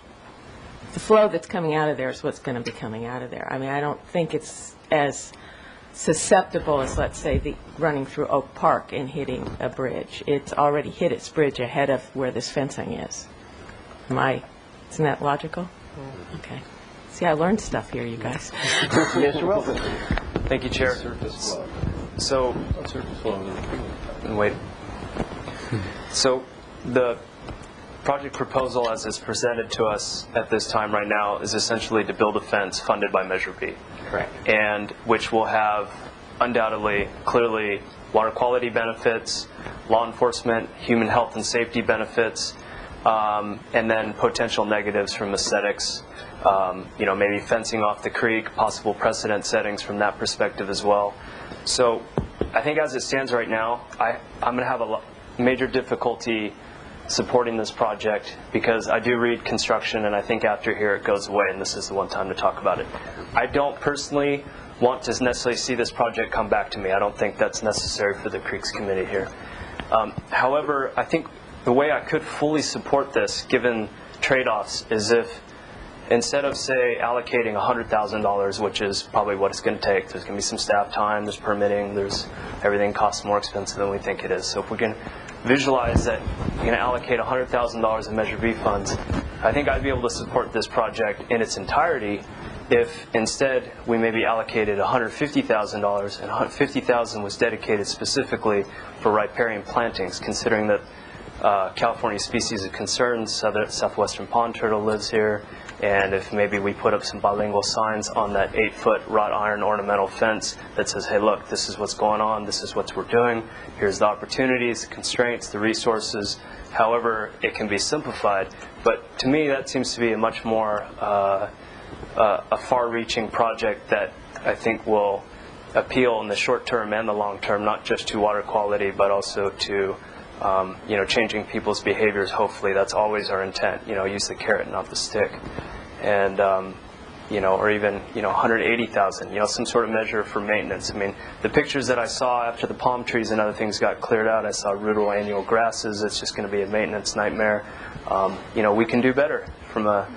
the flow that's coming out of there is what's going to be coming out of there. I mean, I don't think it's as susceptible as, let's say, the running through Oak Park and hitting a bridge. It's already hit its bridge ahead of where this fencing is. Isn't that logical? Okay. See, I learned stuff here, you guys. Mr. Wilson. Thank you, Chair. So, wait. So, the project proposal as it's presented to us at this time right now is essentially to build a fence funded by Measure B. Correct. And which will have undoubtedly, clearly, water quality benefits, law enforcement, human health and safety benefits, and then potential negatives from aesthetics, maybe fencing off the creek, possible precedent settings from that perspective as well. So I think as it stands right now, I'm going to have a major difficulty supporting this project because I do read construction and I think after here it goes away and this is the one time to talk about it. I don't personally want to necessarily see this project come back to me. I don't think that's necessary for the Creeks Committee here. However, I think the way I could fully support this, given trade-offs, is if instead of, say, allocating $100,000, which is probably what it's going to take, there's going to be some staff time, there's permitting, everything costs more expensive than we think it is. So if we can visualize that you're going to allocate $100,000 in Measure B funds, I think I'd be able to support this project in its entirety if instead we maybe allocated $150,000 and $150,000 was dedicated specifically for riparian plantings, considering that California species of concern, southwestern pond turtle lives here, and if maybe we put up some bilingual signs on that 8-foot wrought iron ornamental fence that says, hey, look, this is what's going on, this is what we're doing, here's the opportunities, the constraints, the resources, however it can be simplified. But to me, that seems to be a much more a far-reaching project that I think will appeal in the short term and the long term, not just to water quality, but also to changing people's behaviors. Hopefully, that's always our intent. Use the carrot, not the stick, and or even 180,000. Some sort of measure for maintenance. I mean, the pictures that I saw after the palm trees and other things got cleared out, I saw rudal annual grasses. It's just going to be a maintenance nightmare. We can do better from a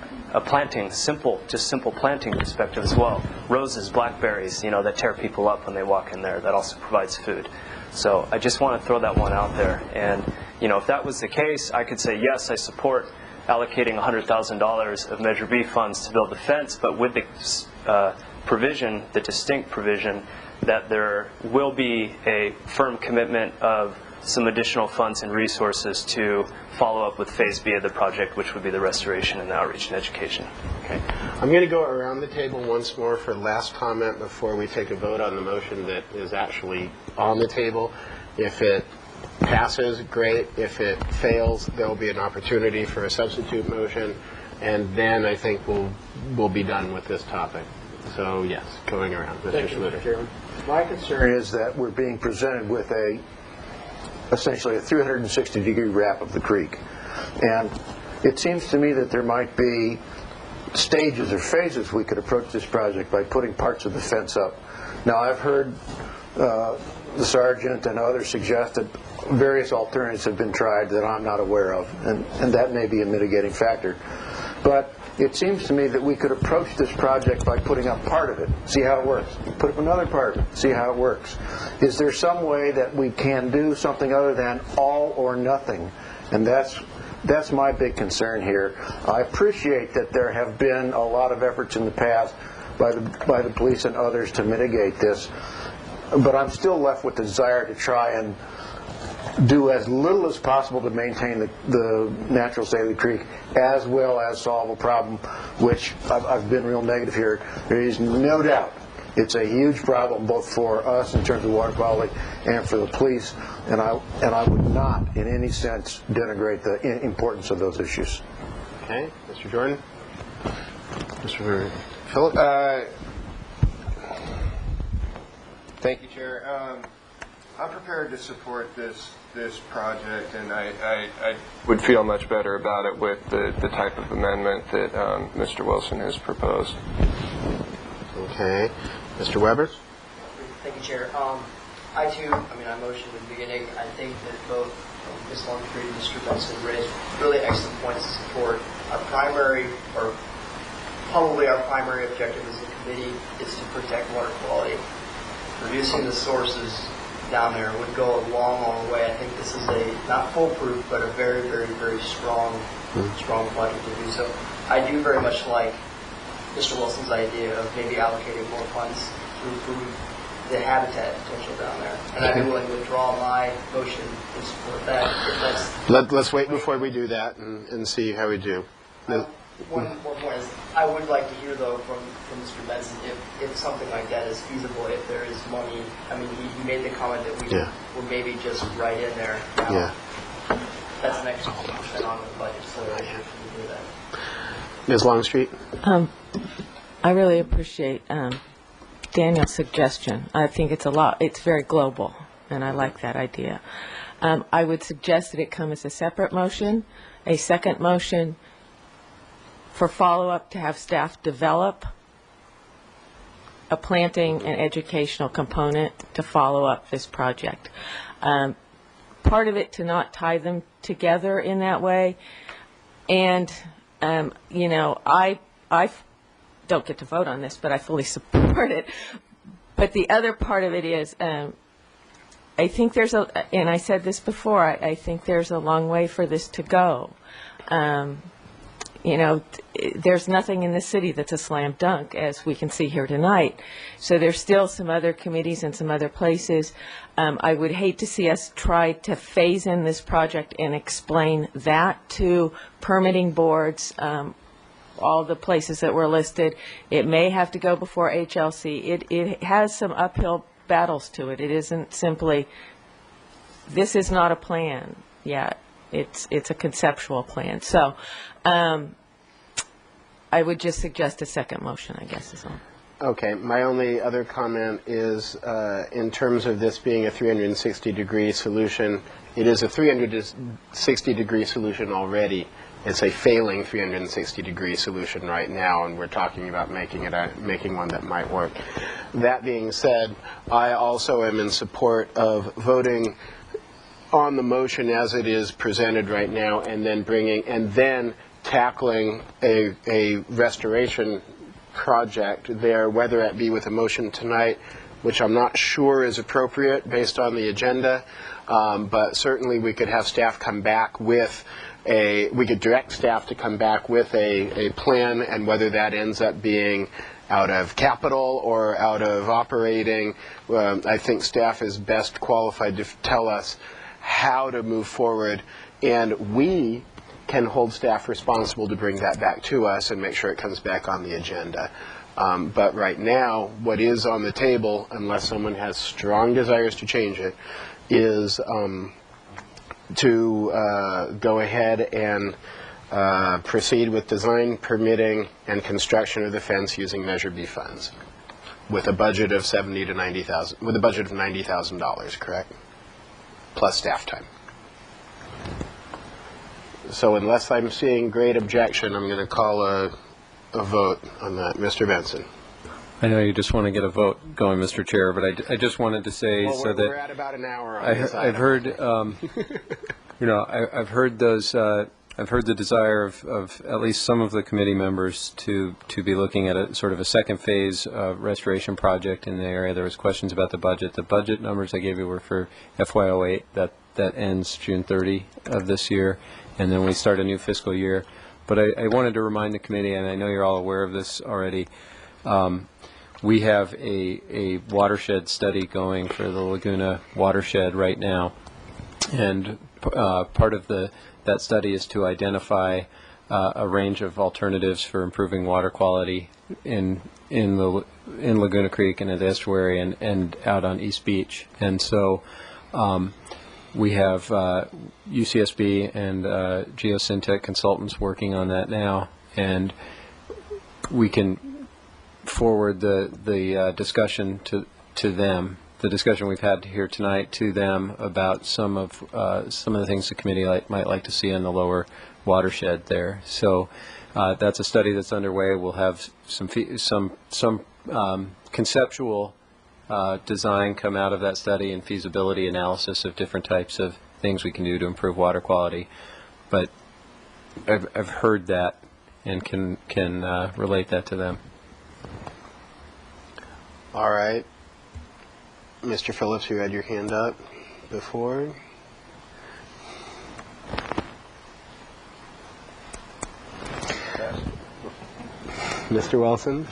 planting, simple planting perspective as well. Roses, blackberries, that tear people up when they walk in there. That also provides food. So I just want to throw that one out there. And, if that was the case, I could say, yes, I support allocating $100,000 of Measure B funds to build the fence, but with the provision, the distinct provision, that there will be a firm commitment of some additional funds and resources to follow up with Phase B of the project, which would be the restoration and outreach and education. Okay. I'm going to go around the table once more for last comment before we take a vote on the motion that is actually on the table. If it passes, great. If it fails, there will be an opportunity for a substitute motion, and then I think we'll be done with this topic. So yes, going around. Thank you, Mr. Chairman. My concern is that we're being presented with essentially a 360-degree wrap of the creek. And it seems to me that there might be stages or phases we could approach this project by putting parts of the fence up. Now, I've heard the sergeant and others suggest that various alternatives have been tried that I'm not aware of, and that may be a mitigating factor. But it seems to me that we could approach this project by putting up part of it, see how it works. Put up another part, see how it works. Is there some way that we can do something other than all or nothing? And that's my big concern here. I appreciate that there have been a lot of efforts in the past by the police and others to mitigate this, but I'm still left with the desire to try and do as little as possible to maintain the natural state of the creek, as well as solve a problem, which I've been real negative here. There is no doubt it's a huge problem both for us in terms of water quality and for the police, and I would not in any sense denigrate the importance of those issues. Okay, Mr. Jordan. Mr. Phillips. Thank you, Chair. I'm prepared to support this project, and I would feel much better about it with the type of amendment that Mr. Wilson has proposed. Okay. Mr. Weber? Thank you, Chair. I motioned at the beginning. I think that both from Ms. Longstreet and Mr. Benson raised really excellent points to support. Our primary, or probably our primary objective as a committee, is to protect water quality. Reducing the sources down there would go a long, long way. I think this is a, not foolproof, but a very, very, very strong project to do so. I do very much like Mr. Wilson's idea of maybe allocating more funds to improve the habitat potential down there. And I'd be willing to withdraw my motion to support that. Let's wait before we do that and see how we do. One more point is, I would like to hear, though, from Mr. Benson, if something like that is feasible, if there is money. I mean, he made the comment that we were maybe just right in there. Now, that's an extra 10% on the budget, so I should do that. Ms. Longstreet? I really appreciate Daniel's suggestion. I think it's very global, and I like that idea. I would suggest that it come as a separate motion, a second motion for follow-up to have staff develop a planting and educational component to follow up this project. Part of it to not tie them together in that way. And, you know, I don't get to vote on this, but I fully support it. But the other part of it is, I think there's and I said this before, I think there's a long way for this to go. You know, there's nothing in this city that's a slam dunk, as we can see here tonight. So there's still some other committees and some other places. I would hate to see us try to phase in this project and explain that to permitting boards, all the places that were listed. It may have to go before HLC. It has some uphill battles to it. It isn't simply, this is not a plan yet. It's a conceptual plan. So I would just suggest a second motion, I guess, is all. Okay. My only other comment is in terms of this being a 360-degree solution, it is a 360-degree solution already. It's a failing 360-degree solution right now, and we're talking about making one that might work. That being said, I also am in support of voting on the motion as it is presented right now, and then tackling a restoration project there, whether it be with a motion tonight, which I'm not sure is appropriate based on the agenda, but certainly we could have staff come back with we could direct staff to come back with a plan, and whether that ends up being out of capital or out of operating, I think staff is best qualified to tell us how to move forward, and we can hold staff responsible to bring that back to us and make sure it comes back on the agenda. But right now, what is on the table, unless someone has strong desires to change it, is to go ahead and proceed with design, permitting, and construction of the fence using Measure B funds, with a budget of $70,000 to $90,000, with a budget of $90,000, correct? Plus staff time. So unless I'm seeing great objection, I'm going to call a vote on that. Mr. Benson. I know you just want to get a vote going, Mr. Chair, but I just wanted to say we're at about an hour on this item. I've heard, you know, I've heard those. I've heard the desire of at least some of the committee members to be looking at a sort of a second phase restoration project in the area. There was questions about the budget. The budget numbers I gave you were for FY08. That ends June 30 of this year, and then we start a new fiscal year. But I wanted to remind the committee, and I know you're all aware of this already. We have a watershed study going for the Laguna watershed right now, and part of that study is to identify a range of alternatives for improving water quality in Laguna Creek and in the estuary and out on East Beach. And so we have UCSB and Geosyntec consultants working on that now, and we can forward the discussion to them, the discussion we've had here tonight, to them about some of the things the committee might like to see in the lower watershed there. So that's a study that's underway. We'll have some conceptual design come out of that study and feasibility analysis of different types of things we can do to improve water quality. But I've heard that and can relate that to them. All right. Mr. Phillips, you had your hand up before. Mr. Wilson?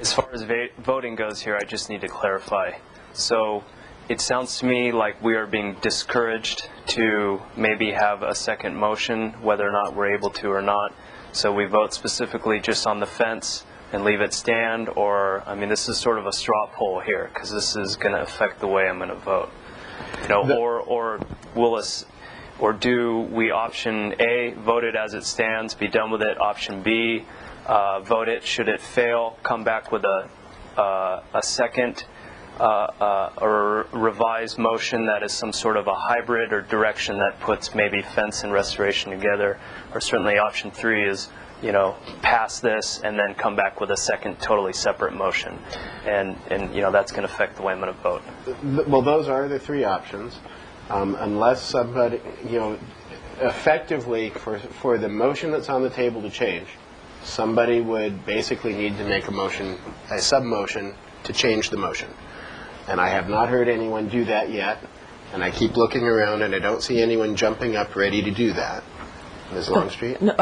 As far as voting goes here, I just need to clarify. So it sounds to me like we are being discouraged to maybe have a second motion, whether or not we're able to or not. So we vote specifically just on the fence and leave it stand, or, I mean, this is sort of a straw poll here, because this is going to affect the way I'm going to vote. You know, or do we option A, vote it as it stands, be done with it, option B, vote it, should it fail, come back with a second or revised motion that is some sort of a hybrid or direction that puts maybe fence and restoration together, or certainly option 3 is, you know, pass this and then come back with a second totally separate motion, and you know, that's going to affect the way I'm going to vote. Well, those are the 3 options, unless somebody, you know, effectively for the motion that's on the table to change, somebody would basically need to make a motion, a sub-motion, to change the motion. And I have not heard anyone do that yet, and I keep looking around and I don't see anyone jumping up ready to do that. Ms. Longstreet? No,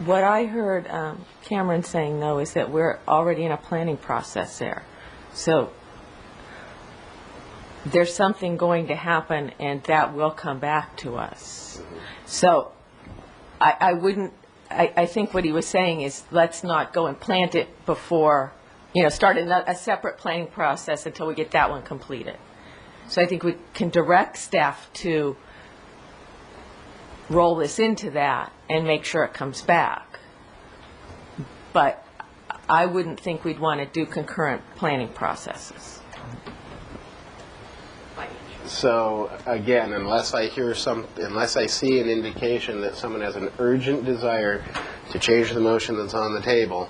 what I heard Cameron saying, though, is that we're already in a planning process there. So there's something going to happen, and that will come back to us. So I think what he was saying is, let's not go and plant it before, you know, start a separate planning process until we get that one completed. So I think we can direct staff to roll this into that and make sure it comes back. But I wouldn't think we'd want to do concurrent planning processes. So again, unless I see an indication that someone has an urgent desire to change the motion that's on the table,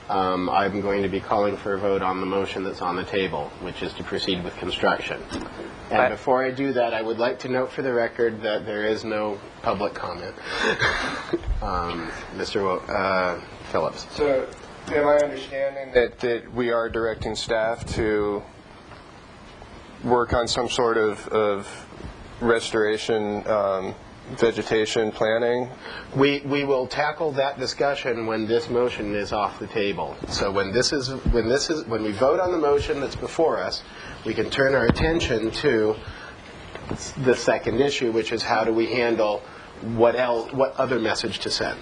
I'm going to be calling for a vote on the motion that's on the table, which is to proceed with construction. And before I do that, I would like to note for the record that there is no public comment. Mr. Phillips. So am I understanding that we are directing staff to work on some sort of restoration vegetation planning? We will tackle that discussion when this motion is off the table. So when we vote on the motion that's before us, we can turn our attention to the second issue, which is how do we handle what other message to send.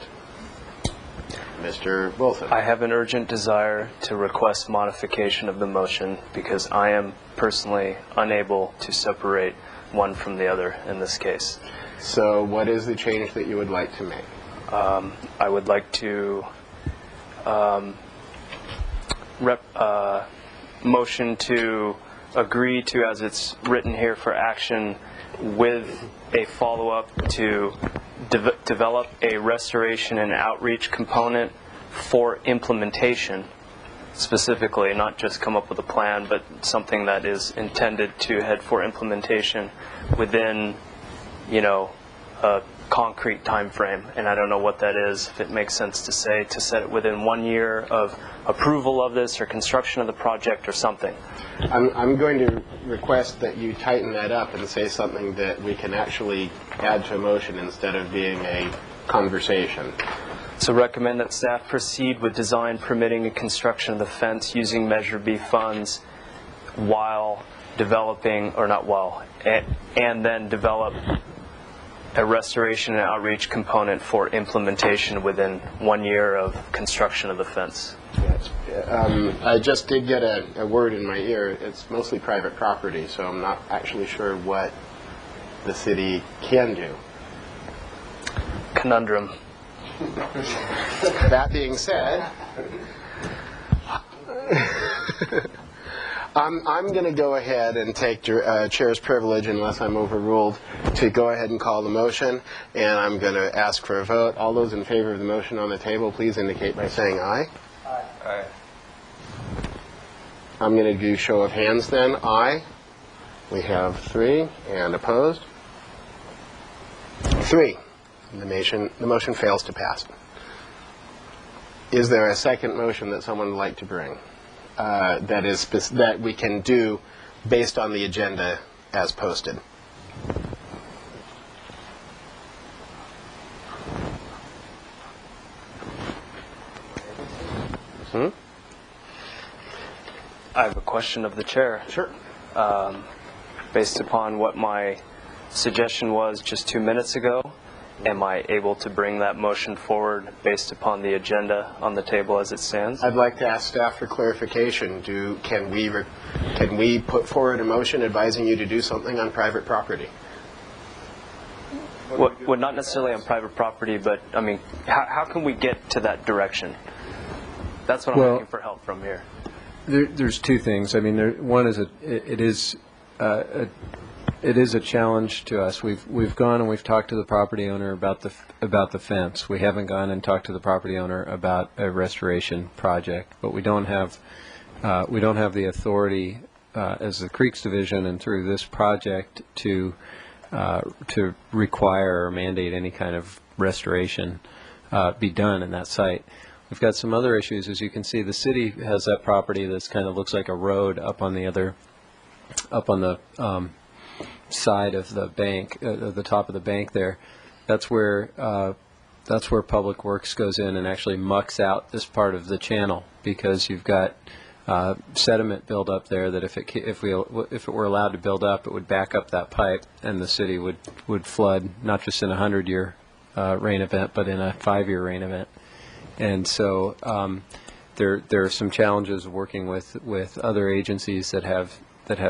Mr. Wilson. I have an urgent desire to request modification of the motion because I am personally unable to separate one from the other in this case. So what is the change that you would like to make? I would like to motion to agree to, as it's written here for action, with a follow-up to develop a restoration and outreach component for implementation, specifically, not just come up with a plan, but something that is intended to head for implementation within, you know, a concrete time frame. And I don't know what that is, if it makes sense to say, to set it within 1 year of approval of this or construction of the project or something. I'm going to request that you tighten that up and say something that we can actually add to a motion instead of being a conversation. So recommend that staff proceed with design, permitting, and construction of the fence using Measure B funds while developing, or not while, and then develop a restoration and outreach component for implementation within 1 year of construction of the fence. Yes. I just did get a word in my ear. It's mostly private property, so I'm not actually sure what the city can do. Conundrum. That being said, I'm going to go ahead and take chair's privilege, unless I'm overruled, to go ahead and call the motion, and I'm going to ask for a vote. All those in favor of the motion on the table, please indicate by saying aye. Aye. I'm going to do show of hands then. Aye. We have 3, and opposed? 3. The motion fails to pass. Is there a second motion that someone would like to bring that we can do based on the agenda as posted? I have a question of the chair. Sure. Based upon what my suggestion was just 2 minutes ago, am I able to bring that motion forward based upon the agenda on the table as it stands? I'd like to ask staff for clarification. Can we put forward a motion advising you to do something on private property? Well, not necessarily on private property, but I mean, how can we get to that direction? That's what I'm looking for help from here. There's 2 things. I mean, one is it is a challenge to us. We've gone and we've talked to the property owner about the fence. We haven't gone and talked to the property owner about a restoration project, but we don't have the authority as the Creeks Division and through this project to require or mandate any kind of restoration be done in that site. We've got some other issues. As you can see, the city has that property that's kind of looks like a road up on the side of the bank, the top of the bank there. That's where Public Works goes in and actually mucks out this part of the channel, because you've got sediment build up there that if it were allowed to build up, it would back up that pipe, and the city would flood, not just in a 100-year rain event, but in a 5-year rain event. And so there are some challenges working with other agencies that have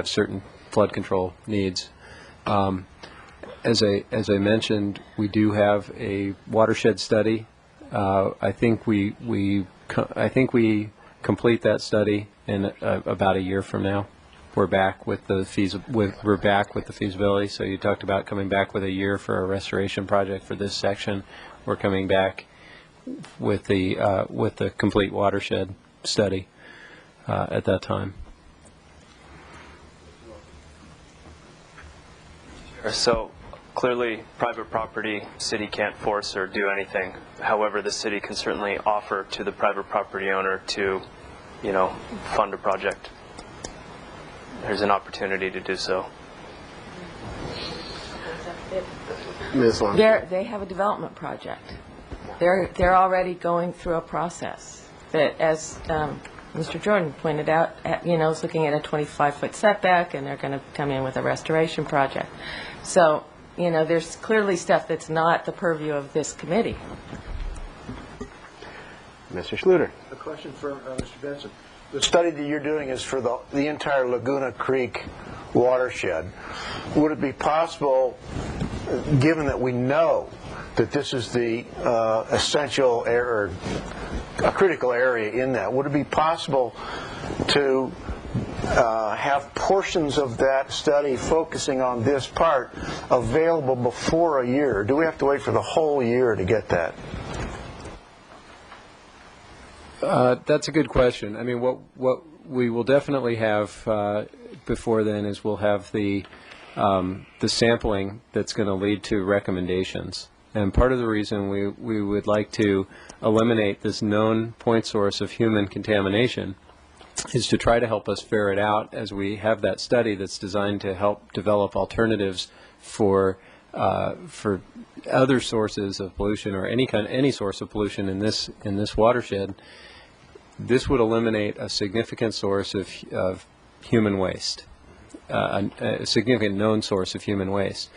certain flood control needs. As I mentioned, we do have a watershed study. I think we complete that study in about a year from now. We're back with the feasibility. So you talked about coming back with a year for a restoration project for this section. We're coming back with the complete watershed study at that time. So clearly, private property, city can't force or do anything. However, the city can certainly offer to the private property owner to, fund a project. There's an opportunity to do so. Ms. Long. They have a development project. They're already going through a process that, as Mr. Jordan pointed out, is looking at a 25-foot setback, and they're going to come in with a restoration project. So, there's clearly stuff that's not the purview of this committee. Mr. Schluter. A question for Mr. Benson. The study that you're doing is for the entire Laguna Creek watershed. Would it be possible, given that we know that this is the essential area, a critical area in that, would it be possible to have portions of that study focusing on this part available before a year? Do we have to wait for the whole year to get that? That's a good question. I mean, what we will definitely have before then is we'll have the sampling that's going to lead to recommendations. And part of the reason we would like to eliminate this known point source of human contamination is to try to help us ferret out, as we have that study that's designed to help develop alternatives for other sources of pollution, or any source of pollution in this watershed. This would eliminate a significant source of human waste, a significant known source of human waste.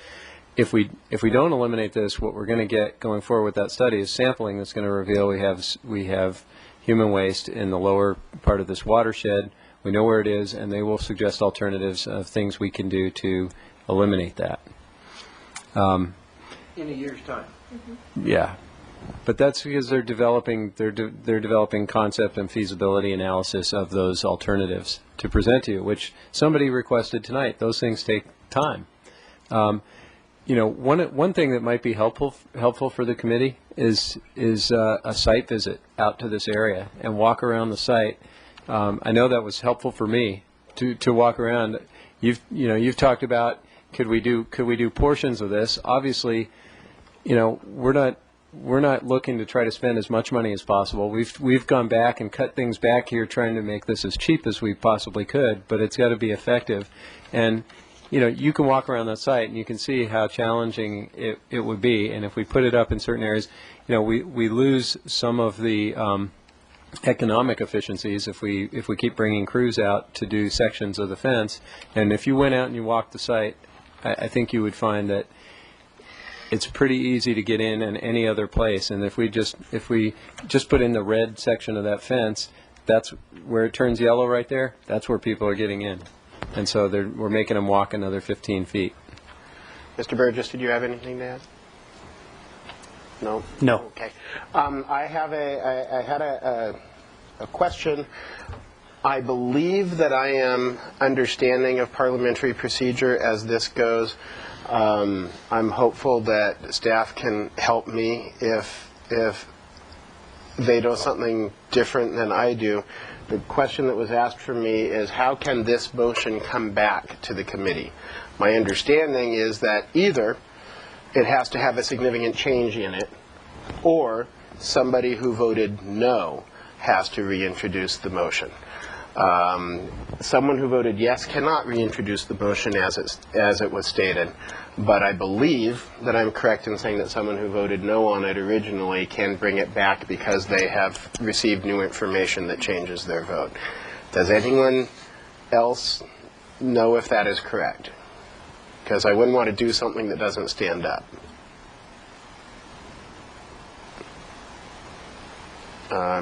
If we don't eliminate this, what we're going to get going forward with that study is sampling that's going to reveal we have human waste in the lower part of this watershed. We know where it is, and they will suggest alternatives of things we can do to eliminate that. In a year's time. Mm-hmm. Yeah, but that's because they're developing concept and feasibility analysis of those alternatives to present to you, which somebody requested tonight. Those things take time. One thing that might be helpful for the committee is a site visit out to this area and walk around the site. I know that was helpful for me to walk around. you've talked about could we do portions of this. Obviously, we're not looking to try to spend as much money as possible. We've gone back and cut things back here, trying to make this as cheap as we possibly could, but it's got to be effective. And you can walk around the site and you can see how challenging it would be. And if we put it up in certain areas, we lose some of the economic efficiencies if we keep bringing crews out to do sections of the fence. And if you went out and you walked the site, I think you would find that it's pretty easy to get in any other place. And if we just put in the red section of that fence, that's where it turns yellow right there. That's where people are getting in. And so we're making them walk another 15 feet. Mr. Burgess, did you have anything to add? No? No. Okay. I had a question. I believe that I am understanding of parliamentary procedure as this goes. I'm hopeful that staff can help me if they know something different than I do. The question that was asked for me is, how can this motion come back to the committee? My understanding is that either it has to have a significant change in it, or somebody who voted no has to reintroduce the motion. Someone who voted yes cannot reintroduce the motion as it was stated, but I believe that I'm correct in saying that someone who voted no on it originally can bring it back because they have received new information that changes their vote. Does anyone else know if that is correct? Because I wouldn't want to do something that doesn't stand up.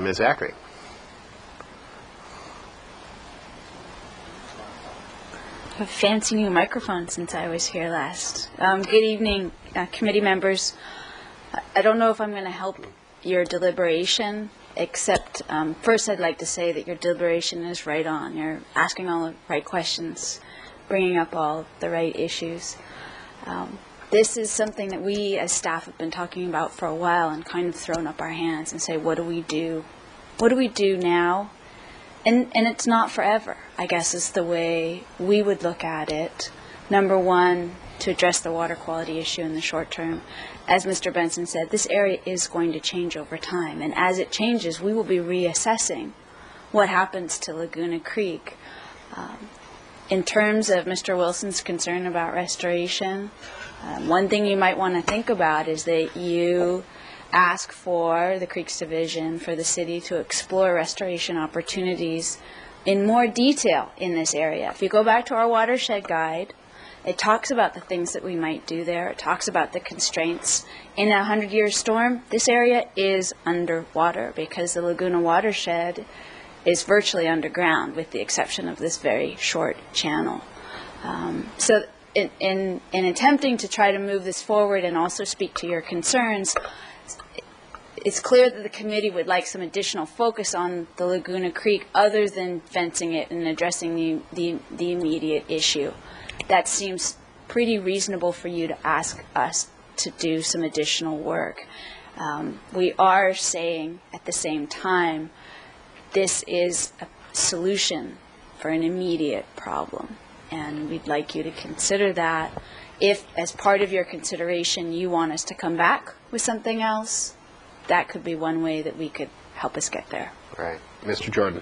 Ms. Zachary. A fancy new microphone since I was here last. Good evening, committee members. I don't know if I'm going to help your deliberation, except first I'd like to say that your deliberation is right on. You're asking all the right questions, bringing up all the right issues. This is something that we as staff have been talking about for a while and kind of thrown up our hands and say, what do we do? What do we do now? And it's not forever, I guess, is the way we would look at it. Number one, to address the water quality issue in the short term. As Mr. Benson said, this area is going to change over time. And as it changes, we will be reassessing what happens to Laguna Creek. In terms of Mr. Wilson's concern about restoration, one thing you might want to think about is that you ask for the Creeks Division, for the city to explore restoration opportunities in more detail in this area. If you go back to our watershed guide, it talks about the things that we might do there. It talks about the constraints. In a 100-year storm, this area is underwater because the Laguna watershed is virtually underground with the exception of this very short channel. So in attempting to try to move this forward and also speak to your concerns, it's clear that the committee would like some additional focus on the Laguna Creek other than fencing it and addressing the immediate issue. That seems pretty reasonable for you to ask us to do some additional work. We are saying at the same time this is a solution for an immediate problem, and we'd like you to consider that. If, as part of your consideration, you want us to come back with something else, that could be one way that we could help us get there. Right. Mr. Jordan.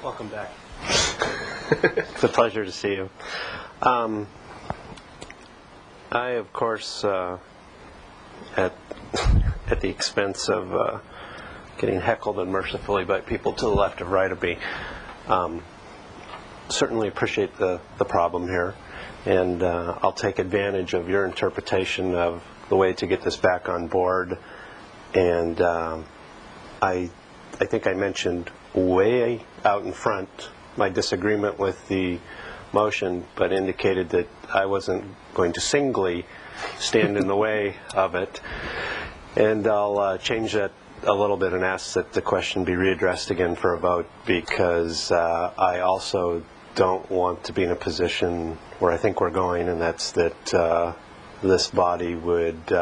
Welcome back. It's a pleasure to see you. I, of course, at the expense of getting heckled unmercifully by people to the left and right of me, certainly appreciate the problem here. And I'll take advantage of your interpretation of the way to get this back on board. And I think I mentioned way out in front my disagreement with the motion, but indicated that I wasn't going to singly stand in the way of it. And I'll change that a little bit and ask that the question be readdressed again for a vote, because I also don't want to be in a position where I think we're going, and that's that this body would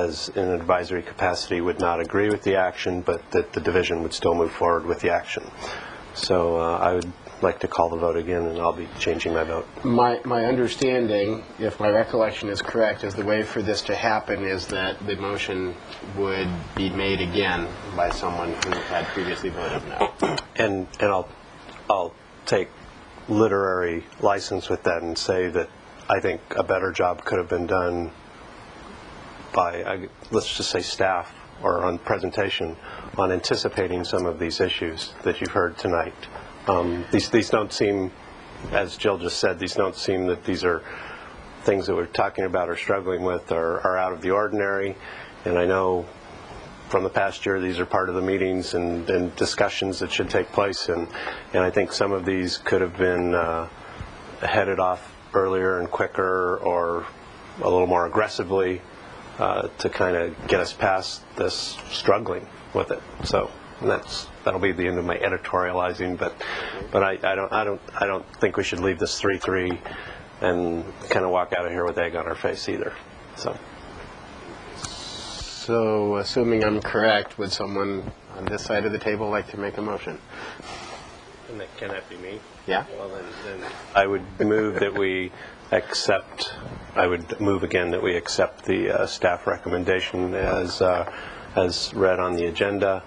as in an advisory capacity, would not agree with the action, but that the division would still move forward with the action. So I would like to call the vote again, and I'll be changing my vote. My understanding, if my recollection is correct, is the way for this to happen is that the motion would be made again by someone who had previously voted no. And I'll take literary license with that and say that I think a better job could have been done by, let's just say, staff or on presentation on anticipating some of these issues that you've heard tonight. These don't seem, as Jill just said, these don't seem that these are things that we're talking about or struggling with are out of the ordinary. And I know from the past year these are part of the meetings and discussions that should take place. And I think some of these could have been headed off earlier and quicker or a little more aggressively to kind of get us past this struggling with it. So that'll be the end of my editorializing, but I don't think we should leave this 3-3 and kind of walk out of here with egg on our face either. So assuming I'm correct, would someone on this side of the table like to make a motion? Can that be me? Yeah. Well, then I would move that we accept. I would move again that we accept the staff recommendation as read on the agenda,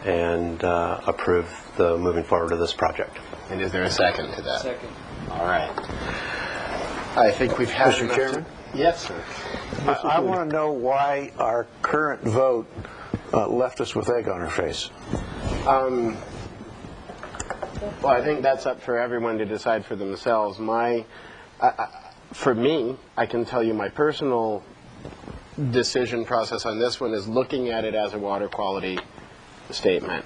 and approve the moving forward of this project. And is there a second to that? Second. All right. I think we've had Mr. Chairman? Yes, sir. I want to know why our current vote left us with egg on our face. Well, I think that's up for everyone to decide for themselves. For me, I can tell you my personal decision process on this one is looking at it as a water quality statement.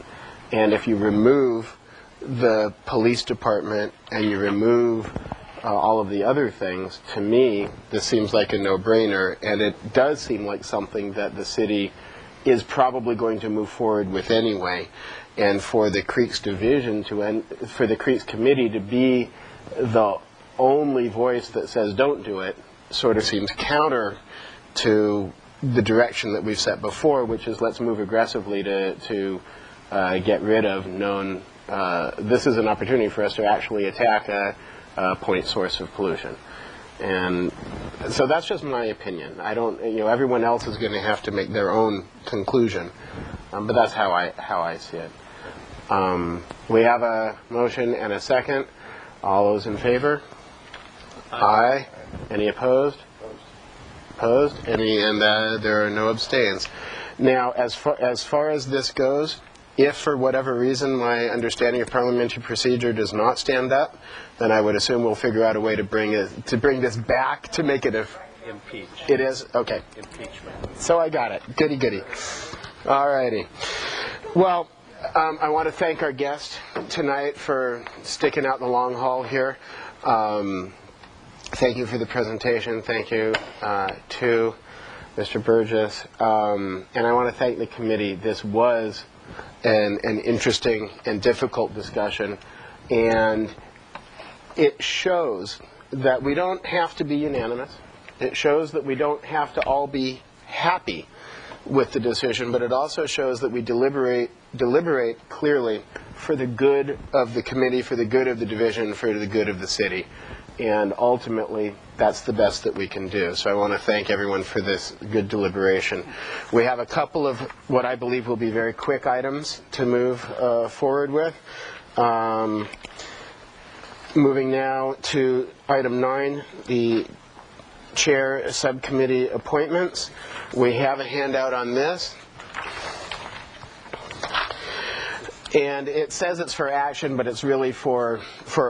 And if you remove the police department and you remove all of the other things, to me, this seems like a no-brainer, and it does seem like something that the city is probably going to move forward with anyway. And for the Creeks division for the Creeks committee to be the only voice that says don't do it sort of seems counter to the direction that we've set before, which is let's move aggressively to get rid of known. This is an opportunity for us to actually attack a point source of pollution. And so that's just my opinion. I don't, everyone else is going to have to make their own conclusion, but that's how I see it. We have a motion and a second. All those in favor? Aye. Any opposed? Opposed? Any? And there are no abstains. Now, as far as this goes, if for whatever reason my understanding of parliamentary procedure does not stand up, then I would assume we'll figure out a way to bring this back to make it Impeach. It is? Okay. Impeachment. So I got it. Goody goody. All righty. Well, I want to thank our guest tonight for sticking out the long haul here. Thank you for the presentation. Thank you to Mr. Burgess. And I want to thank the committee. This was an interesting and difficult discussion. And it shows that we don't have to be unanimous. It shows that we don't have to all be happy with the decision, but it also shows that we deliberate clearly for the good of the committee, for the good of the division, for the good of the city. And ultimately, that's the best that we can do. So I want to thank everyone for this good deliberation. We have a couple of what I believe will be very quick items to move forward with. Moving now to item 9, the chair subcommittee appointments. We have a handout on this. And it says it's for action, but it's really for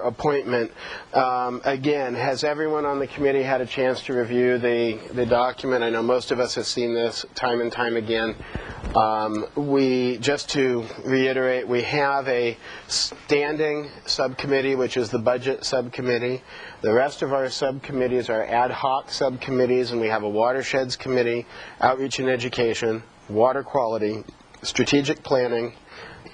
appointment. Again, has everyone on the committee had a chance to review the document? I know most of us have seen this time and time again. Just to reiterate, we have a standing subcommittee, which is the budget subcommittee. The rest of our subcommittees are ad hoc subcommittees, and we have a watersheds committee, outreach and education, water quality, strategic planning,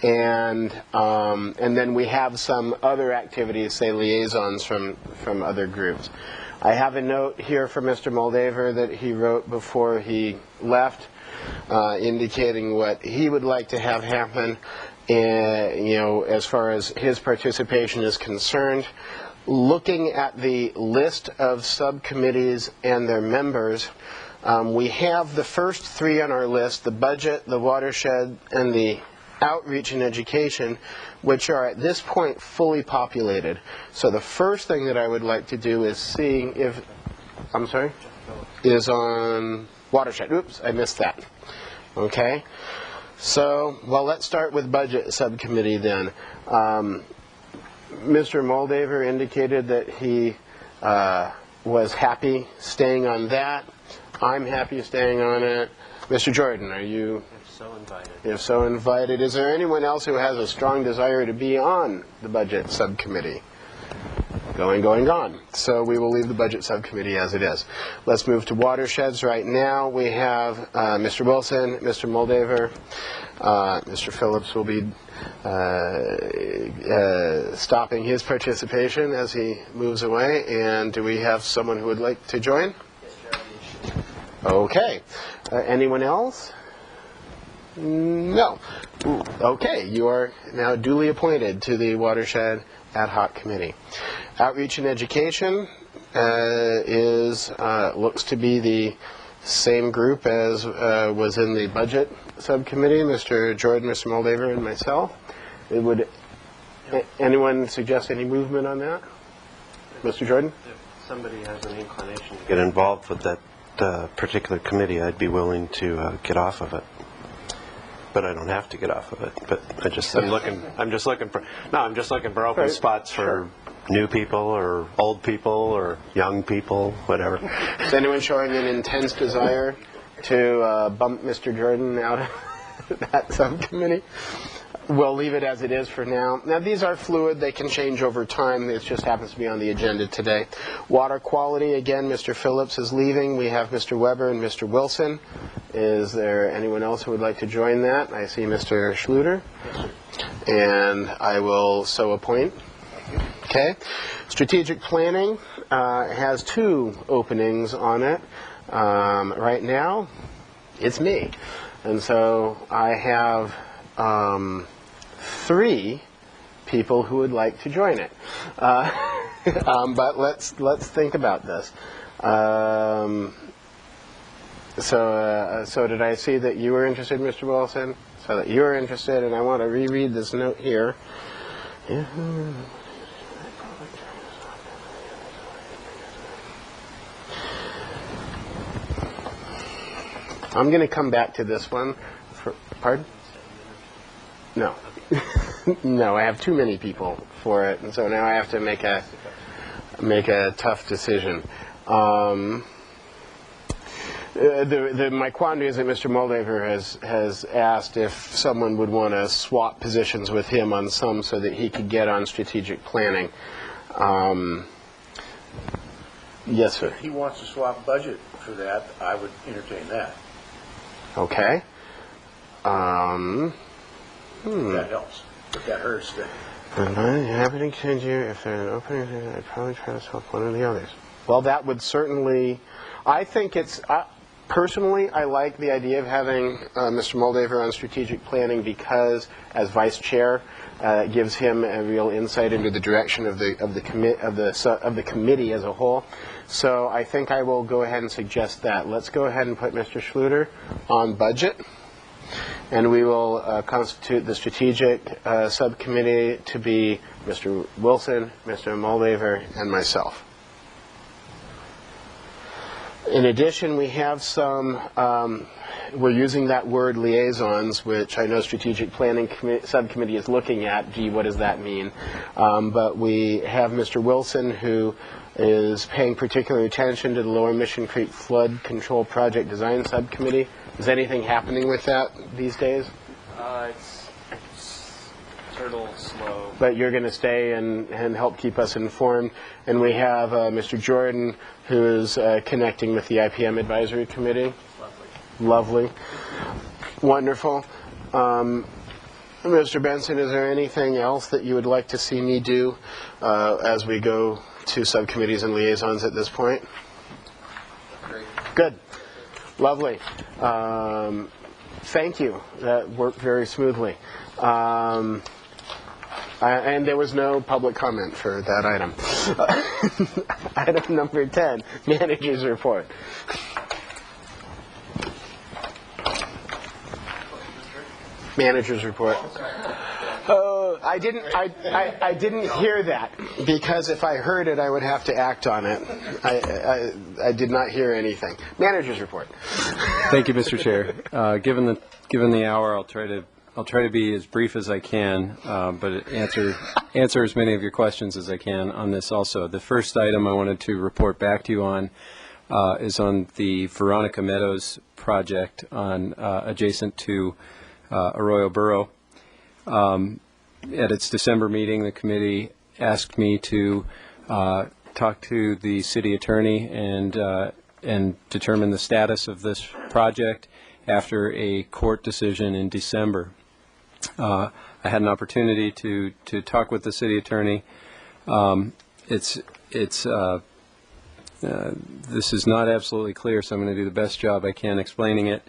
and then we have some other activities, say liaisons from other groups. I have a note here from Mr. Moldaver that he wrote before he left, indicating what he would like to have happen, as far as his participation is concerned. Looking at the list of subcommittees and their members, we have the first three on our list, the budget, the watershed, and the outreach and education, which are at this point fully populated. So the first thing that I would like to do is see if, is on watershed. Oops, I missed that. Okay. So, well, let's start with budget subcommittee then. Mr. Moldaver indicated that he was happy staying on that. I'm happy staying on it. Mr. Jordan, are you? If so invited. If so invited. Is there anyone else who has a strong desire to be on the budget subcommittee? Going. So we will leave the budget subcommittee as it is. Let's move to watersheds right now. We have Mr. Wilson, Mr. Moldaver, Mr. Phillips will be stopping his participation as he moves away. And do we have someone who would like to join? Okay. Anyone else? No. Ooh, okay, you are now duly appointed to the Watershed Ad Hoc Committee. Outreach and Education looks to be the same group as was in the Budget Subcommittee, Mr. Jordan, Mr. Moldaver, and myself. Would anyone suggest any movement on that? Mr. Jordan? If somebody has an inclination to get involved with that particular committee, I'd be willing to get off of it. But I don't have to get off of it. But I'm just looking for open spots for new people or old people or young people, whatever. Is anyone showing an intense desire to bump Mr. Jordan out of that subcommittee? We'll leave it as it is for now. Now, these are fluid. They can change over time. It just happens to be on the agenda today. Water quality, again, Mr. Phillips is leaving. We have Mr. Weber and Mr. Wilson. Is there anyone else who would like to join that? I see Mr. Schluter. And I will so appoint. Okay. Strategic planning has 2 openings on it. Right now, it's me. And so I have 3 people who would like to join it. But let's think about this. So did I see that you were interested, Mr. Wilson? So that you were interested, and I want to reread this note here. I'm going to come back to this one. Pardon? No. No, I have too many people for it, and so now I have to make a tough decision. My quandary is that Mr. Moldaver has asked if someone would want to swap positions with him on some so that he could get on strategic planning. Yes, sir. If he wants to swap budget for that, I would entertain that. Okay. That helps. If that hurts, then. I'm happy to change you. If there's an opening, I'd probably try to swap one of the others. Well, that would certainly... I think it's... personally, I like the idea of having Mr. Moldaver on strategic planning because, as vice chair, it gives him a real insight into the direction of the committee as a whole. So I think I will go ahead and suggest that. Let's go ahead and put Mr. Schluter on budget, and we will constitute the strategic subcommittee to be Mr. Wilson, Mr. Moldaver, and myself. In addition, we have some, we're using that word liaisons, which I know Strategic Planning Subcommittee is looking at. Gee, what does that mean? But we have Mr. Wilson, who is paying particular attention to the Lower Mission Creek Flood Control Project Design Subcommittee. Is anything happening with that these days? It's turtle slow. But you're going to stay and help keep us informed. And we have Mr. Jordan, who is connecting with the IPM Advisory Committee. Lovely. Wonderful. Mr. Benson, is there anything else that you would like to see me do as we go to subcommittees and liaisons at this point? Good. Lovely. Thank you. That worked very smoothly. And there was no public comment for that item. Item number 10, Manager's Report. Manager's Report. I didn't hear that, because if I heard it, I would have to act on it. I did not hear anything. Manager's Report. Thank you, Mr. Chair. Given the hour, I'll try to be as brief as I can, but answer as many of your questions as I can on this also. The first item I wanted to report back to you on is on the Veronica Meadows project on adjacent to Arroyo Burro. At its December meeting, the committee asked me to talk to the city attorney and determine the status of this project after a court decision in December. I had an opportunity to talk with the city attorney. This is not absolutely clear, so I'm going to do the best job I can explaining it.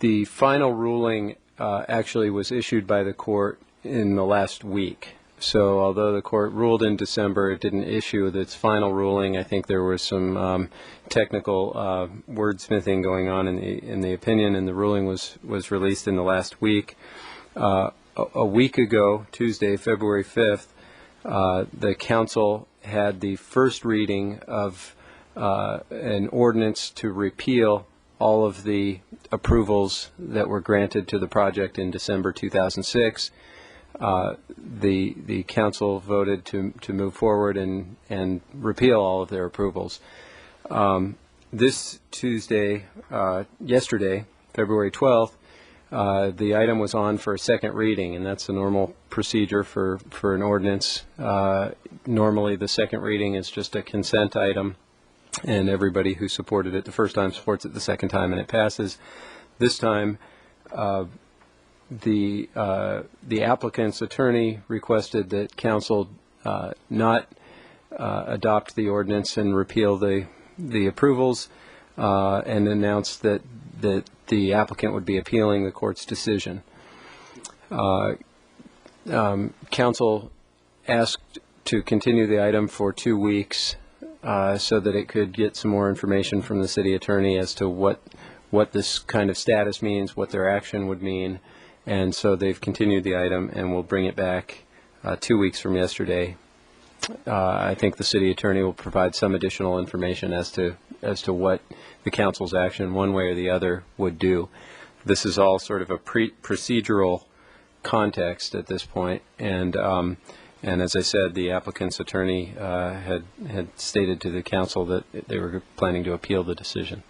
The final ruling actually was issued by the court in the last week. So although the court ruled in December, it didn't issue its final ruling. I think there was some technical wordsmithing going on in the opinion, and the ruling was released in the last week. A week ago, Tuesday, February 5th, the council had the first reading of an ordinance to repeal all of the approvals that were granted to the project in December 2006. The council voted to move forward and repeal all of their approvals. This Tuesday, yesterday, February 12th, the item was on for a second reading, and that's a normal procedure for an ordinance. Normally the second reading is just a consent item, and everybody who supported it the first time supports it the second time, and it passes. This time, the applicant's attorney requested that council not adopt the ordinance and repeal the approvals, and announced that the applicant would be appealing the court's decision. Council asked to continue the item for 2 weeks so that it could get some more information from the city attorney as to what this kind of status means, what their action would mean. And so they've continued the item and will bring it back 2 weeks from yesterday. I think the city attorney will provide some additional information as to what the council's action, one way or the other, would do. This is all sort of a procedural context at this point, and as I said, the applicant's attorney had stated to the council that they were planning to appeal the decision.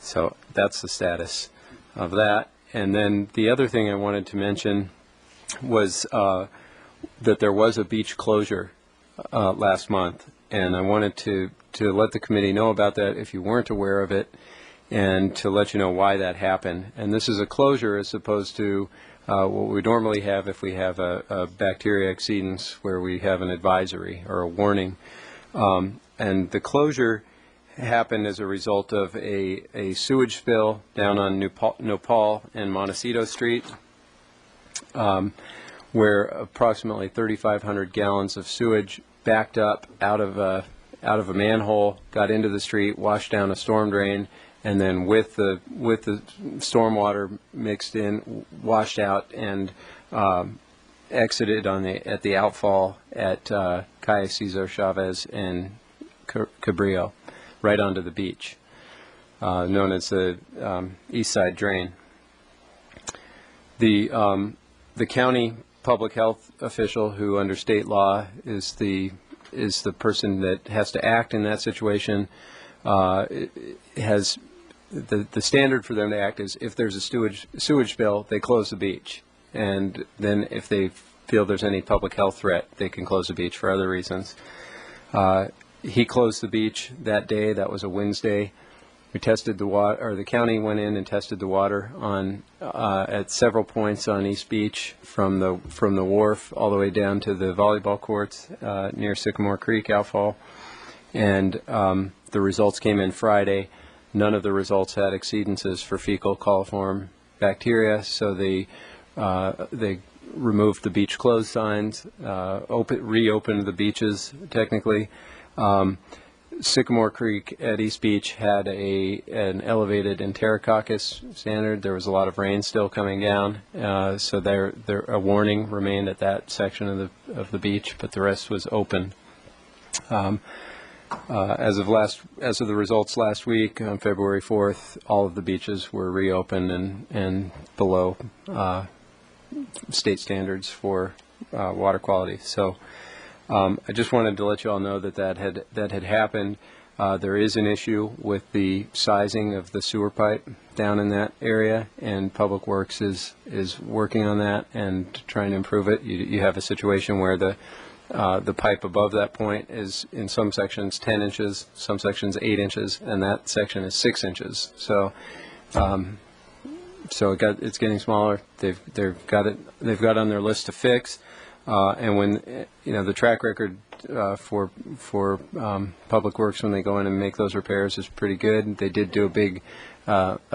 So that's the status of that. And then the other thing I wanted to mention was that there was a beach closure last month, and I wanted to let the committee know about that if you weren't aware of it, and to let you know why that happened. And this is a closure as opposed to what we normally have if we have a bacteria exceedance, where we have an advisory or a warning. And the closure happened as a result of a sewage spill down on Nopal and Montecito Street, where approximately 3,500 gallons of sewage backed up out of a manhole, got into the street, washed down a storm drain, and then with the stormwater mixed in, washed out and exited at the outfall at Calle Cesar Chavez and Cabrillo, right onto the beach, known as the East Side Drain. The county public health official, who under state law is the person that has to act in that situation, has the standard for them to act is if there's a sewage spill, they close the beach, and then if they feel there's any public health threat, they can close the beach for other reasons. He closed the beach that day. That was a Wednesday. We tested the water, or the county went in and tested the water on at several points on East Beach, from the wharf all the way down to the volleyball courts near Sycamore Creek outfall, and the results came in Friday. None of the results had exceedances for fecal coliform bacteria, so they removed the beach closed signs, reopened the beaches technically. Sycamore Creek at East Beach had an elevated enterococcus standard. There was a lot of rain still coming down, so a warning remained at that section of the beach, but the rest was open. As of the results last week, on February 4th, all of the beaches were reopened and below state standards for water quality. So I just wanted to let you all know that had happened. There is an issue with the sizing of the sewer pipe down in that area, and Public Works is working on that and trying to improve it. You have a situation where the pipe above that point is in some sections 10 inches, some sections 8 inches, and that section is 6 inches. So it's getting smaller. They've got it on their list to fix. And when the track record for Public Works when they go in and make those repairs is pretty good. They did do a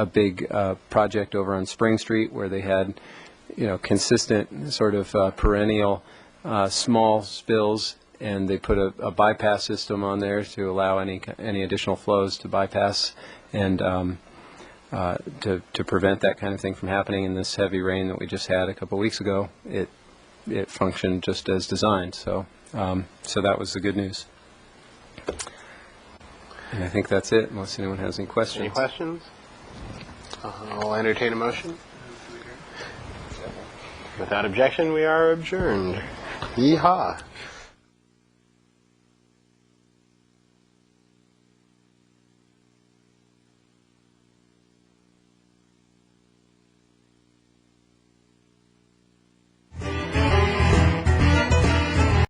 big project over on Spring Street where they had consistent sort of perennial small spills, and they put a bypass system on there to allow any additional flows to bypass and to prevent that kind of thing from happening. In this heavy rain that we just had a couple weeks ago, it functioned just as designed. So that was the good news. And I think that's it, unless anyone has any questions. Any questions? I'll entertain a motion. Without objection, we are adjourned. Yeehaw.